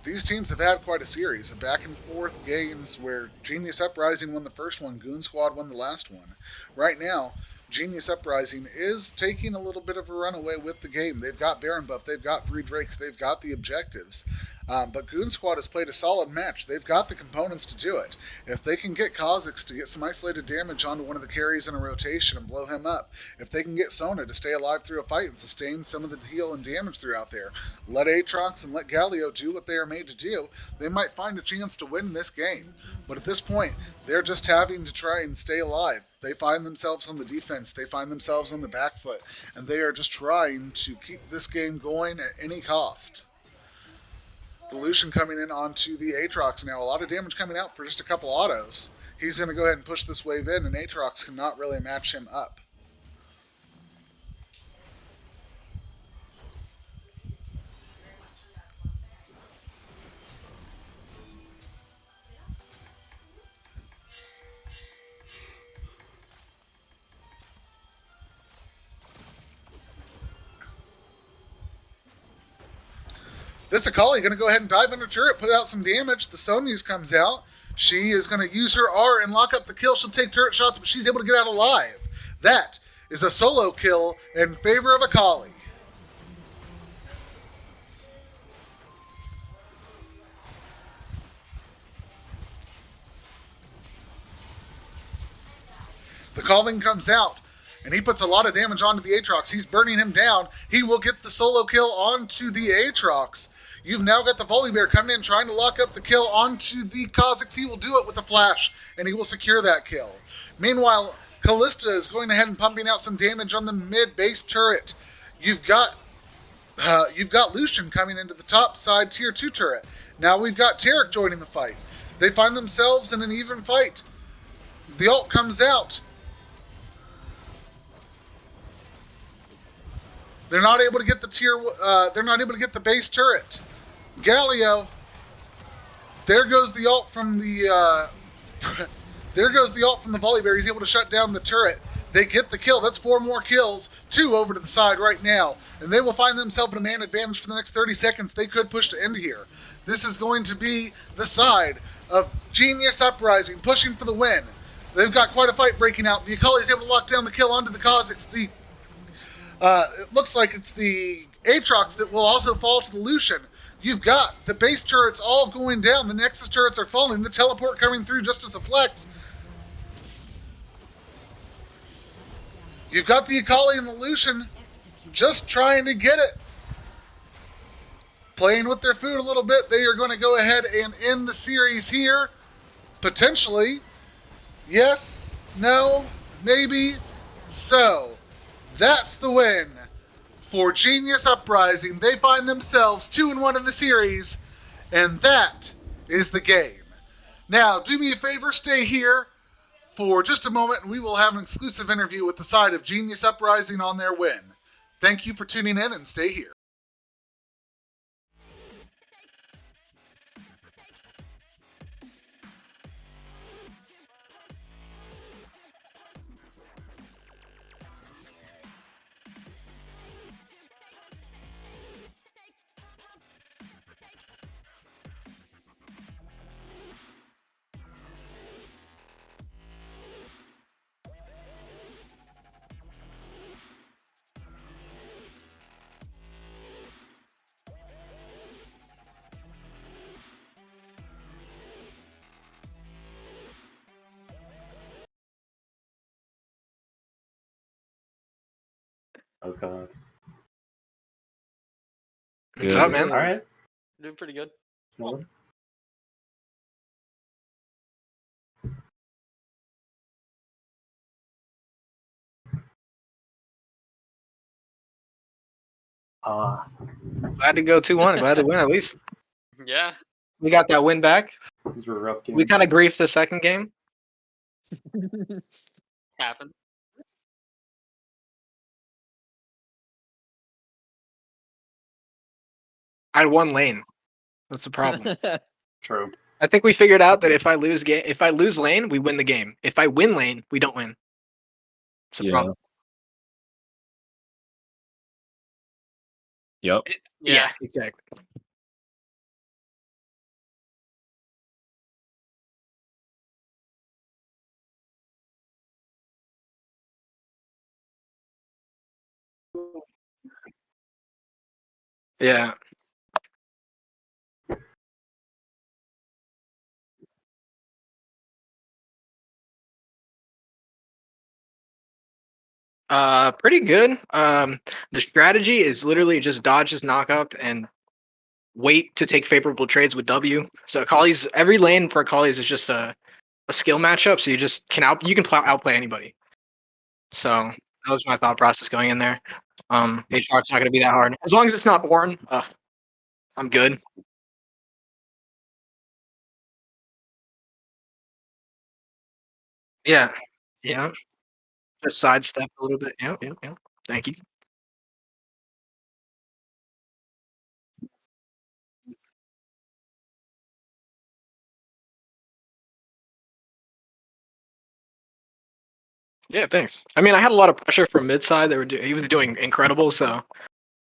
These teams have had quite a series of back-and-forth games where Genius Uprising won the first one, Goon Squad won the last one. Right now, Genius Uprising is taking a little bit of a runaway with the game. They've got Baron buff, they've got 3 Drakes, they've got the objectives. But Goon Squad has played a solid match. They've got the components to do it. If they can get Kha'zix to get some isolated damage onto one of the carries in a rotation and blow him up, if they can get Sona to stay alive through a fight and sustain some of the heal and damage throughout there, let Aatrox and let Galio do what they are made to do, they might find a chance to win this game. But at this point, they're just having to try and stay alive. They find themselves on the defense, they find themselves on the back foot, and they are just trying to keep this game going at any cost. The Lucian coming in onto the Aatrox now. A lot of damage coming out for just a couple autos. He's going to go ahead and push this wave in, and Aatrox cannot really match him up. This Akali going to go ahead and dive under turret, put out some damage. The Sonia's comes out. She is going to use her R and lock up the kill. She'll take turret shots, but she's able to get out alive. That is a solo kill in favor of Akali. The calling comes out, and he puts a lot of damage onto the Aatrox. He's burning him down. He will get the solo kill onto the Aatrox. You've now got the Volibear coming in, trying to lock up the kill onto the Kha'zix. He will do it with a flash, and he will secure that kill. Meanwhile, Kalista is going ahead and pumping out some damage on the mid-base turret. You've got You've got Lucian coming into the top side tier 2 turret. Now we've got Taric joining the fight. They find themselves in an even fight. The ult comes out. They're not able to get the they're not able to get the base turret. Galio. There goes the ult from the there goes the ult from the Volibear. He's able to shut down the turret. They get the kill. That's 4 more kills. 2 over to the side right now. And they will find themselves in a man advantage for the next 30 seconds. They could push to end here. This is going to be the side of Genius Uprising, pushing for the win. They've got quite a fight breaking out. The Akali is able to lock down the kill onto the Kha'zix. It looks like it's the Aatrox that will also fall to the Lucian. You've got the base turrets all going down. The Nexus turrets are falling. The teleport coming through just as a flex. You've got the Akali and the Lucian just trying to get it. Playing with their food a little bit. They are going to go ahead and end the series here. Potentially. Yes, no, maybe. So, that's the win for Genius Uprising. They find themselves 2-1 in the series, and that is the game. Now, do me a favor, stay here for just a moment, and we will have an exclusive interview with the side of Genius Uprising on their win. Thank you for tuning in, and stay here. Oh god. What's up, man? Alright. Doing pretty good. Well, Glad to go 2-1. Glad to win at least. Yeah. We got that win back. these were rough games. We kind of griefed the second game. Happened. I won lane. That's the problem. True. I think we figured out that if I lose lane, we win the game. If I win lane, we don't win. It's a problem. Yep. Yeah, exactly. Yeah. Pretty good. The strategy is literally just dodge his knockup and wait to take favorable trades with W. So Akali's every lane for Akali's is just a skill matchup. So you just can outplay anybody. So that was my thought process going in there. Aatrox not gonna be that hard as long as it's not Ornn. I'm good. Yeah, yeah. Just sidestep a little bit. Yeah, yeah, yeah. Thank you. Yeah, thanks. I mean, I had a lot of pressure from mid side. He was doing incredible, so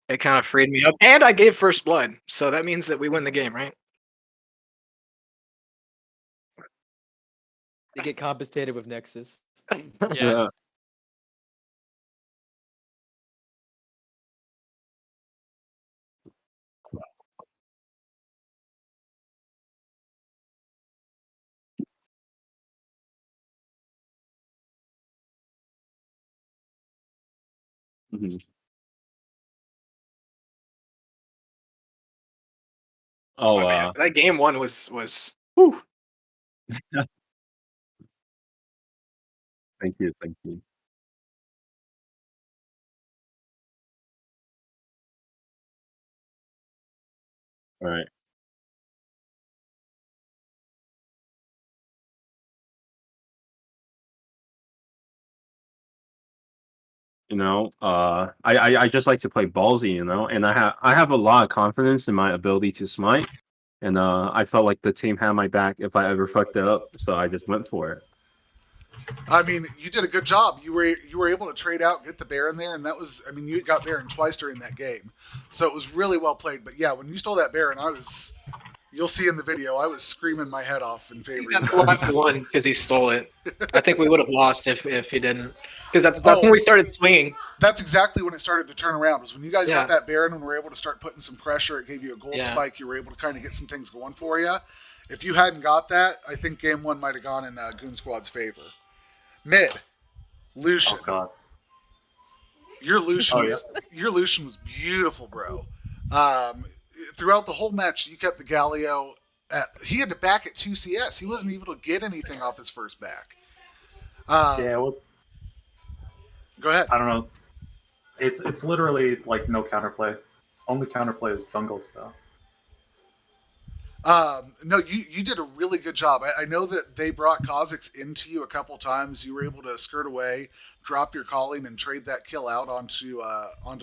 it kind of freed me up. And I gave first blood, so that means that we win the game, right? They get compensated with Nexus. Yeah. Mhm. Oh, Man, that game one was. Whew. thank you, thank you. Right. I just like to play ballsy, and I have a lot of confidence in my ability to smite, and I felt like the team had my back if I ever fucked it up, so I just went for it. I mean, you did a good job. You were able to trade out, get the Baron there, and that was, I mean, you got Baron twice during that game, so it was really well played. But yeah, when you stole that Baron, you'll see in the video, I was screaming my head off in favor of you That's why guys. we won, because he stole it. I think we would have lost if he didn't, because that's Oh. when we started swinging. That's exactly when it started to turn around. Was when you guys Yeah. got that Baron and were able to start putting some pressure. It gave you a gold Yeah. spike. You were able to kind of get some things going for you. If you hadn't got that, I think game one might have gone in Goon Squad's favor. Mid, Lucian. Oh god. Your Lucian, Oh, yeah. your Lucian was beautiful, bro. Throughout the whole match, you kept the Galio. He had to back at 2 CS. He wasn't able to get anything off his first back. Yeah, what's Go ahead. I don't know. It's literally like no counterplay. Only counterplay is jungle, so. No, you did a really good job. I know that they brought Kha'zix into you a couple times. You were able to skirt away, drop your calling, and trade that kill out onto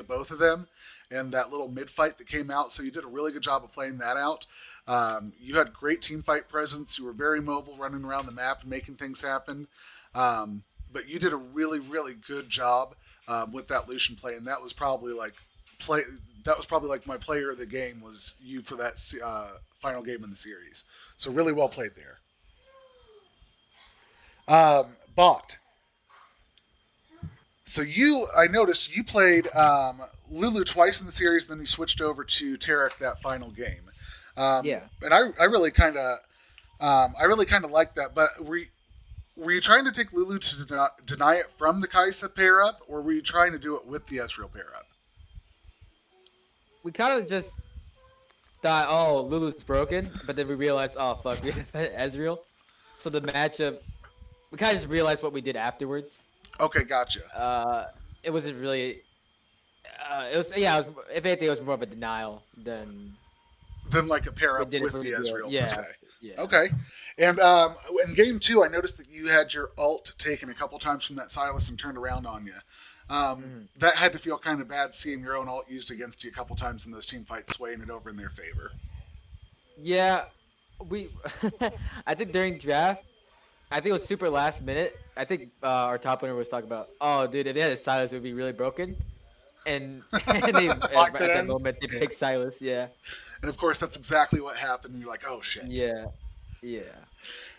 both of them, and that little mid fight that came out. So you did a really good job of playing that out. You had great team fight presence. You were very mobile, running around the map and making things happen. But you did a really, really good job with that Lucian play, and that was probably like my player of the game was you for that final game in the series. So really well played there. Bot. So I noticed you played Lulu twice in the series, then you switched over to Taric that final game. Yeah. And I really kind of liked that. But were you trying to take Lulu to deny it from the Kaisa pair up, or were you trying to do it with the Ezreal pair up? We kind of just thought, oh, Lulu's broken, but then we realized, oh fuck, we have Ezreal. So the matchup, we kind of just realized what we did afterwards. Okay, gotcha. It wasn't really. It was if anything, it was more of a denial than. Then like a pair We up did it with for the real. Ezreal Yeah. per se. Yeah. Okay. And in game 2, I noticed that you had your ult taken a couple times from that Sylas and turned around on you. That had to feel kind of bad seeing your own ult used against you a couple times in those team fights, swaying it over in their favor. Yeah, we. I think during draft, I think it was super last minute. I think our top winner was talking about, oh, dude, if they had a Sylas, it would be really broken. And, at that moment, they picked Sylas. Yeah. And of course, that's exactly what happened. And you're like, oh shit. Yeah. Yeah.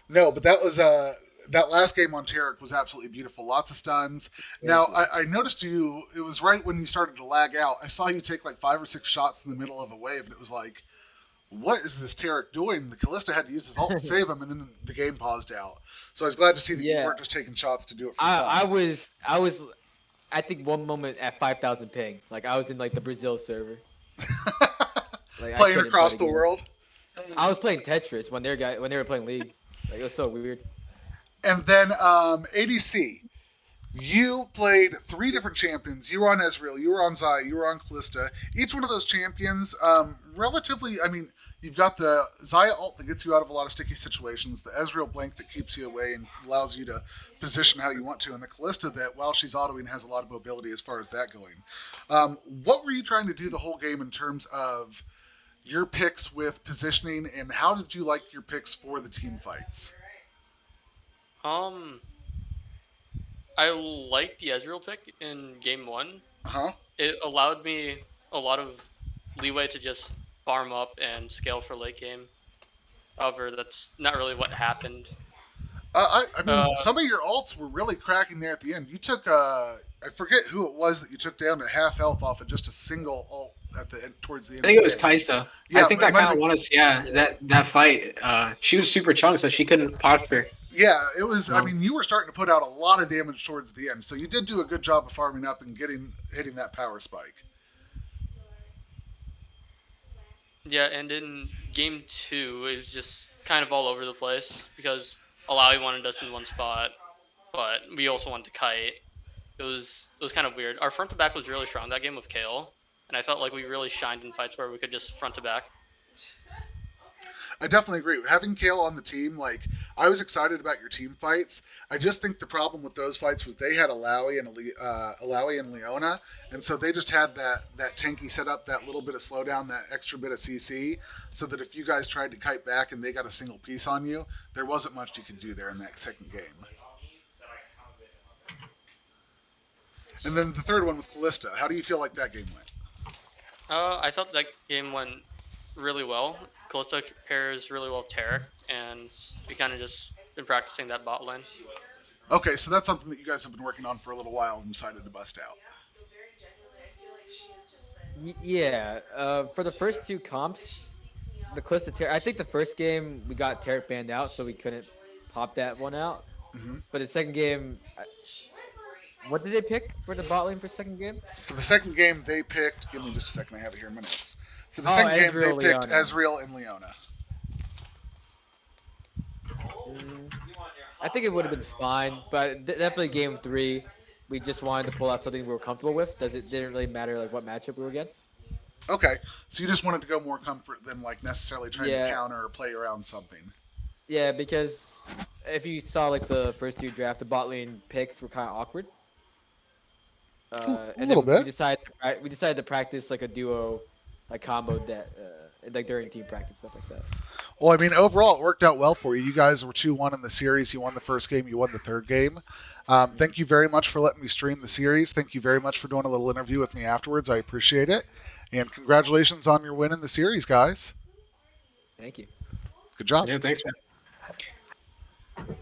No, but that was that last game on Taric was absolutely beautiful. Lots of stuns. Now, I noticed you. It was right when you started to lag out. I saw you take like 5 or 6 shots in the middle of a wave, and it was like, what is this Taric doing? The Kalista had to use his ult to save him, and then the game paused out. So I was glad to see that you weren't just taking shots to do it for fun. I was. I think one moment at 5,000 ping. Like I was in like the Brazil server. Like, Playing across the world. I was playing Tetris when they were playing League. Like it was so weird. And then ADC. You played 3 different champions. You were on Ezreal, you were on Xayah, you were on Kalista. Each one of those champions, relatively, I mean, you've got the Xayah ult that gets you out of a lot of sticky situations, the Ezreal blank that keeps you away and allows you to position how you want to, and the Kalista that, while she's autoing, has a lot of mobility as far as that going. What were you trying to do the whole game in terms of your picks with positioning, and how did you like your picks for the team fights? I liked the Ezreal pick in game 1. Uh-huh. It allowed me a lot of leeway to just farm up and scale for late game. However, that's not really what happened. I mean, some of your ults were really cracking there at the end. You took, I forget who it was that you took down to half health off of just a single ult at the end, towards the end. I think it was Kaisa. Yeah, I think that kind of won us. Yeah, that fight. She was super chunk, so she couldn't posture. Yeah, it was. I mean, you were starting to put out a lot of damage towards the end, so you did do a good job of farming up and hitting that power spike. Yeah, and in game 2, it was just kind of all over the place because Illoai wanted us in one spot, but we also wanted to kite. It was kind of weird. Our front to back was really strong that game with Kayle, and I felt like we really shined in fights where we could just front to back. I definitely agree. Having Kayle on the team, like, I was excited about your team fights. I just think the problem with those fights was they had Illoai and Leona, and so they just had that tanky setup, that little bit of slowdown, that extra bit of CC, so that if you guys tried to kite back and they got a single piece on you, there wasn't much you could do there in that second game. And then the third one with Kalista. How do you feel like that game went? I thought that game went really well. Kalista pairs really well with Taric, and we kind of just been practicing that bot lane. Okay, so that's something that you guys have been working on for a little while and decided to bust out. Yeah. For the first two comps, the Calista Ter- I think the first game we got Taric banned out, so we couldn't pop that one out. Mm-hmm. But the second game, what did they pick for the bot lane for second game? For the second game, they picked. Give me just a second. I have it here in my notes. For the Oh, second game, they Ezreal, picked Leona. Ezreal and Leona. Mm, I think it would have been fine, but definitely game three, we just wanted to pull out something we were comfortable with. Didn't really matter like what matchup we were against. Okay, so you just wanted to go more comfort than like necessarily trying to Yeah, counter or play around something. yeah, because if you saw like the first two draft, the bot lane picks were kind of awkward. A And little then bit. we decided to practice like a duo, like combo that like during team practice stuff like that. Well, I mean, overall, it worked out well for you. You guys were 2-1 in the series. You won the first game. You won the third game. Thank you very much for letting me stream the series. Thank you very much for doing a little interview with me afterwards. I appreciate it. And congratulations on your win in the series, guys. Thank you. Good job. Yeah, thanks, man.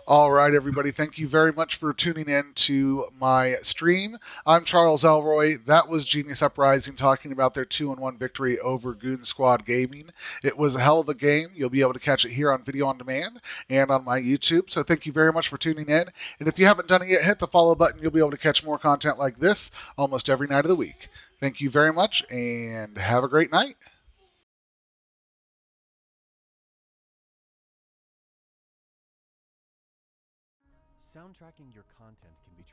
All right, everybody. Thank you very much for tuning in to my stream. I'm Charles Elroy. That was Genius Uprising talking about their 2-1 victory over Goon Squad Gaming. It was a hell of a game. You'll be able to catch it here on Video On Demand and on my YouTube. So thank you very much for tuning in. And if you haven't done it yet, hit the follow button. You'll be able to catch more content like this almost every night of the week. Thank you very much and have a great night. Soundtracking your content can be